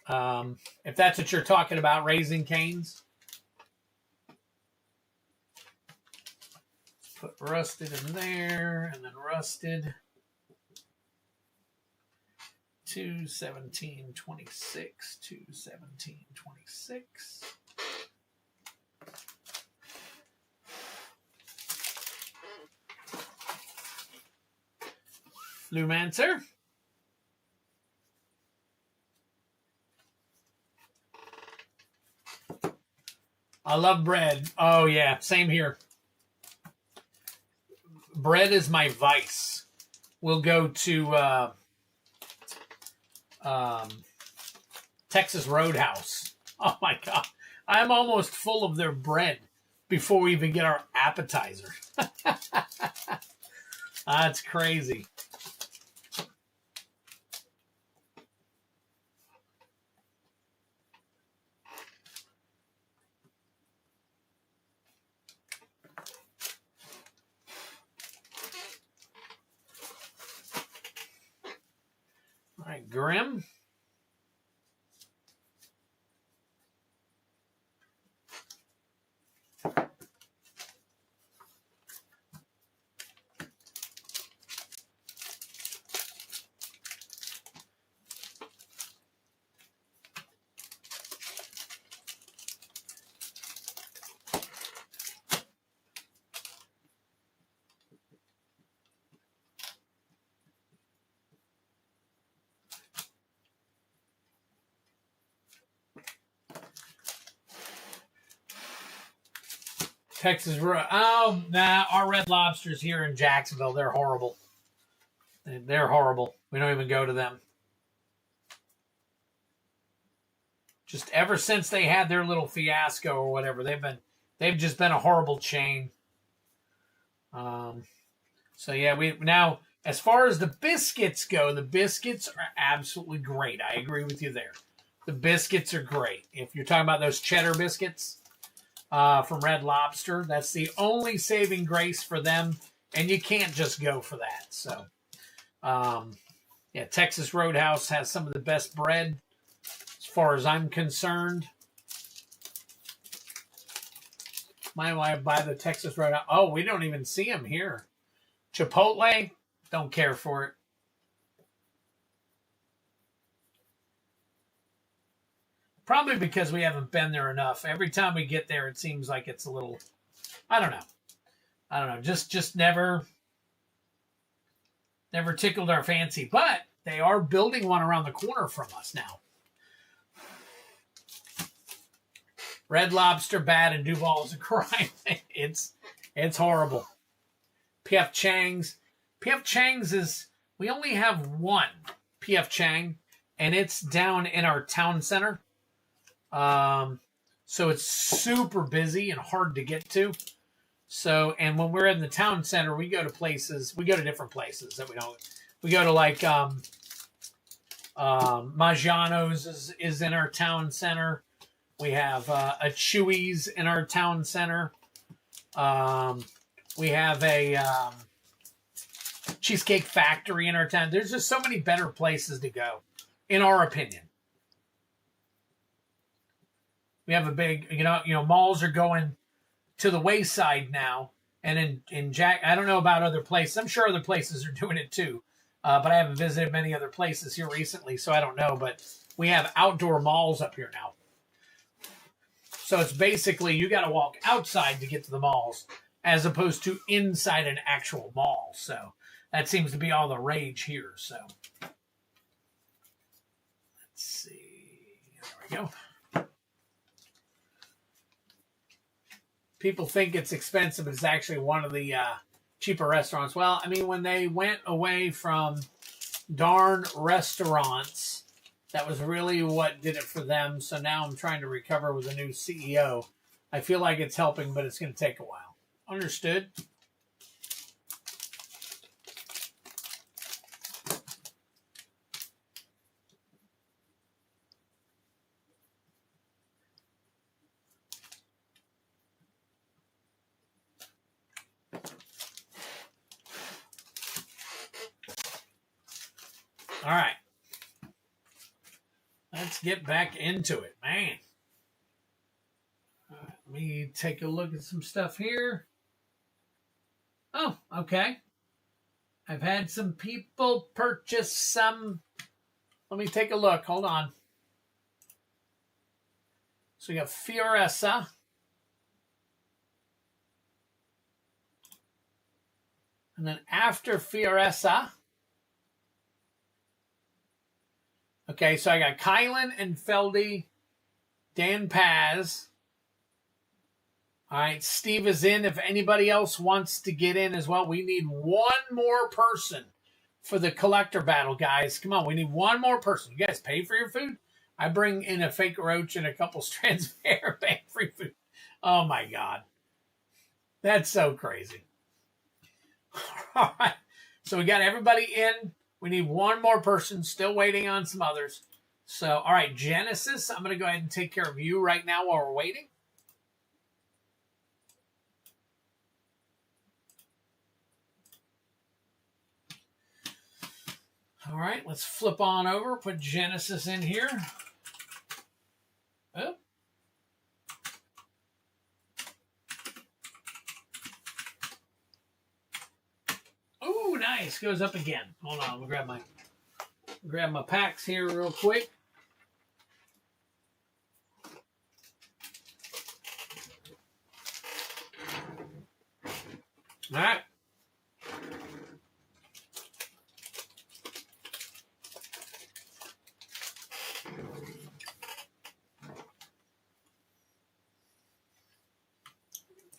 If that's what you're talking about, Raising Canes. Put rusted in there, and then rusted. 217.26, 217.26. Flumancer. I love bread. Oh, yeah, same here. Bread is my vice. We'll go to Texas Roadhouse. Oh, my God. I'm almost full of their bread before we even get our appetizer. That's crazy. All right, Grim. Texas. Oh, nah, our Red Lobsters here in Jacksonville, they're horrible. They're horrible. We don't even go to them. Just ever since they had their little fiasco or whatever, they've just been a horrible chain. So yeah, we now as far as the biscuits go, the biscuits are absolutely great. I agree with you there. The biscuits are great. If you're talking about those cheddar biscuits from Red Lobster, that's the only saving grace for them, and you can't just go for that. So, yeah, Texas Roadhouse has some of the best bread as far as I'm concerned. Might want to buy the Texas Roadhouse. Oh, we don't even see them here. Chipotle, don't care for it. Probably because we haven't been there enough. Every time we get there, it seems like it's a little, I don't know. Just never tickled our fancy. But they are building one around the corner from us now. Red Lobster bad and Duval is a crime. It's horrible. P.F. Chang's. P.F. Chang's is, we only have one P.F. Chang, and it's down in our town center. So it's super busy and hard to get to. So, and when we're in the town center, we go to different places that we go to like, Maggiano's is in our town center. We have, a Chewy's in our town center. We have a, Cheesecake Factory in our town. There's just so many better places to go, in our opinion. We have a big, malls are going to the wayside now. And in Jack, I don't know about other places. I'm sure other places are doing it too. But I haven't visited many other places here recently, so I don't know. But we have outdoor malls up here now. So it's basically you got to walk outside to get to the malls as opposed to inside an actual mall. So that seems to be all the rage here. So let's see. There we go. People think it's expensive, but it's actually one of the cheaper restaurants. Well, I mean, when they went away from darn restaurants, that was really what did it for them. So now I'm trying to recover with a new CEO. I feel like it's helping, but it's going to take a while. Understood? All right. Let's get back into it, man. All right, let me take a look at some stuff here. Oh, okay. I've had some people purchase some. Let me take a look. Hold on. So we got Fioressa. And then after Fioressa. Okay, so I got Kylan and Feldy, Dan Paz. All right, Steve is in. If anybody else wants to get in as well, we need one more person for the collector battle, guys. Come on, we need one more person. You guys pay for your food? I bring in a fake roach and a couple strands of hair, pay free food. Oh, my God. That's so crazy. All right, so we got everybody in. We need one more person, still waiting on some others. So, all right, Genesis, I'm going to go ahead and take care of you right now while we're waiting. All right, let's flip on over, put Genesis in here. Oh. Oh, nice. Goes up again. Hold on, we'll grab my packs here real quick. All right.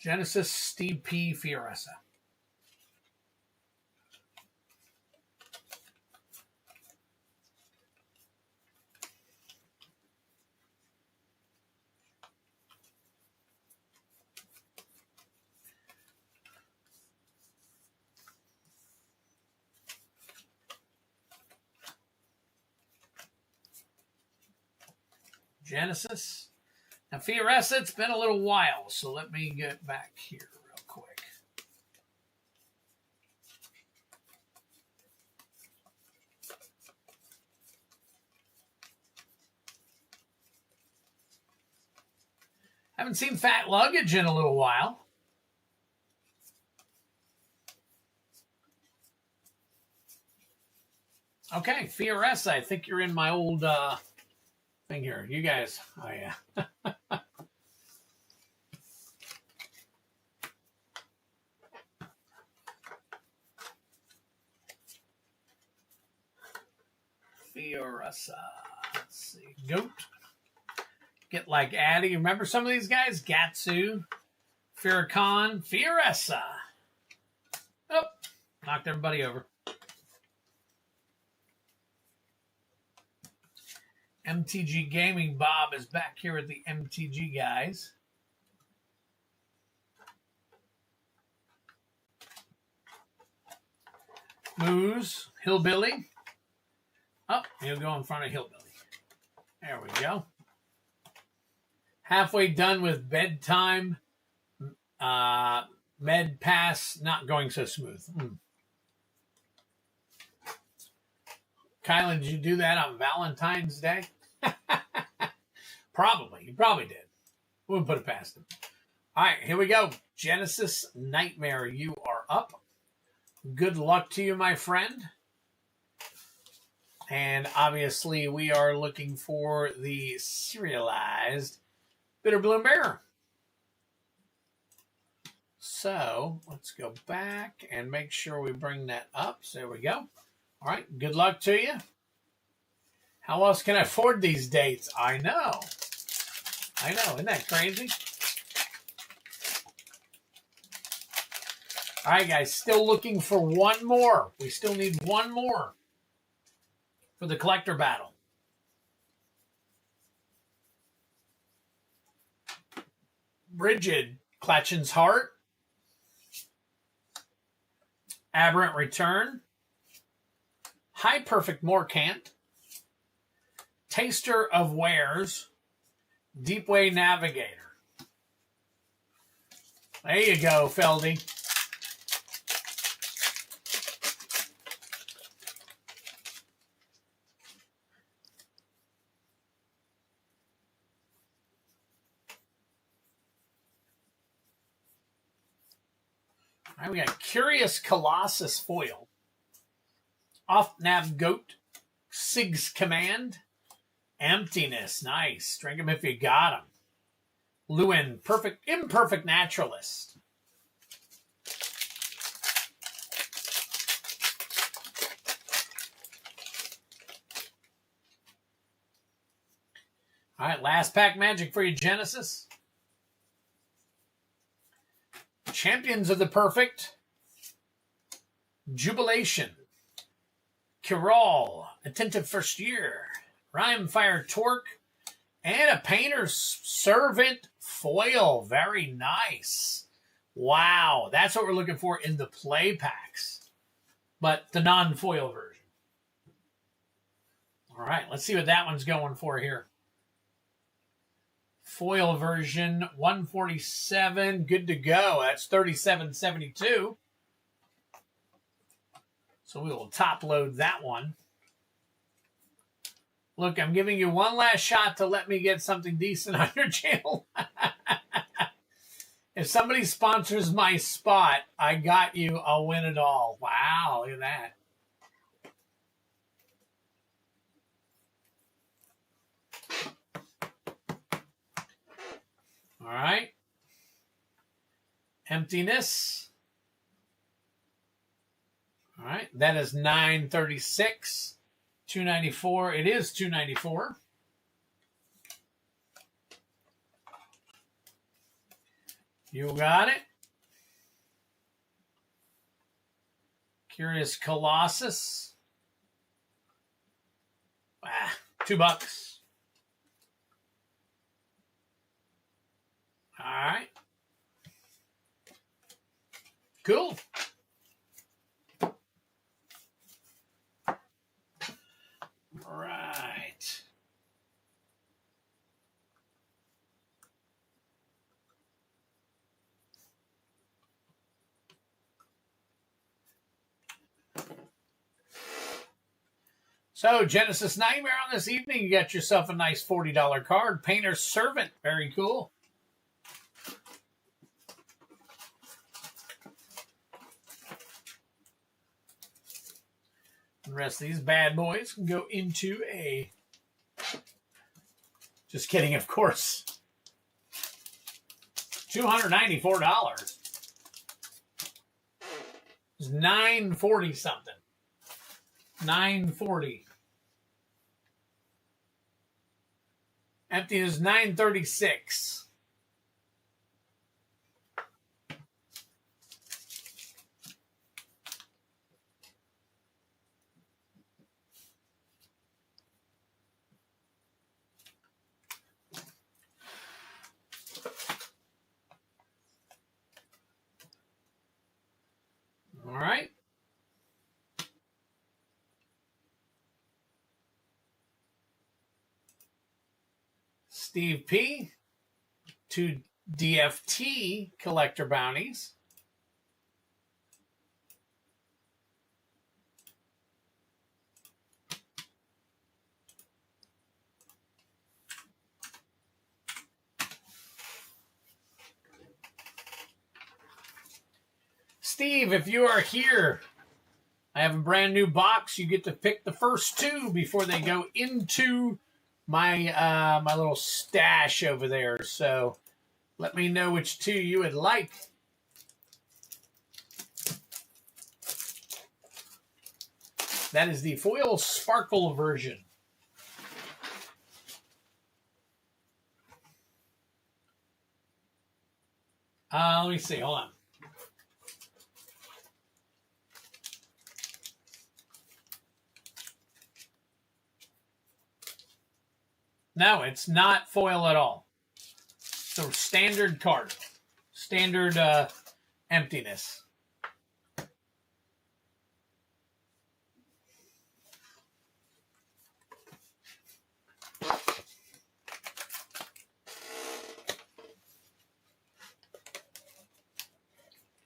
Genesis, Steve P. Fioressa. Genesis. Now, Fioressa, it's been a little while, so let me get back here real quick. Haven't seen Fat Luggage in a little while. Okay, Fioressa, I think you're in my old thing here. You guys, oh yeah. Fioressa. Let's see. Goat. Get like Addy. Remember some of these guys? Gatsu. Farrakhan. Fioressa. Oh, knocked everybody over. MTG Gaming Bob is back here with the MTG guys. Moose. Hillbilly. Oh, he'll go in front of Hillbilly. There we go. Halfway done with bedtime. Med pass not going so smooth. Kylan, did you do that on Valentine's Day? Probably. You probably did. Wouldn't put it past him. All right, here we go. Genesis Nightmare, you are up. Good luck to you, my friend. And obviously, we are looking for the serialized Bitter Bloom Bear. So let's go back and make sure we bring that up. So there we go. All right, good luck to you. How else can I afford these dates? I know. Isn't that crazy? All right, guys, still looking for one more. We still need one more for the collector battle. Bridget Clatchin's Heart. Aberrant Return. High Perfect Morcant. Taster of Wares. Deepway Navigator. There you go, Feldy. All right, we got Curious Colossus Foil. Off-Nav Goat. Sig's Command. Emptiness. Nice. Drink them if you got them. Lewin. Imperfect Naturalist. All right, last pack magic for you, Genesis. Champions of the Perfect. Jubilation. Kiral. Attentive First Year. Rhyme Fire Torque. And a Painter's Servant Foil. Very nice. Wow, that's what we're looking for in the play packs. But the non-foil version. All right, let's see what that one's going for here. Foil version, 147, good to go. That's 37.72. So we will top load that one. Look, I'm giving you one last shot to let me get something decent on your channel. If somebody sponsors my spot, I got you. I'll win it all. Wow, look at that. All right. Emptiness. All right. That is 936. 294. It is 294. You got it. Curious Colossus. $2. All right. Cool. All right. So, Genesis Nightmare on this evening. You got yourself a nice $40 card. Painter's Servant. Very cool. The rest of these bad boys can go into a... Just kidding, of course. $294. It's $940 something. $940. Empty is $936. All right. Steve P. 2 DFT collector bounties. Steve, if you are here, I have a brand new box. You get to pick the first two before they go into my my little stash over there. So let me know which two you would like. That is the foil sparkle version. Let me see. Hold on. No, it's not foil at all. So standard card. Standard emptiness.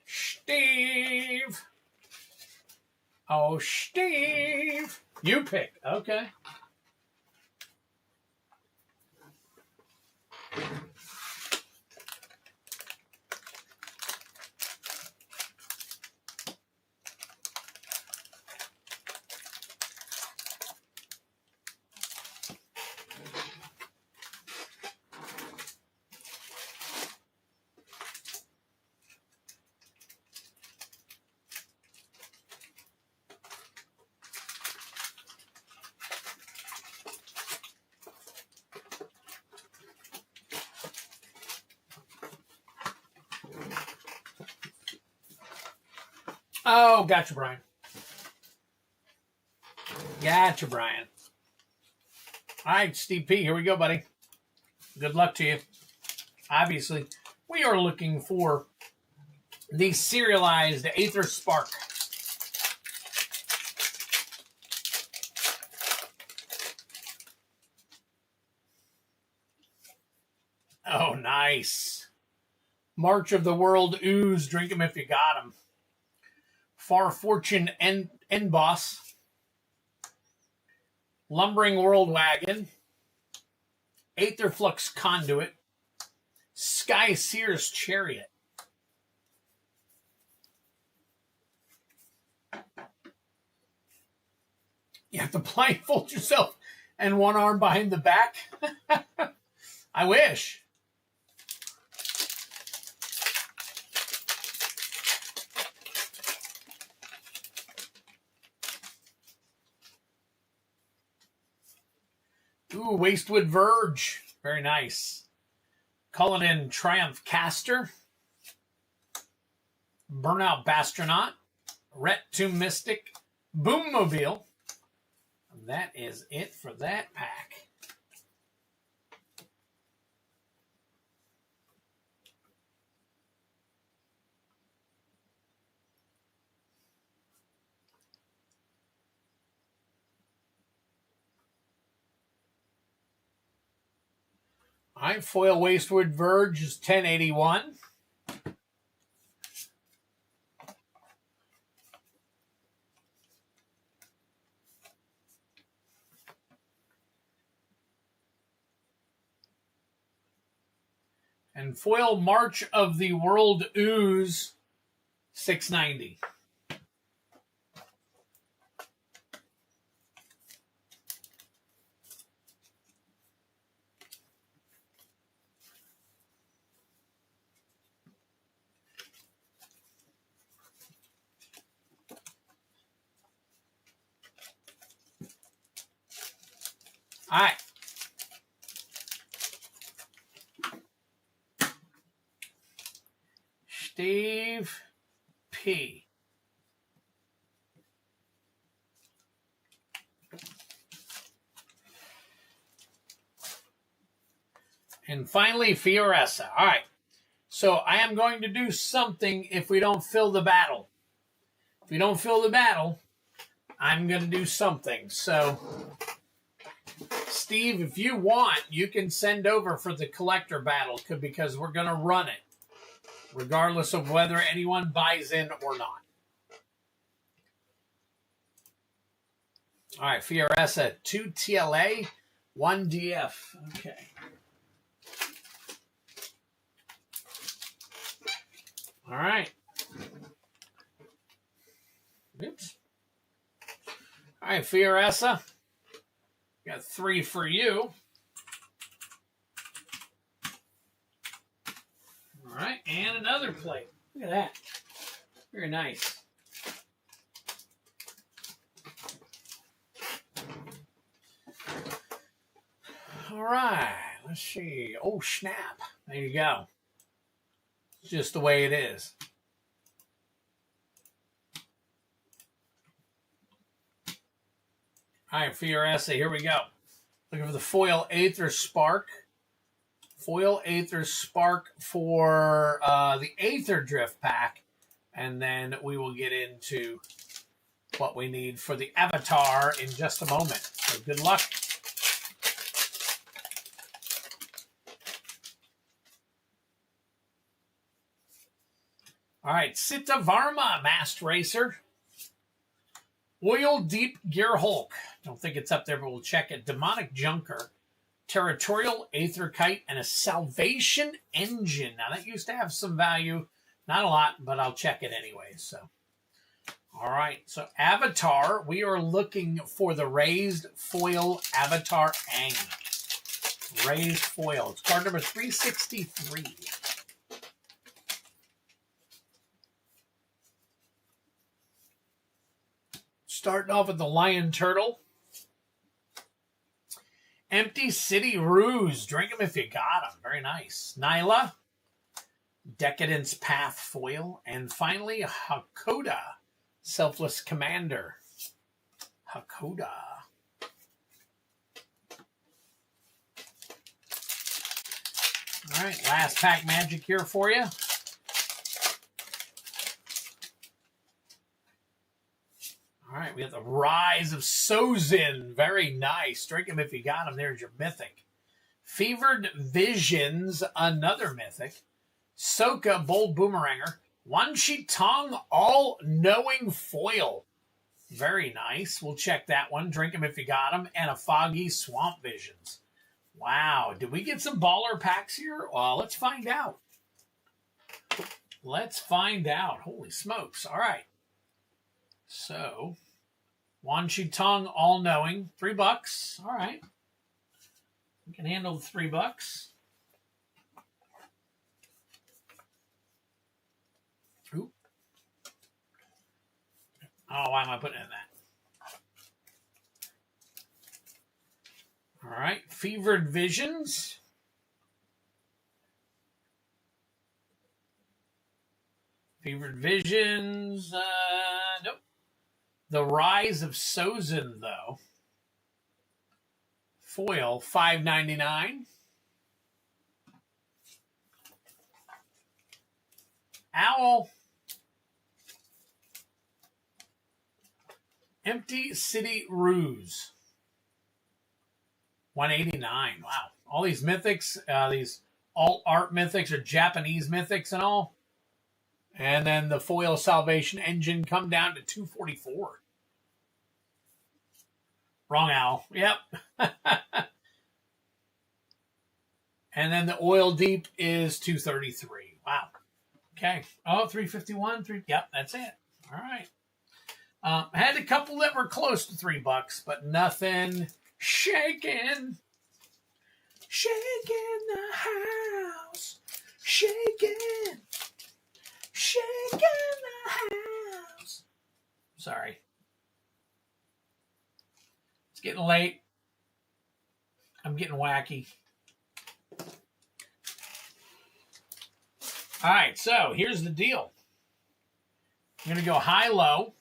Steve. Oh, Steve. You pick. Okay. Oh, gotcha, Brian. Gotcha, Brian. All right, Steve P., here we go, buddy. Good luck to you. Obviously, we are looking for the serialized Aether Spark. Oh, nice. March of the World Ooze. Drink 'em if you got 'em. Far Fortune End Boss. Lumbering World Wagon. Aether Flux Conduit. Sky Seer's Chariot. You have to blindfold yourself and one arm behind the back. I wish. Ooh, Wastewood Verge. Very nice. Cullinan Triumph Caster. Burnout Bastronaut. Ret Tomb Mystic. Boommobile. And that is it for that pack. All right, foil Wastewood Verge is 1081. And foil March of the World Ooze, 690. All right. Steve P. And finally, Fioressa. All right. So I am going to do something if we don't fill the battle. If we don't fill the battle, I'm going to do something. So, Steve, if you want, you can send over for the collector battle because we're going to run it, regardless of whether anyone buys in or not. All right, Fioressa, 2 TLA, 1 DF. Okay. All right. Oops. All right, Fioressa. Got 3 for you. All right, and another plate. Look at that. Very nice. All right, let's see. Oh, snap. There you go. It's just the way it is. All right, Fioressa, here we go. Looking for the foil Aether Spark. Foil Aether Spark for the Aether Drift pack. And then we will get into what we need for the Avatar in just a moment. So good luck. All right, Sita Varma, Masked Racer. Oil Deep Gear Hulk. Don't think it's up there, but we'll check it. Demonic Junker. Territorial Aether Kite, and a Salvation Engine. Now, that used to have some value. Not a lot, but I'll check it anyway. So, all right. So, Avatar, we are looking for the Raised Foil Avatar Aang. Raised Foil. It's card number 363. Starting off with the Lion Turtle. Empty City Ruse. Drink them if you got them. Very nice. Nyla. Decadence Path Foil. And finally, Hakoda. Selfless Commander. Hakoda. All right. Last pack magic here for you. All right, we have the Rise of Sozin. Very nice. Drink them if you got them. There's your Mythic. Fevered Visions, another Mythic. Soka, Bold Boomeranger. Wan Shi Tong, All-Knowing Foil. Very nice. We'll check that one. Drink them if you got them. And a Foggy Swamp Visions. Wow. Did we get some baller packs here? Well, let's find out. Let's find out. Holy smokes. All right. So, Wan Shi Tong, All-Knowing, $3. All right. We can handle the $3. Oop. Oh, why am I putting it in that? All right. Fevered Visions. Fevered Visions. Nope. The Rise of Sozin, though. Foil, $5.99. Owl. Empty City Ruse. $189. Wow. All these mythics, these alt art mythics are Japanese mythics and all. And then the foil Salvation Engine come down to $244. Wrong owl. Yep. And then the Oil Deep is $233. Wow. Okay. Oh, $351. Yep, that's it. All right. I had a couple that were close to $3, but nothing shaking. Shaking the house. Shaking. Shaking the house. Sorry. It's getting late. I'm getting wacky. All right, so here's the deal. I'm going to go high-low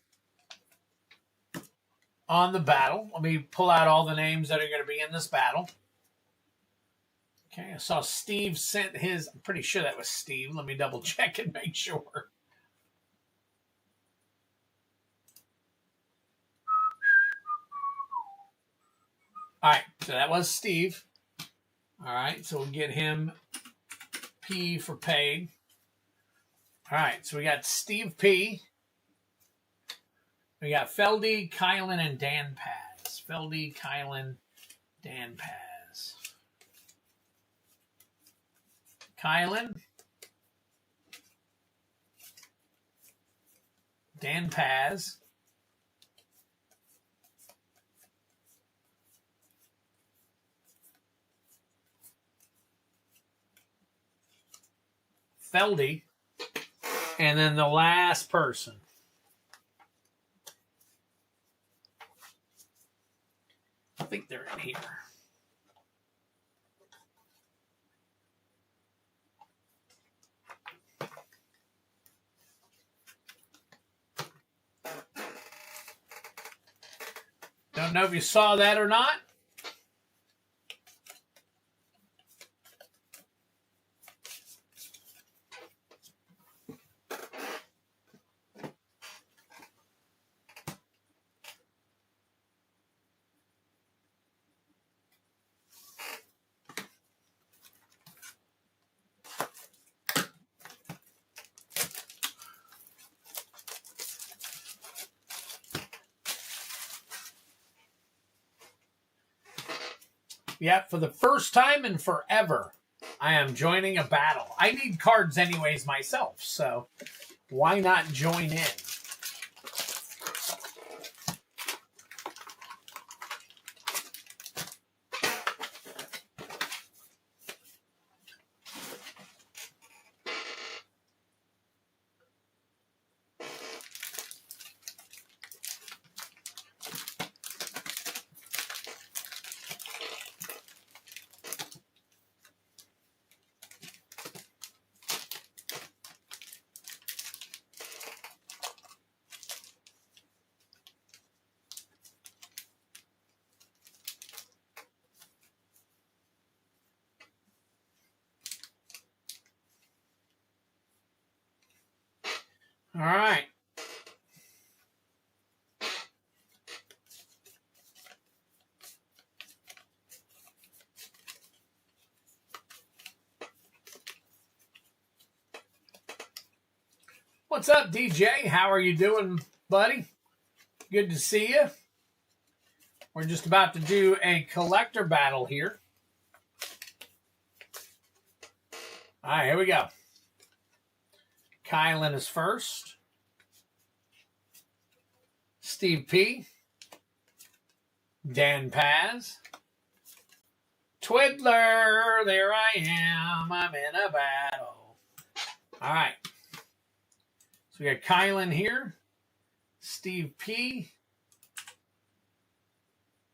on the battle. Let me pull out all the names that are going to be in this battle. Okay, I saw Steve sent his. I'm pretty sure that was Steve. Let me double check and make sure. All right, so that was Steve. All right, so we'll get him P for paid. All right, so we got Steve P. We got Feldy, Kylan, and Dan Paz. Feldy, Kylan, Dan Paz. Kylan, Dan Paz, Feldy. And then the last person. I think they're in here. Don't know if you saw that or not. Yep, for the first time in forever, I am joining a battle. I need cards anyways myself, so why not join in? All right. What's up, DJ? How are you doing, buddy? Good to see you. We're just about to do a collector battle here. All right, here we go. Kylan is first. Steve P. Dan Paz. Twiddler, there I am. I'm in a battle. All right. So we got Kylan here. Steve P.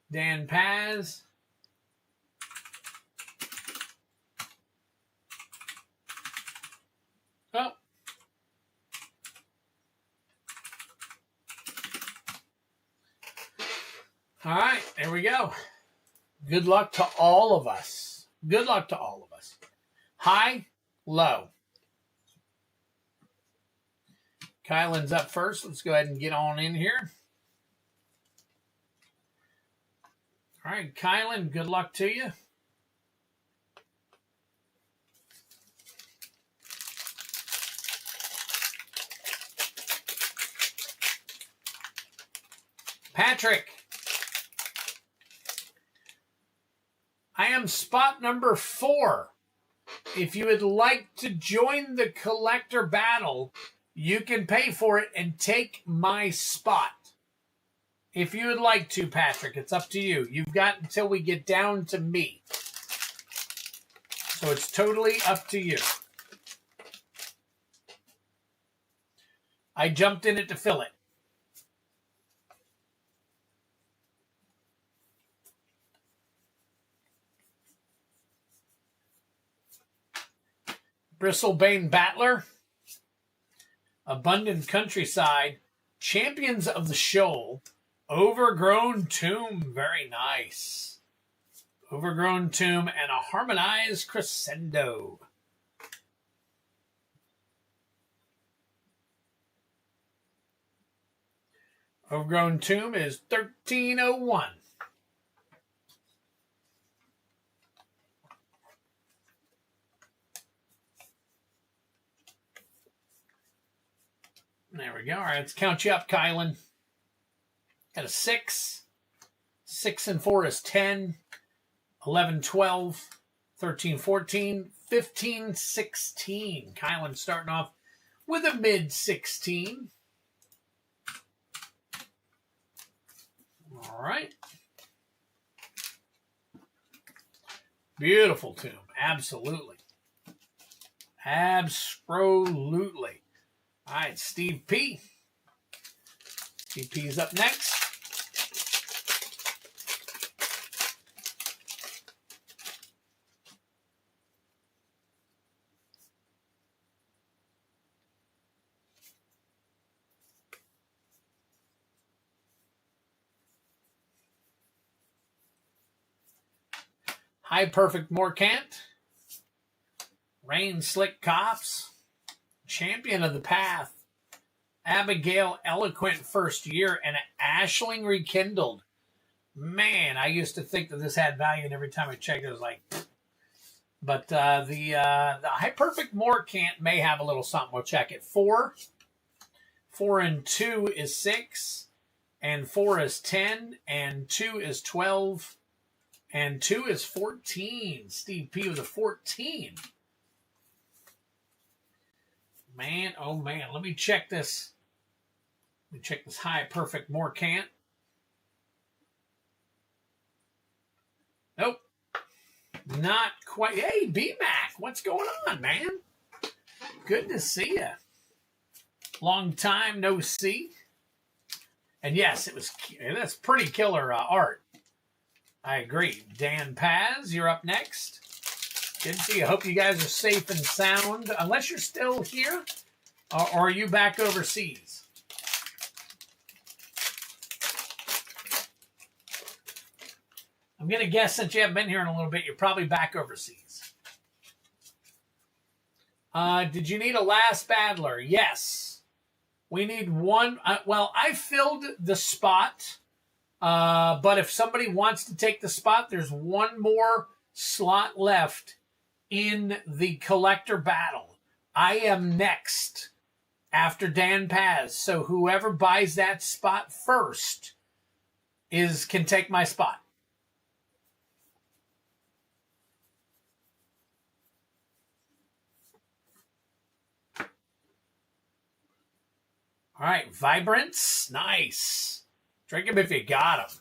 Dan Paz. Oh. All right, there we go. Good luck to all of us. Good luck to all of us. High, low. Kylan's up first. Let's go ahead and get on in here. All right, Kylan, good luck to you. Patrick. I am spot number 4. If you would like to join the collector battle, you can pay for it and take my spot. If you would like to, Patrick, it's up to you. You've got until we get down to me. So it's totally up to you. I jumped in it to fill it. Bristlebane Battler. Abundant Countryside. Champions of the Shoal. Overgrown Tomb. Very nice. Overgrown Tomb and a Harmonized Crescendo. Overgrown Tomb is 1301. There we go. All right, let's count you up, Kylan. Got a 6. 6 and 4 is 10. 11, 12. 13, 14. 15, 16. Kylan starting off with a mid-16. All right. Beautiful tomb. Absolutely. Absolutely. All right, Steve P. Steve P is up next. High Perfect Morcant. Rain Slick Cops. Champion of the Path. Abigail Eloquent First Year. And Ashling Rekindled. Man, I used to think that this had value, and every time I checked, it was like... But the High Perfect Morcant may have a little something. We'll check it. 4. 4 and 2 is 6. And 4 is 10. And 2 is 12. And 2 is 14. Steve P with a 14. Man, oh man. Let me check this. Let me check this High Perfect Morcant. Nope. Not quite. Hey, B-Mac. What's going on, man? Good to see you. Long time no see. And yes, that's pretty killer art. I agree. Dan Paz, you're up next. Good to see you. Hope you guys are safe and sound. Unless you're still here, or are you back overseas? I'm going to guess since you haven't been here in a little bit, you're probably back overseas. Did you need a last battler? Yes. We need one. Well, I filled the spot. But if somebody wants to take the spot, there's one more slot left in the collector battle. I am next after Dan Paz. So whoever buys that spot first can take my spot. All right, Vibrance. Nice. Drink them if you got them.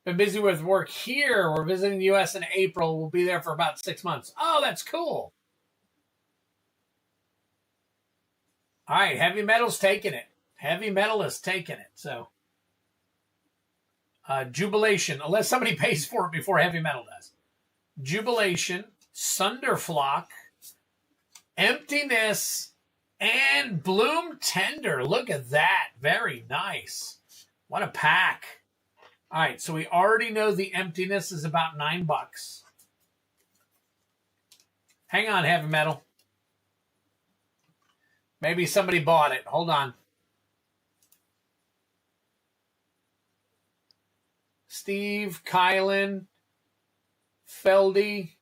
Been busy with work here. We're visiting the U.S. in April. We'll be there for about 6 months. Oh, that's cool. All right, Heavy Metal's taking it. Heavy Metal is taking it. So, Jubilation, unless somebody pays for it before Heavy Metal does. Jubilation, Sunderflock, Emptiness, and Bloom Tender. Look at that. Very nice. What a pack. All right, so we already know the Emptiness is about $9. Hang on, Heavy Metal. Maybe somebody bought it. Hold on. Steve, Kylan, Feldy,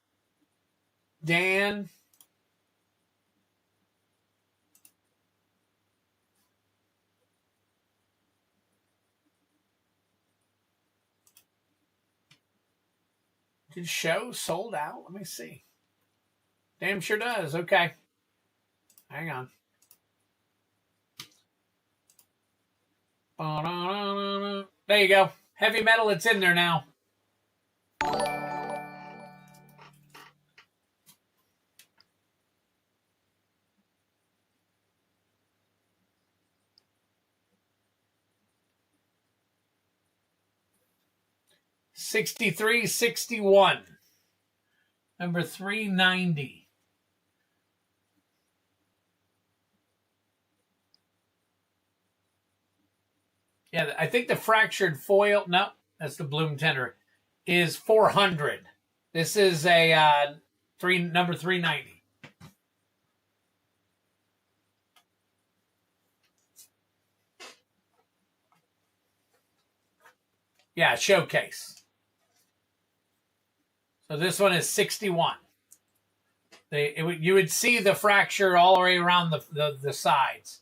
Dan. Did show sold out? Let me see. Damn sure does. Okay. Hang on. There you go. Heavy Metal, it's in there now. $63.61. Number 390. Yeah, I think the fractured foil, no, that's the Bloom Tender, is 400. This is a number 390. Yeah, showcase. So this one is 61. You would see the fracture all the way around the sides.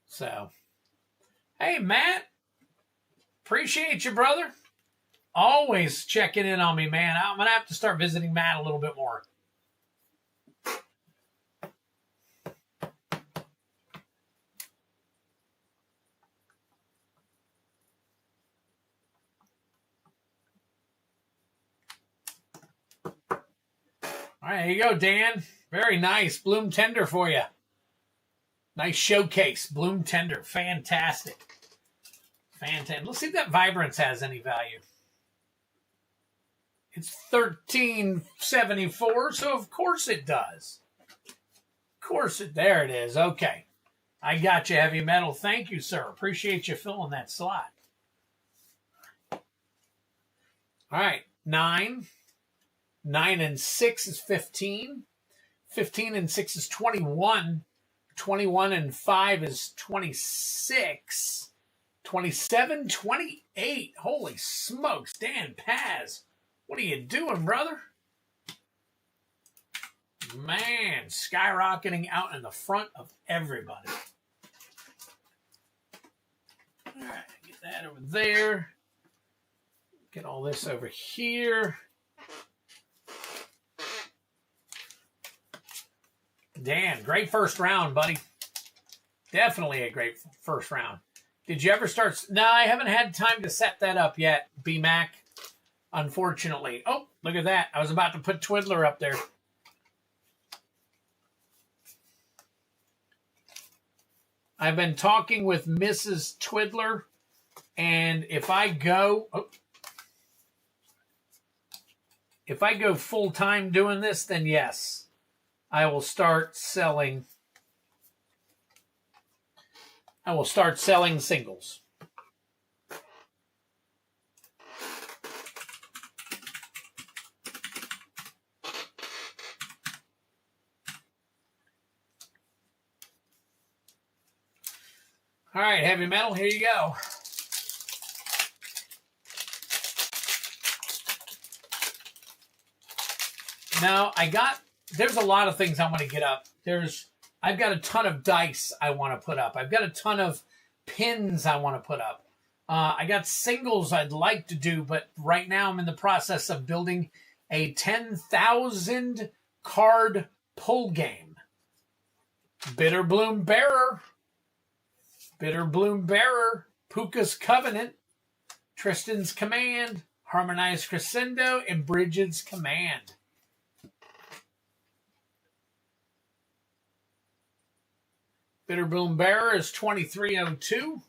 So, hey, Matt. Appreciate you, brother. Always checking in on me, man. I'm going to have to start visiting Matt a little bit more. All All right, here you go, Dan. Very nice. Bloom Tender for you. Nice showcase. Bloom Tender. Fantastic. Fantastic. Let's see if that Vibrance has any value. It's $13.74, so of course it does. Of course it. There it is. Okay. I got you, Heavy Metal. Thank you, sir. Appreciate you filling that slot. All right. 9. 9 and 6 is 15. 15 and 6 is 21. 21 and 5 is 26. 27, 28. Holy smokes. Dan Paz. What are you doing, brother? Man, skyrocketing out in the front of everybody. All right, get that over there. Get all this over here. Dan, great first round, buddy. Definitely a great first round. Did you ever start? No, I haven't had time to set that up yet, B-Mac, unfortunately. Oh, look at that. I was about to put Twiddler up there. I've been talking with Mrs. Twiddler, and if I go full-time doing this, then yes, I will start selling singles. All right, Heavy Metal, here you go. Now, there's a lot of things I want to get up. I've got a ton of dice I want to put up. I've got a ton of pins I want to put up. I got singles I'd like to do, but right now I'm in the process of building a 10,000 card pull game. Bitter Bloom Bearer, Puka's Covenant, Tristan's Command, Harmonized Crescendo, and Bridget's Command. Bitter Bloom Bearer is 2302.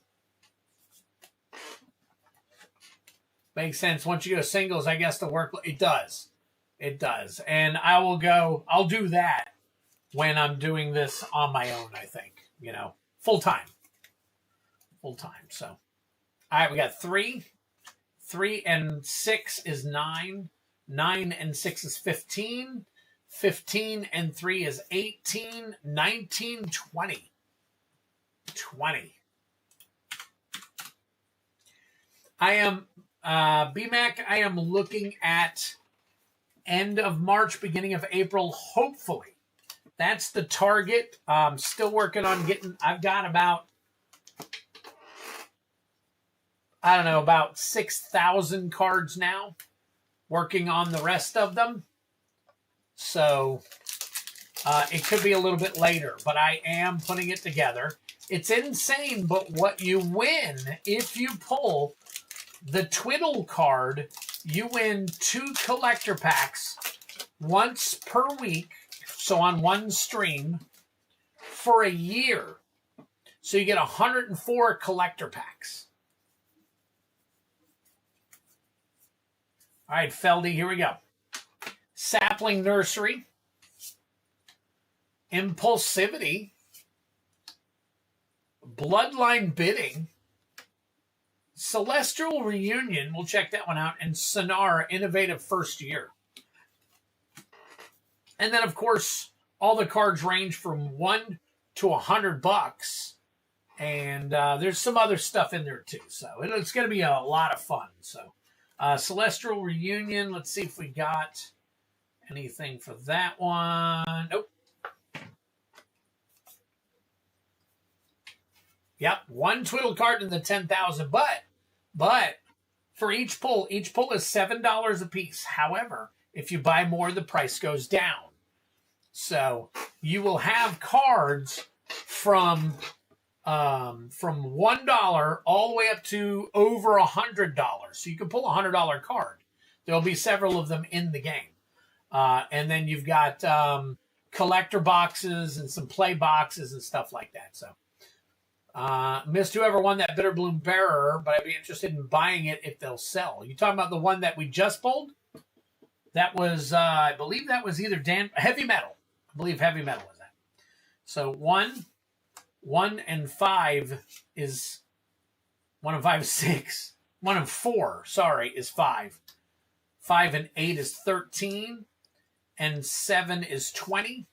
Makes sense. Once you go singles, I guess the work, it does. It does. And I'll do that when I'm doing this on my own, I think. Full time. So, all right, we got 3. 3 and 6 is 9. 9 and 6 is 15. 15 and 3 is 18. 19, 20. 20. I am, BMAC, I am looking at end of March, beginning of April, hopefully. That's the target. Still working on I've got about 6,000 cards now, working on the rest of them. So it could be a little bit later, but I am putting it together. It's insane, but what you win, if you pull the Twiddle card, you win 2 collector packs once per week, so on one stream, for a year. So you get 104 collector packs. All right, Feldy, here we go. Sapling Nursery. Impulsivity. Bloodline Bidding. Celestial Reunion, we'll check that one out. And Sonar, Innovative First Year. And then, of course, all the cards range from $1 to $100. And there's some other stuff in there, too. So it's going to be a lot of fun. So Celestial Reunion, let's see if we got anything for that one. Nope. Yep, 1 Twiddle card in the 10,000, but for each pull is $7 a piece. However, if you buy more, the price goes down. So you will have cards from $1 all the way up to over $100. So you can pull a $100 card. There'll be several of them in the game. And then you've got collector boxes and some play boxes and stuff like that. So missed whoever won that Bitter Bloom Bearer, but I'd be interested in buying it if they'll sell. You talking about the one that we just pulled? That was, I believe that was either Heavy Metal. I believe Heavy Metal was that. So 1 and 5 is 1 and 5 is 6. 1 and 4, sorry, is 5. 5 and 8 is 13. And 7 is 20.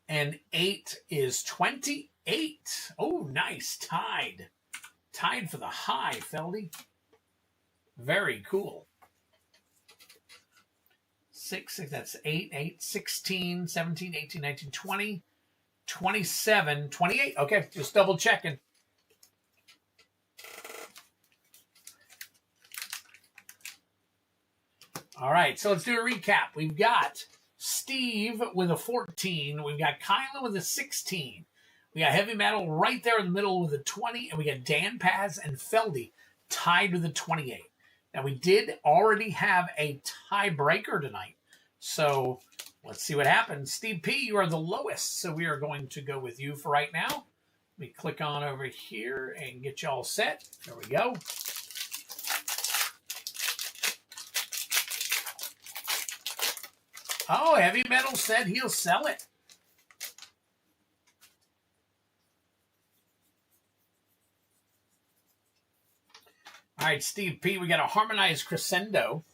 And 8 is 28. Oh, nice. Tied. Tied for the high, Feldy. Very cool. 6, that's 8, 16, 17, 18, 19, 20, 27, 28. Okay, just double checking. All right, so let's do a recap. We've got Steve with a 14. We've got Kyla with a 16. We got Heavy Metal right there in the middle with a 20. And we got Dan Paz and Feldy tied with a 28. Now, we did already have a tiebreaker tonight. So let's see what happens. Steve P., you are the lowest. So we are going to go with you for right now. Let me click on over here and get you all set. There we go. Oh, Heavy Metal said he'll sell it. All right, Steve P., we got a Harmonized Crescendo.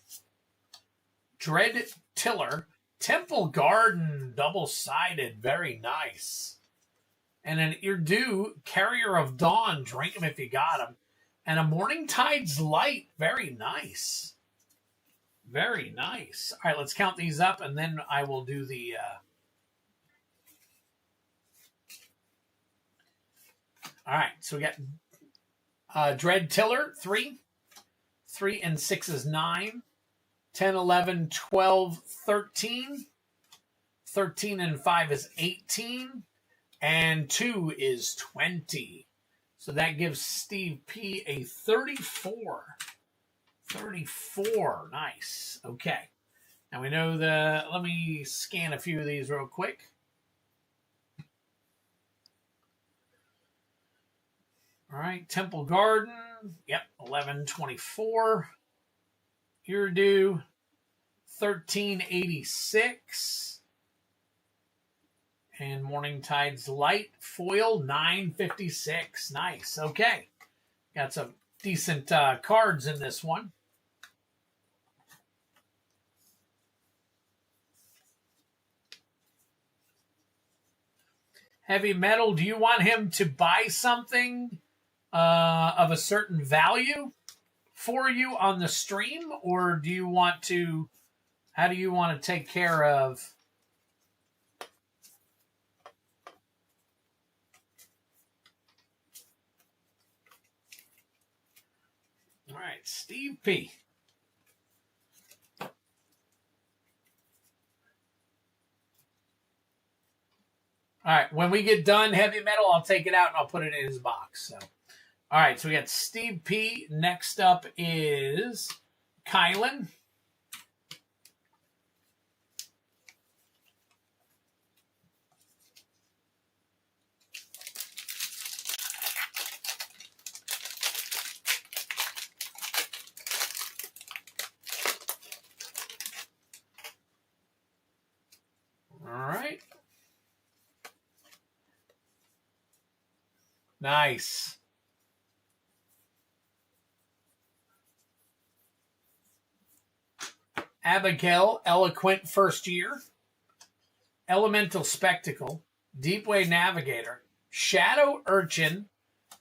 Dread Tiller. Temple Garden, double-sided. Very nice. And an Irdu, Carrier of Dawn. Drink them if you got them. And a Morning Tide's Light. Very nice. Very nice. All right, let's count these up, and then I will do the... All right, so we got Dread Tiller, 3. 3 and 6 is 9. 10, 11, 12, 13. 13 and 5 is 18. And 2 is 20. So that gives Steve P. a 34. 34. Nice. Okay. Now we know the... Let me scan a few of these real quick. All right. Temple Garden. Yep. 1124. Irdu. 1386. And Morning Tide's Light. Foil. 956. Nice. Okay. Got some decent cards in this one. Heavy Metal, do you want him to buy something of a certain value for you on the stream? Or do you want to, how do you want to take care of? All right, Steve P. All right, when we get done, Heavy Metal, I'll take it out and I'll put it in his box. So, all right, so we got Steve P. Next up is Kylan. All right. Nice. Abigail, Eloquent First Year. Elemental Spectacle. Deepway Navigator. Shadow Urchin.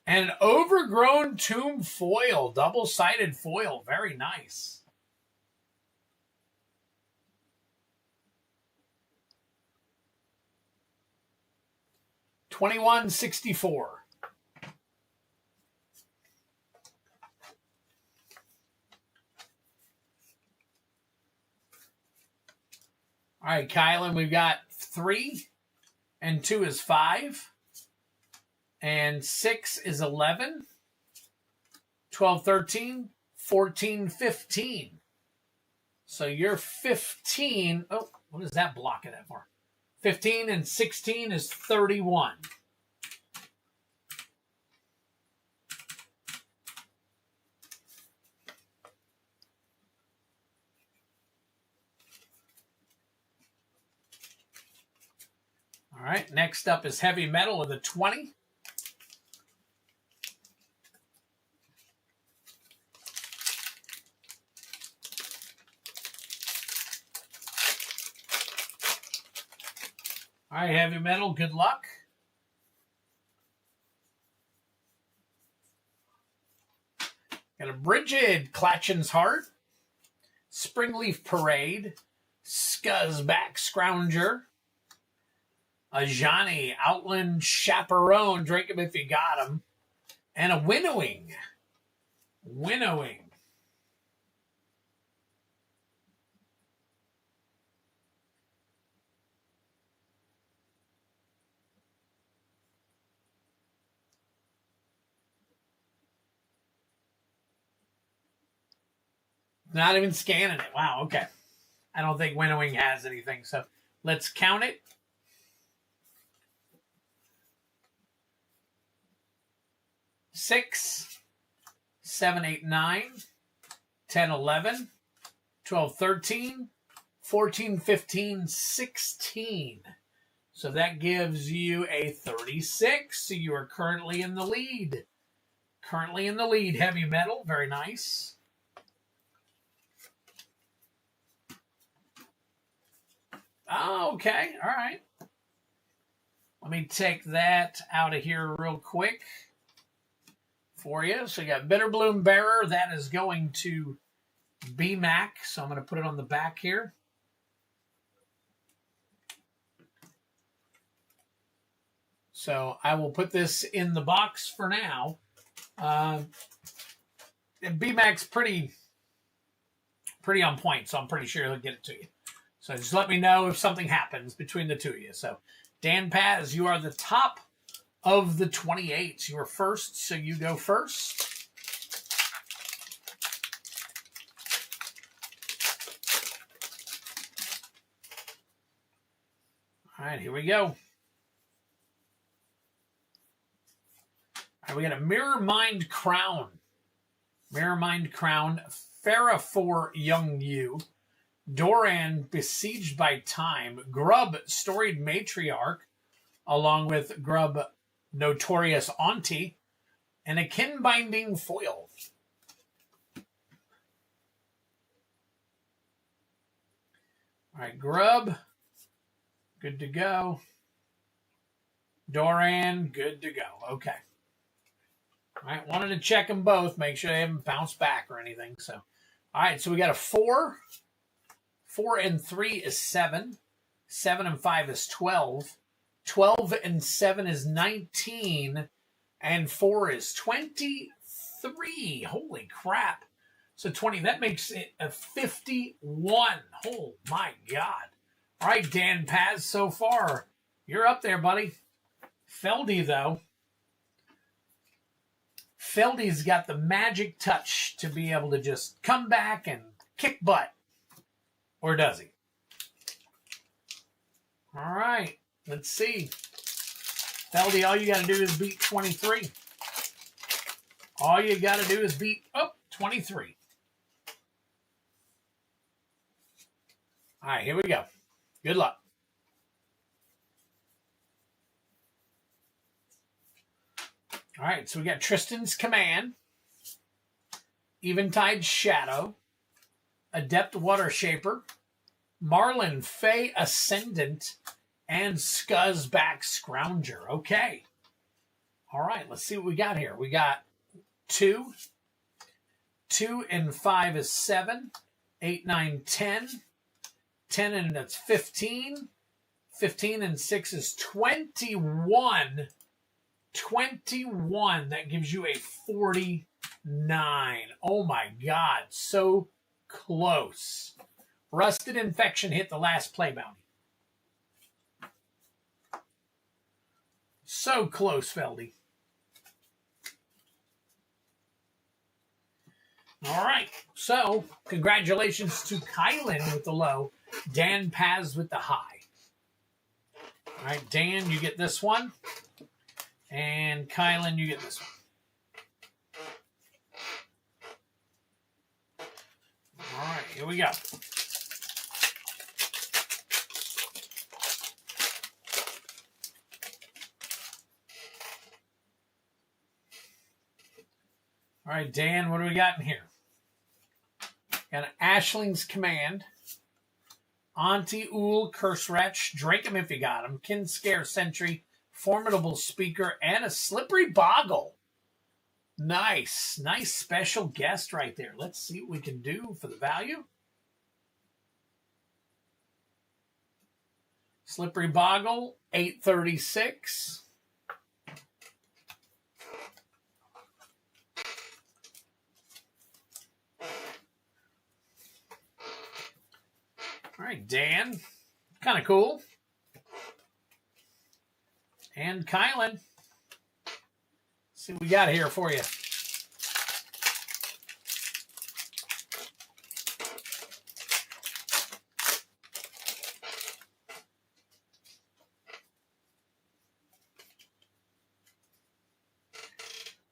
And an Overgrown Tomb Foil. Double-sided foil. Very nice. $21.64. All right, Kylan, we've got 3, and 2 is 5, and 6 is 11, 12, 13, 14, 15. So you're 15. Oh, What is that blocking it for? 15 and 16 is 31. All right, next up is heavy metal with a 20. All right, heavy metal, good luck. Got a Bridget Clatchin's Heart, Springleaf Parade, Scuzzback Scrounger, a Johnny Outland Chaperone, drink him if you got him, and a Winnowing. Winnowing. Not even scanning it. Wow, okay. I don't think Winnowing has anything, so let's count it. 6, 7, 8, 9, 10, 11, 12, 13, 14, 15, 16. So that gives you a 36. So you are currently in the lead. Currently in the lead, heavy metal. Very nice. Oh, okay. All right. Let me take that out of here real quick for you. So you got Bitter Bloom Bearer. That is going to BMAC. So I'm going to put it on the back here. So I will put this in the box for now. BMAC's pretty on point, so I'm pretty sure he'll get it to you. So just let me know if something happens between the two of you. So Dan Paz, you are the top of the 28s. You are first, so you go first. All right, here we go. All right, we got a Mirror Mind Crown. Mirror Mind Crown, Farah for Young You, Doran Besieged by Time, Grub Storied Matriarch, along with Grub Notorious Auntie, and a Kin Binding Foil. All right, Grub, good to go. Doran, good to go. Okay. All right, wanted to check them both, make sure they haven't bounced back or anything. So, all right, so we got a 4. 4 and 3 is 7. 7 and 5 is 12. 12 and 7 is 19. And 4 is 23. Holy crap. So 20, that makes it a 51. Oh, my God. All right, Dan Paz, so far, you're up there, buddy. Feldy, though. Feldy's got the magic touch to be able to just come back and kick butt. Or does he? All right. Let's see. Feldy, all you got to do is beat 23. All you got to do is beat 23. All right, here we go. Good luck. All right, so we got Tristan's Command, Eventide Shadow, Adept Water Shaper, Marlin Fey Ascendant, and Scuzzback Scrounger. Okay. All right, let's see what we got here. We got 2. 2 and 5 is 7. 8, 9, 10. 10 and that's 15. 15 and 6 is 21. 21. That gives you a 49. Oh my God. So close. Rusted Infection hit the last play bounty. So close, Feldy. All right. So, congratulations to Kylan with the low. Dan Paz with the high. All right, Dan, you get this one. And Kylan, you get this one. All right, here we go. All right, Dan, what do we got in here? Got an Ashling's Command, Auntie Ool, Curse Wretch, Drake 'em if you got 'em, Kin Scare Sentry, Formidable Speaker, and a Slippery Boggle. Nice. Nice special guest right there. Let's see what we can do for the value. Slippery Boggle, $8.36. All right, Dan. Kind of cool. And Kylan. See what we got here for you.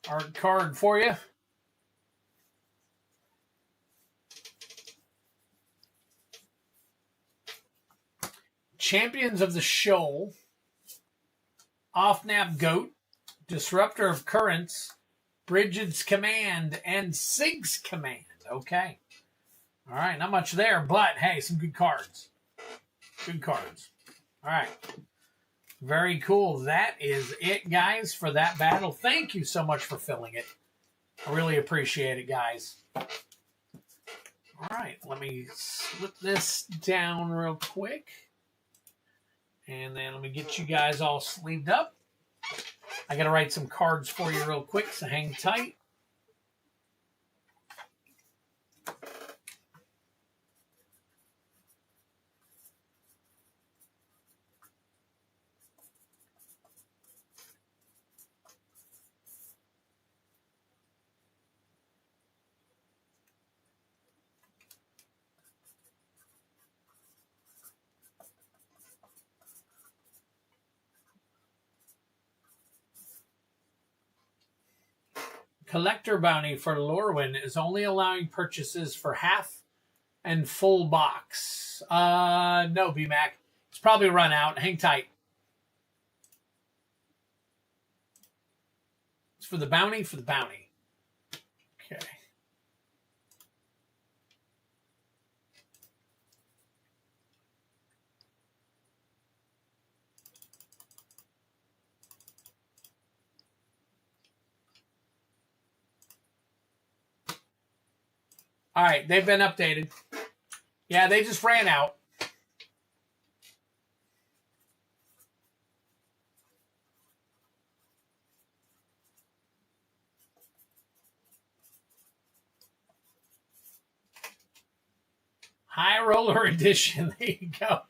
Art card for you. Champions of the Shoal, Offnap Goat, Disruptor of Currents, Bridget's Command, and Sig's Command. Okay. All right, not much there, but hey, some good cards. Good cards. All right. Very cool. That is it, guys, for that battle. Thank you so much for filling it. I really appreciate it, guys. All right, let me slip this down real quick. And then let me get you guys all sleeved up. I got to write some cards for you real quick, so hang tight. Collector bounty for Lorwyn is only allowing purchases for half and full box. No, BMAC. It's probably run out. Hang tight. It's for the bounty, Okay. All right, they've been updated. Yeah, they just ran out. High Roller Edition. There you go.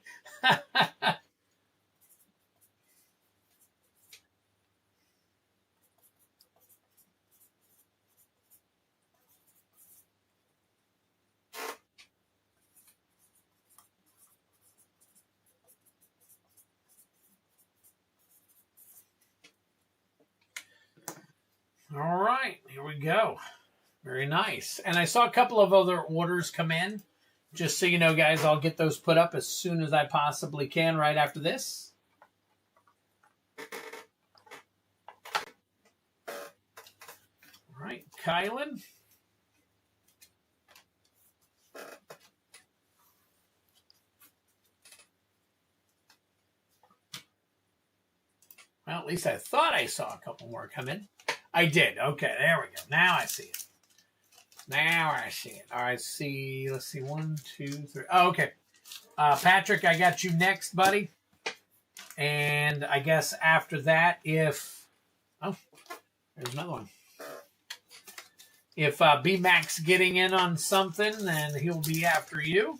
All right, here we go. Very nice. And I saw a couple of other orders come in. Just so you know, guys, I'll get those put up as soon as I possibly can right after this. All right, Kylan. Well, at least I thought I saw a couple more come in. I did. Okay, there we go. Now I see it. Now I see it. All right, see. Let's see. 1, 2, 3. Oh, okay. Patrick, I got you next, buddy. And I guess after that, if... Oh, there's another one. If B-Mac's getting in on something, then he'll be after you.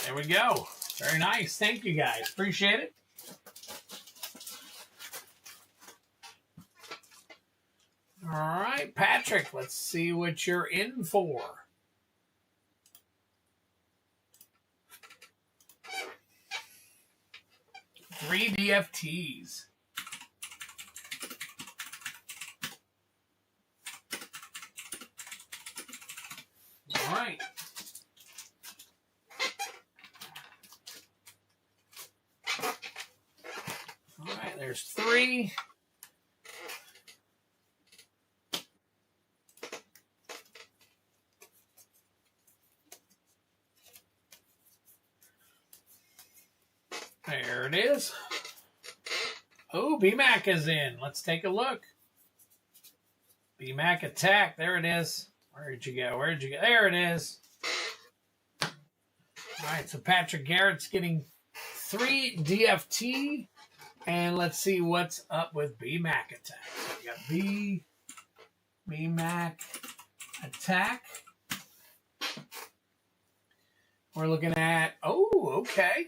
There we go. Very nice. Thank you, guys. Appreciate it. All right, Patrick, let's see what you're in for. Three DFTs. All right. All right, there's three. There it is. Oh, BMAC is in. Let's take a look. BMAC attack. There it is. Where'd you go? Where'd you go? There it is. All right, so Patrick Garrett's getting 3 DFT. And let's see what's up with BMAC attack. So we got BMAC attack. We're looking at, oh, okay.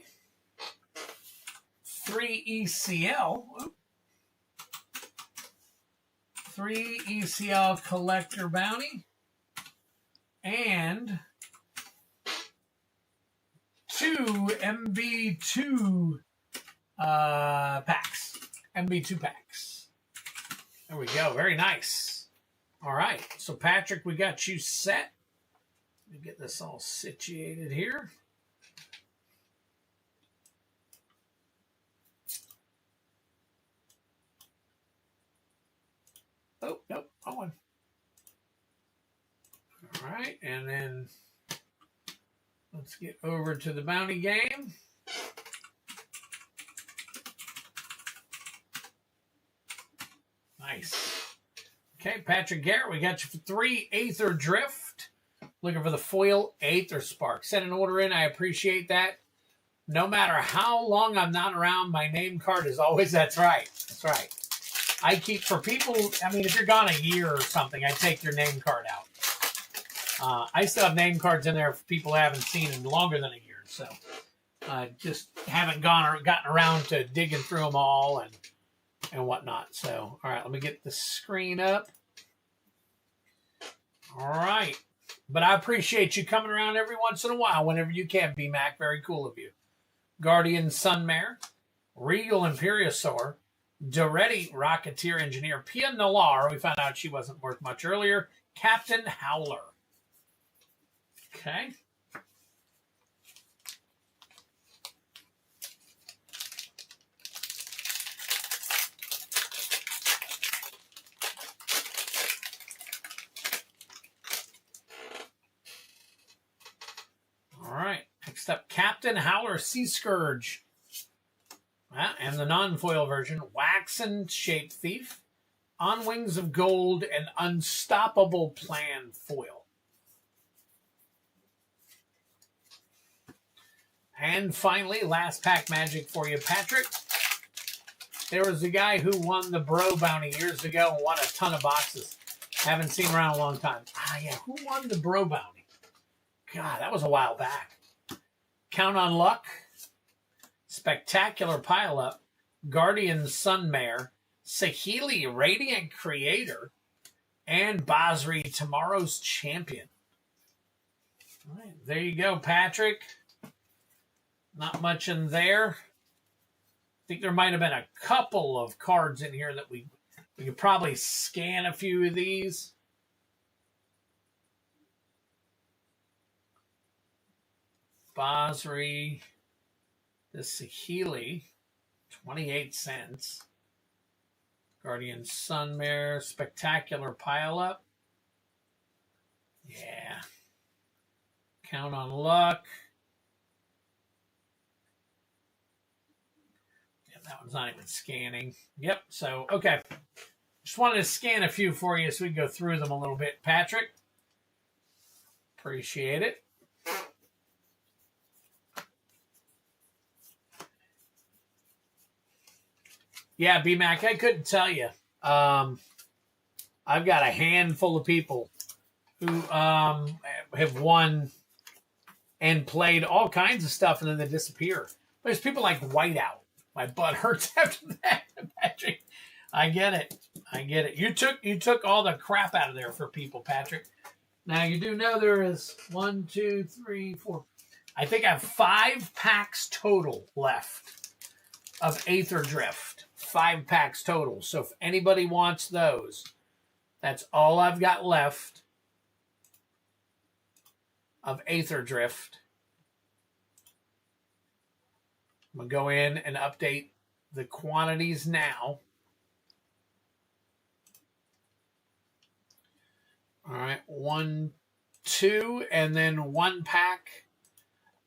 3 ECL. 3 ECL collector bounty. And 2 MB2 packs. MB2 packs. There we go. Very nice. All right. So, Patrick, we got you set. Let me get this all situated here. Oh, nope. Wrong one. All right. And then let's get over to the bounty game. Nice. Okay, Patrick Garrett, we got you for 3 Aether Drift. Looking for the foil Aether Spark. Send an order in. I appreciate that. No matter how long I'm not around, my name card is always, that's right. That's right. I keep, for people, I mean, if you're gone a year or something, I take your name card out. I still have name cards in there for people I haven't seen in longer than a year. So just haven't gotten around to digging through them all and whatnot. So, all right, let me get the screen up. All right. But I appreciate you coming around every once in a while whenever you can, BMAC. Very cool of you. Guardian Sunmare, Regal Imperiosaur, Doretti Rocketeer Engineer, Pia Nalar, we found out she wasn't worth much earlier, Captain Howler. Okay. All right. Next up, Captain Howler Sea Scourge. And the non-foil version, Waxen Shape Thief, On Wings of Gold, and Unstoppable Plan foil. And finally, last pack magic for you, Patrick. There was a guy who won the Bro Bounty years ago and won a ton of boxes. Haven't seen around a long time. Yeah, who won the Bro Bounty? God, that was a while back. Count on Luck, Spectacular Pileup, Guardian Sunmare, Sahili Radiant Creator, and Basri Tomorrow's Champion. All right, there you go, Patrick. Not much in there. I think there might have been a couple of cards in here that we could probably scan a few of these. Basri, the Sahili, 28 cents. Guardian Sunmare, Spectacular Pileup. Yeah. Count on Luck. Yeah, that one's not even scanning. Yep, so, okay. Just wanted to scan a few for you so we can go through them a little bit. Patrick, appreciate it. Yeah, BMAC, I couldn't tell you. I've got a handful of people who have won and played all kinds of stuff, and then they disappear. There's people like Whiteout. My butt hurts after that, Patrick. I get it. I get it. You took all the crap out of there for people, Patrick. Now you do know there is 1, 2, 3, 4. I think I have 5 packs total left of Aether Drift. 5 packs total. So if anybody wants those, that's all I've got left of Aether Drift. I'm going to go in and update the quantities now. All right, 1, 2, and then 1 pack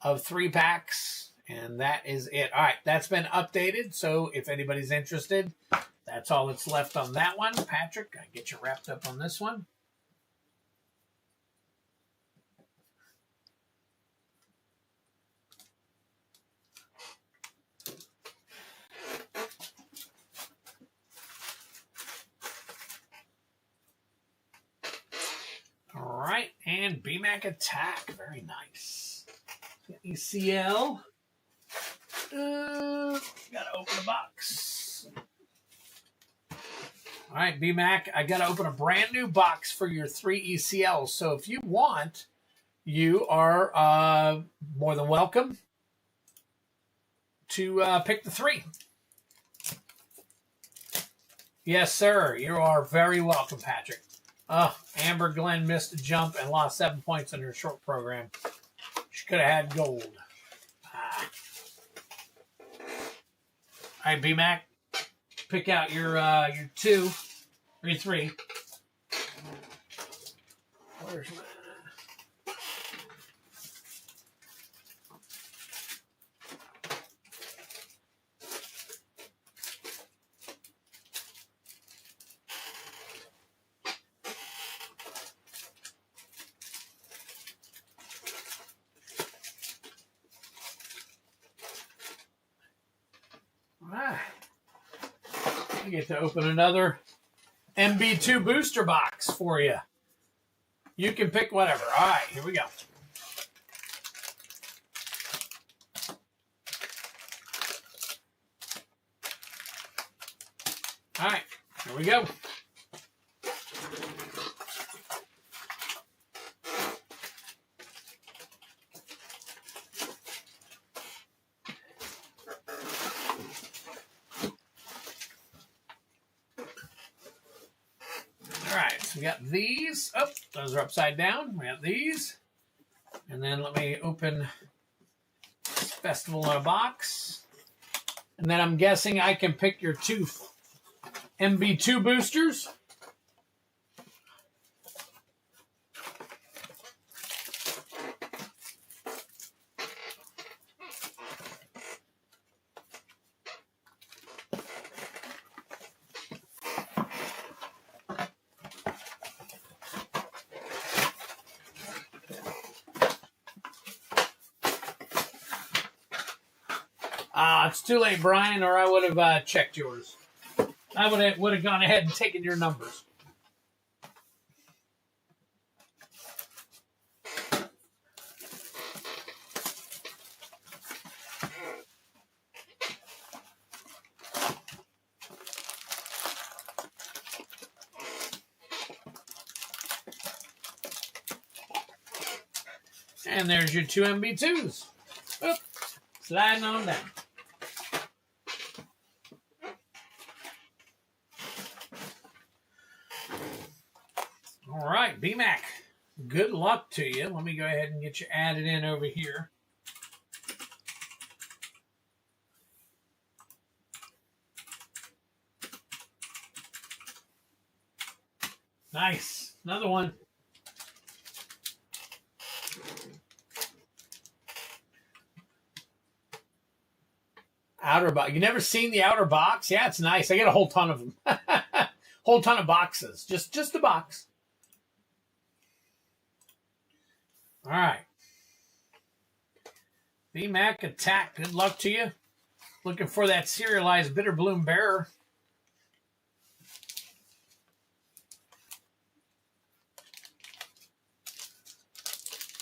of 3 packs, and that is it. All right, that's been updated, so if anybody's interested, that's all that's left on that one. Patrick, I get you wrapped up on this one. All right, and BMAC Attack. Very nice. ECL. Gotta open a box. All right, BMAC, I gotta open a brand new box for your 3 ECLs. So if you want, you are more than welcome to pick the 3. Yes, sir. You are very welcome, Patrick. Amber Glenn missed a jump and lost 7 points in her short program. She could have had gold. All right, BMAC, pick out your 2 or your 3. Where's my... I get to open another MB2 booster box for you. You can pick whatever. All right, here we go. All right, here we go. We got these. Oh, those are upside down. We got these. And then let me open this Festival in a box. And then I'm guessing I can pick your 2 MB2 boosters. It's too late, Brian, or I would have checked yours. I would have gone ahead and taken your numbers. And there's your 2 MB2s. Oop, sliding on down. All right, BMAC, good luck to you. Let me go ahead and get you added in over here. Nice. Another one. Outer box. You never seen the outer box? Yeah, it's nice. I got a whole ton of them. Whole ton of boxes. Just a box. All right. BMAC Attack. Good luck to you. Looking for that serialized Bitter Bloom Bearer.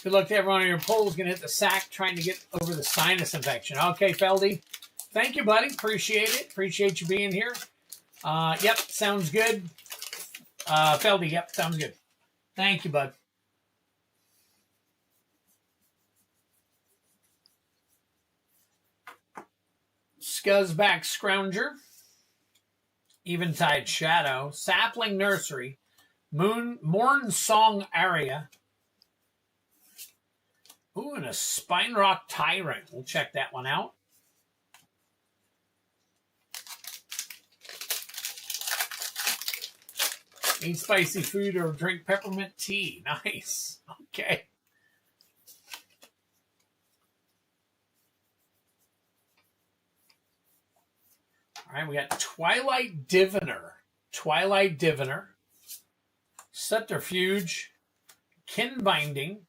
Good luck to everyone on your polls. Going to hit the sack trying to get over the sinus infection. Okay, Feldy. Thank you, buddy. Appreciate it. Appreciate you being here. Yep, sounds good. Feldy, yep, sounds good. Thank you, bud. Scuzzback Scrounger. Eventide Shadow. Sapling Nursery. Morn Song Aria. Ooh, and a Spine Rock Tyrant. We'll check that one out. Eat spicy food or drink peppermint tea. Nice. Okay. All right, we got Twilight Diviner. Twilight Diviner. Subterfuge. Kin Binding.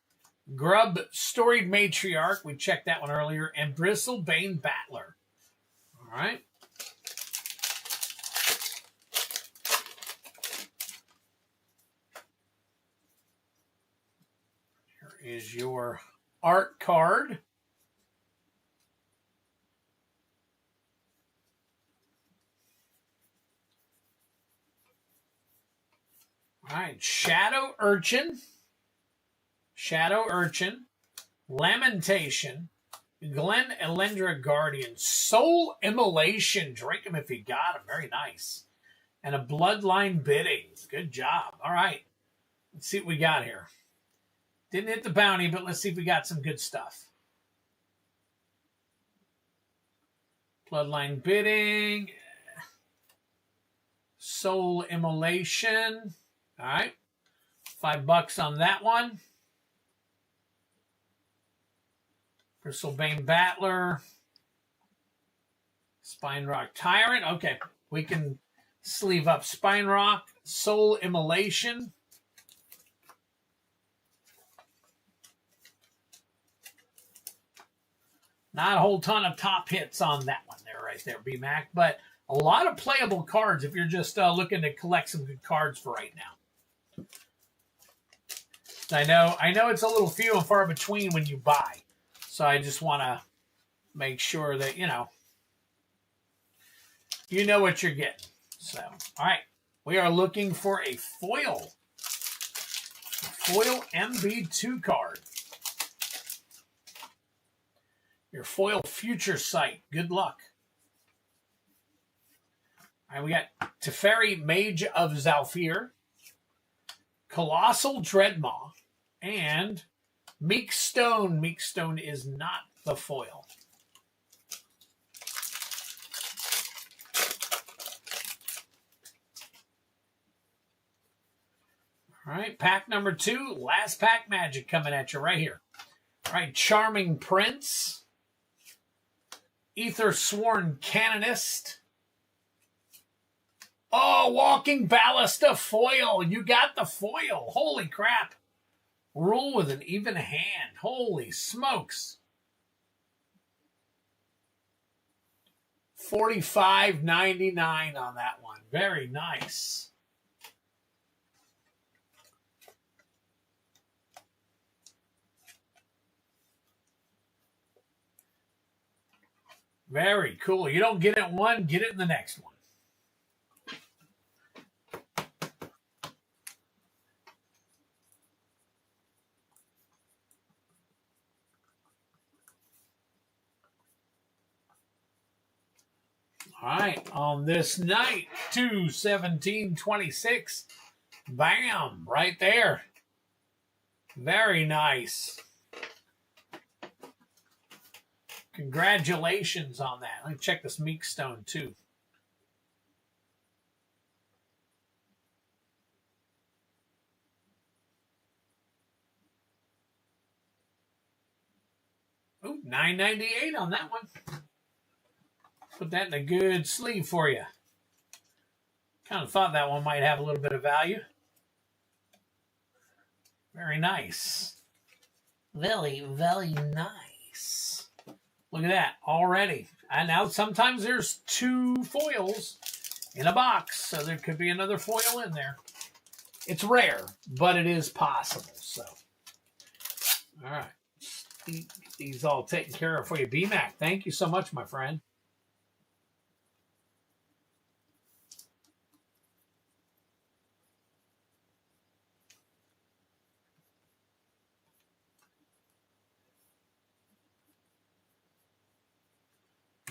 Grub Storied Matriarch. We checked that one earlier. And Bristlebane Battler. All right. Here is your art card. All right, Shadow Urchin. Shadow Urchin. Lamentation. Glen Elendra Guardian. Soul Immolation. Drink him if you got him. Very nice. And a Bloodline Bidding. Good job. All right. Let's see what we got here. Didn't hit the bounty, but let's see if we got some good stuff. Bloodline Bidding. Soul Immolation. All right. $5 on that one. Bristlebane Battler. Spine Rock Tyrant. Okay. We can sleeve up Spine Rock. Soul Immolation. Not a whole ton of top hits on that one there, right there, B-Mac. But a lot of playable cards if you're just looking to collect some good cards for right now. I know it's a little few and far between when you buy. So I just want to make sure that, you know what you're getting. So, all right. We are looking for a foil. A foil MB2 card. Your foil future sight. Good luck. All right, we got Teferi, Mage of Zhalfir, Colossal Dreadmaw, and Meek Stone. Meek Stone is not the foil. All right, pack number 2, last pack magic coming at you right here. All right, Charming Prince, Ether Sworn Canonist. Oh, Walking Ballista foil. You got the foil. Holy crap. Rule with an even hand. Holy smokes. $45.99 on that one. Very nice. Very cool. You don't get it in one, get it in the next one. All right, on this night, 2/17/26, bam, right there. Very nice. Congratulations on that. Let me check this Meek Stone, too. Ooh, $9.98 on that one. Put that in a good sleeve for you. Kind of thought that one might have a little bit of value. Very nice. Very, very nice. Look at that already. And now sometimes there's 2 foils in a box, so there could be another foil in there. It's rare, but it is possible. So, All right. Get these all taken care of for you. BMAC, thank you so much, my friend.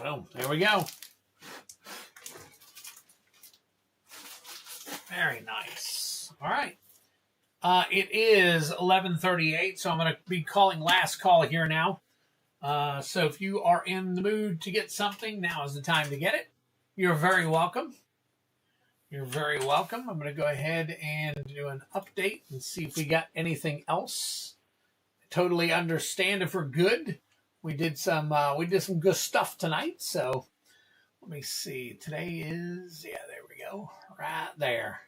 Boom. There we go. Very nice. All right. It is 11:38, so I'm going to be calling last call here now. So if you are in the mood to get something, now is the time to get it. You're very welcome. You're very welcome. I'm going to go ahead and do an update and see if we got anything else. Totally understand if we're good. We did some good stuff tonight. So let me see. Today is, yeah, there we go. Right there.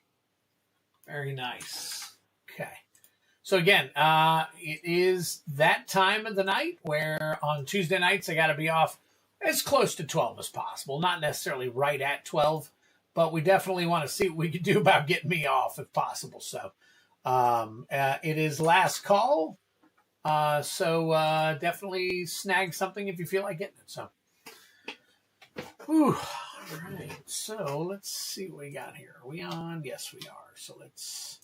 Very nice. Okay. So again, it is that time of the night where on Tuesday nights I got to be off as close to 12 as possible. Not necessarily right at 12, but we definitely want to see what we can do about getting me off if possible. So it is last call. So definitely snag something if you feel like getting it. So, whew. All right. So let's see what we got here. Are we on? Yes, we are. So let's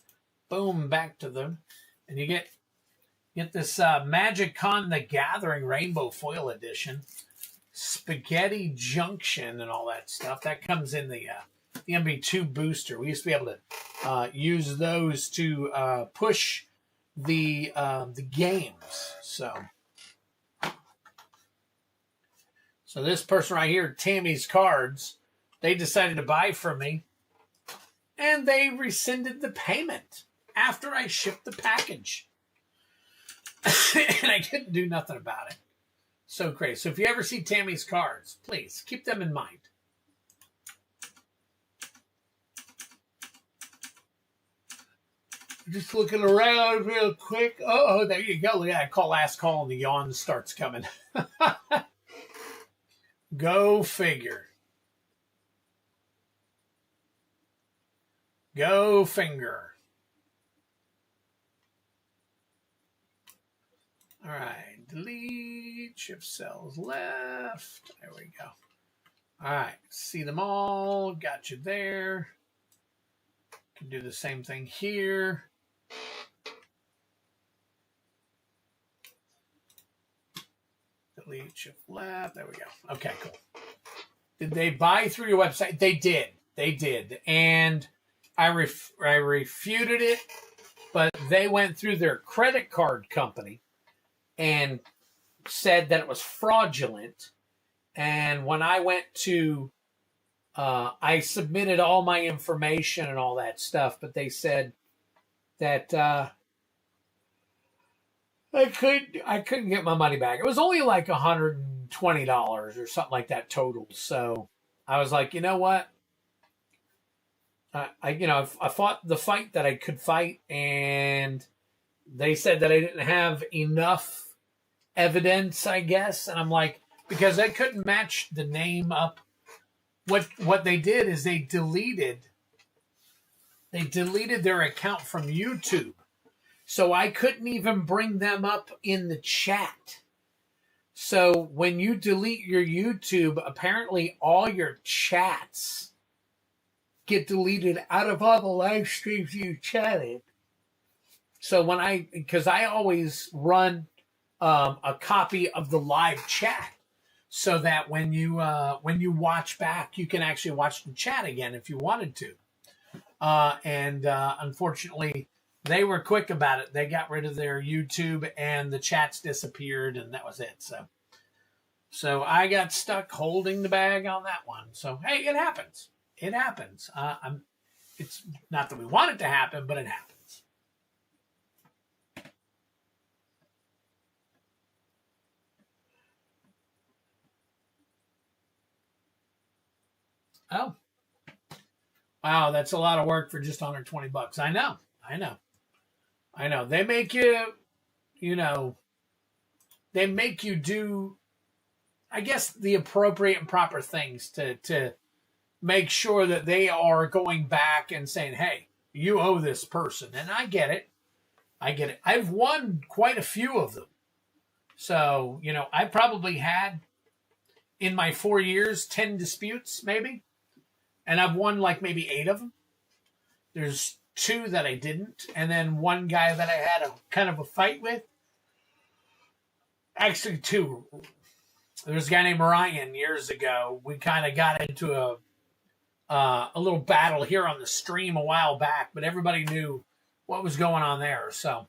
boom back to them, and you get this Magic Con the Gathering Rainbow Foil Edition, Spaghetti Junction, and all that stuff that comes in the MB2 booster. We used to be able to use those to push the games. So this person right here, Tammy's Cards, they decided to buy from me, and they rescinded the payment after I shipped the package. And I couldn't do nothing about it. So crazy. So if you ever see Tammy's Cards, please keep them in mind. Just looking around real quick. Oh, there you go. Look at that. I call last call and the yawn starts coming. Go figure. Go finger. All right. Delete. Shift cells left. There we go. All right. See them all. Got you there. Can do the same thing here. Delete, shift left. There we go. Okay, cool. Did they buy through your website? They did. They did. And I refuted it, but they went through their credit card company and said that it was fraudulent. And when I went to, I submitted all my information and all that stuff, but they said that I couldn't get my money back. It was only like $120 or something like that total. So I was like, you know what? I fought the fight that I could fight, and they said that I didn't have enough evidence, I guess. And I'm like, because I couldn't match the name up. What they did is they deleted their account from YouTube. So I couldn't even bring them up in the chat. So when you delete your YouTube, apparently all your chats get deleted out of all the live streams you chatted. So because I always run a copy of the live chat, so that when you watch back, you can actually watch the chat again if you wanted to. And unfortunately, they were quick about it. They got rid of their YouTube, and the chats disappeared, and that was it. So I got stuck holding the bag on that one. So hey, it happens. It happens. It's not that we want it to happen, but it happens. Oh, wow, that's a lot of work for just $120. I know. They make they make you do, I guess, the appropriate and proper things to make sure that they are going back and saying, hey, you owe this person. And I get it. I get it. I've won quite a few of them. So, I probably had in my 4 years 10 disputes, maybe. And I've won like maybe 8 of them. There's 2 that I didn't. And then one guy that I had a kind of a fight with. Actually, 2. There was a guy named Ryan years ago. We kind of got into a little battle here on the stream a while back, but everybody knew what was going on there. So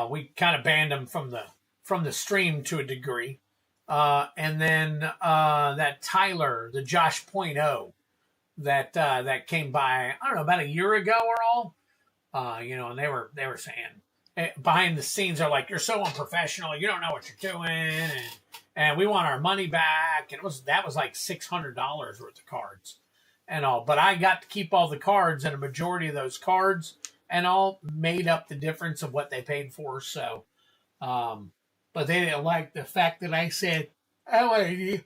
we kind of banned him from the stream to a degree. And then that Tyler, the Josh Point .0, that came by, I don't know, about a year ago or all. And they were saying behind the scenes, they're like, "You're so unprofessional. You don't know what you're doing, and we want our money back." And that was like $600 worth of cards and all. But I got to keep all the cards, and a majority of those cards and all made up the difference of what they paid for. So, but they didn't like the fact that I said, "Oh, lady,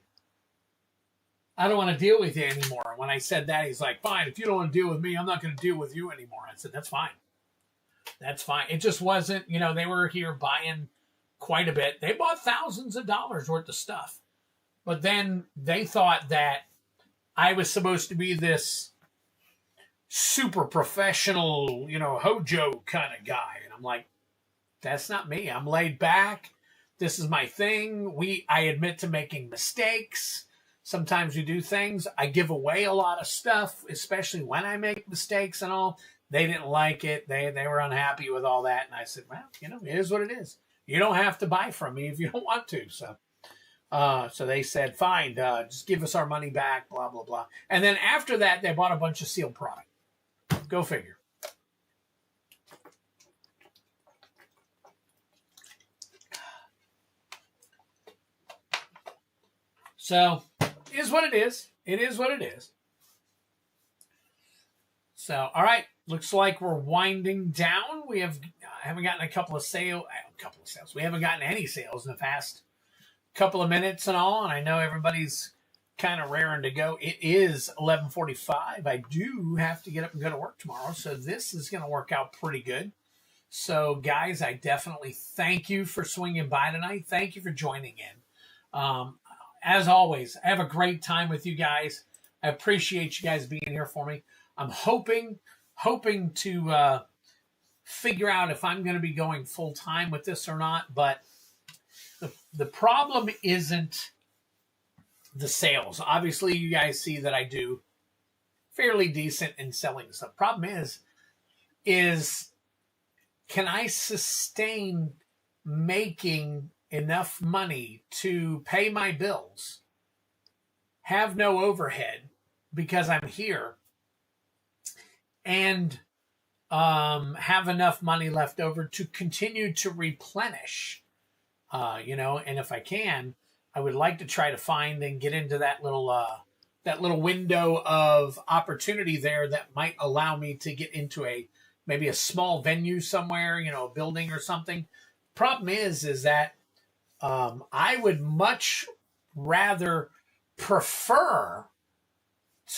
I don't want to deal with you anymore." When I said that, he's like, "Fine, if you don't want to deal with me, I'm not going to deal with you anymore." I said, "That's fine. That's fine." It just wasn't, they were here buying quite a bit. They bought thousands of dollars worth of stuff. But then they thought that I was supposed to be this super professional, hojo kind of guy. And I'm like, that's not me. I'm laid back. This is my thing. I admit to making mistakes. Sometimes we do things. I give away a lot of stuff, especially when I make mistakes and all. They didn't like it. They were unhappy with all that. And I said, well, it is what it is. You don't have to buy from me if you don't want to. So they said, fine, just give us our money back, blah, blah, blah. And then after that, they bought a bunch of sealed product. Go figure. So it is what it is. It is what it is. So, all right. Looks like we're winding down. I haven't gotten a couple of sales. We haven't gotten any sales in the past couple of minutes and all. And I know everybody's kind of raring to go. It is 11:45. I do have to get up and go to work tomorrow. So this is going to work out pretty good. So guys, I definitely thank you for swinging by tonight. Thank you for joining in. As always, I have a great time with you guys. I appreciate you guys being here for me. I'm hoping to figure out if I'm going to be going full time with this or not. But the problem isn't the sales. Obviously, you guys see that I do fairly decent in selling stuff. Problem is can I sustain making enough money to pay my bills, have no overhead because I'm here, and have enough money left over to continue to replenish, and if I can, I would like to try to find and get into that little window of opportunity there that might allow me to get into maybe a small venue somewhere, a building or something. Problem is that I would much rather prefer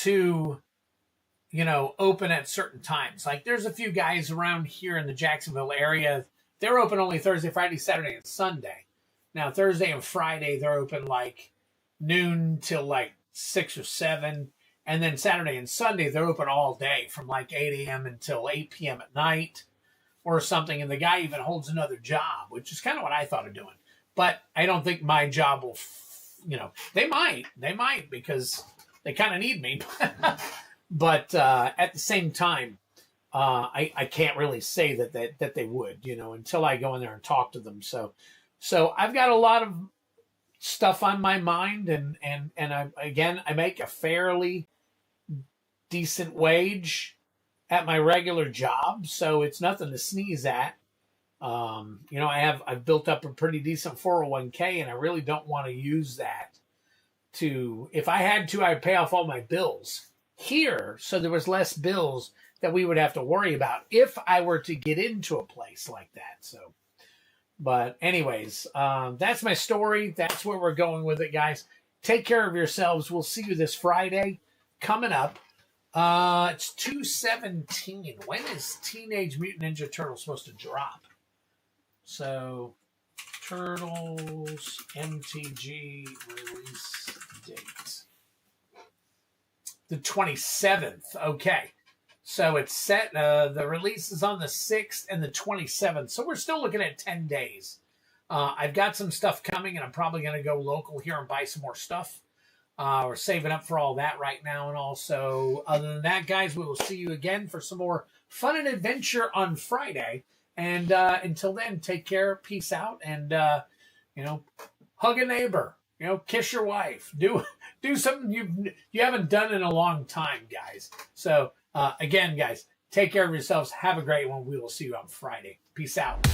to open at certain times. Like there's a few guys around here in the Jacksonville area. They're open only Thursday, Friday, Saturday, and Sunday. Now, Thursday and Friday, they're open like noon till like 6 or 7. And then Saturday and Sunday, they're open all day from like 8 a.m. until 8 p.m. at night or something. And the guy even holds another job, which is kind of what I thought of doing. But I don't think my job will, they might because they kind of need me. But at the same time, I can't really say that they would, until I go in there and talk to them. So I've got a lot of stuff on my mind, and I make a fairly decent wage at my regular job, so it's nothing to sneeze at. I've built up a pretty decent 401k, and I really don't want to use that if I had to, I'd pay off all my bills here, so there was less bills that we would have to worry about if I were to get into a place like that. So, but anyways, that's my story. That's where we're going with it, guys. Take care of yourselves. We'll see you this Friday coming up. It's 217. When is Teenage Mutant Ninja Turtles supposed to drop? So, Turtles MTG release date. The 27th. Okay. So it's set. The release is on the 6th and the 27th. So we're still looking at 10 days. I've got some stuff coming, and I'm probably going to go local here and buy some more stuff. We're saving up for all that right now. And also, other than that, guys, we will see you again for some more fun and adventure on Friday. And until then, take care, peace out, and, hug a neighbor, kiss your wife. Do something you haven't done in a long time, guys. So, again, guys, take care of yourselves. Have a great one. We will see you on Friday. Peace out.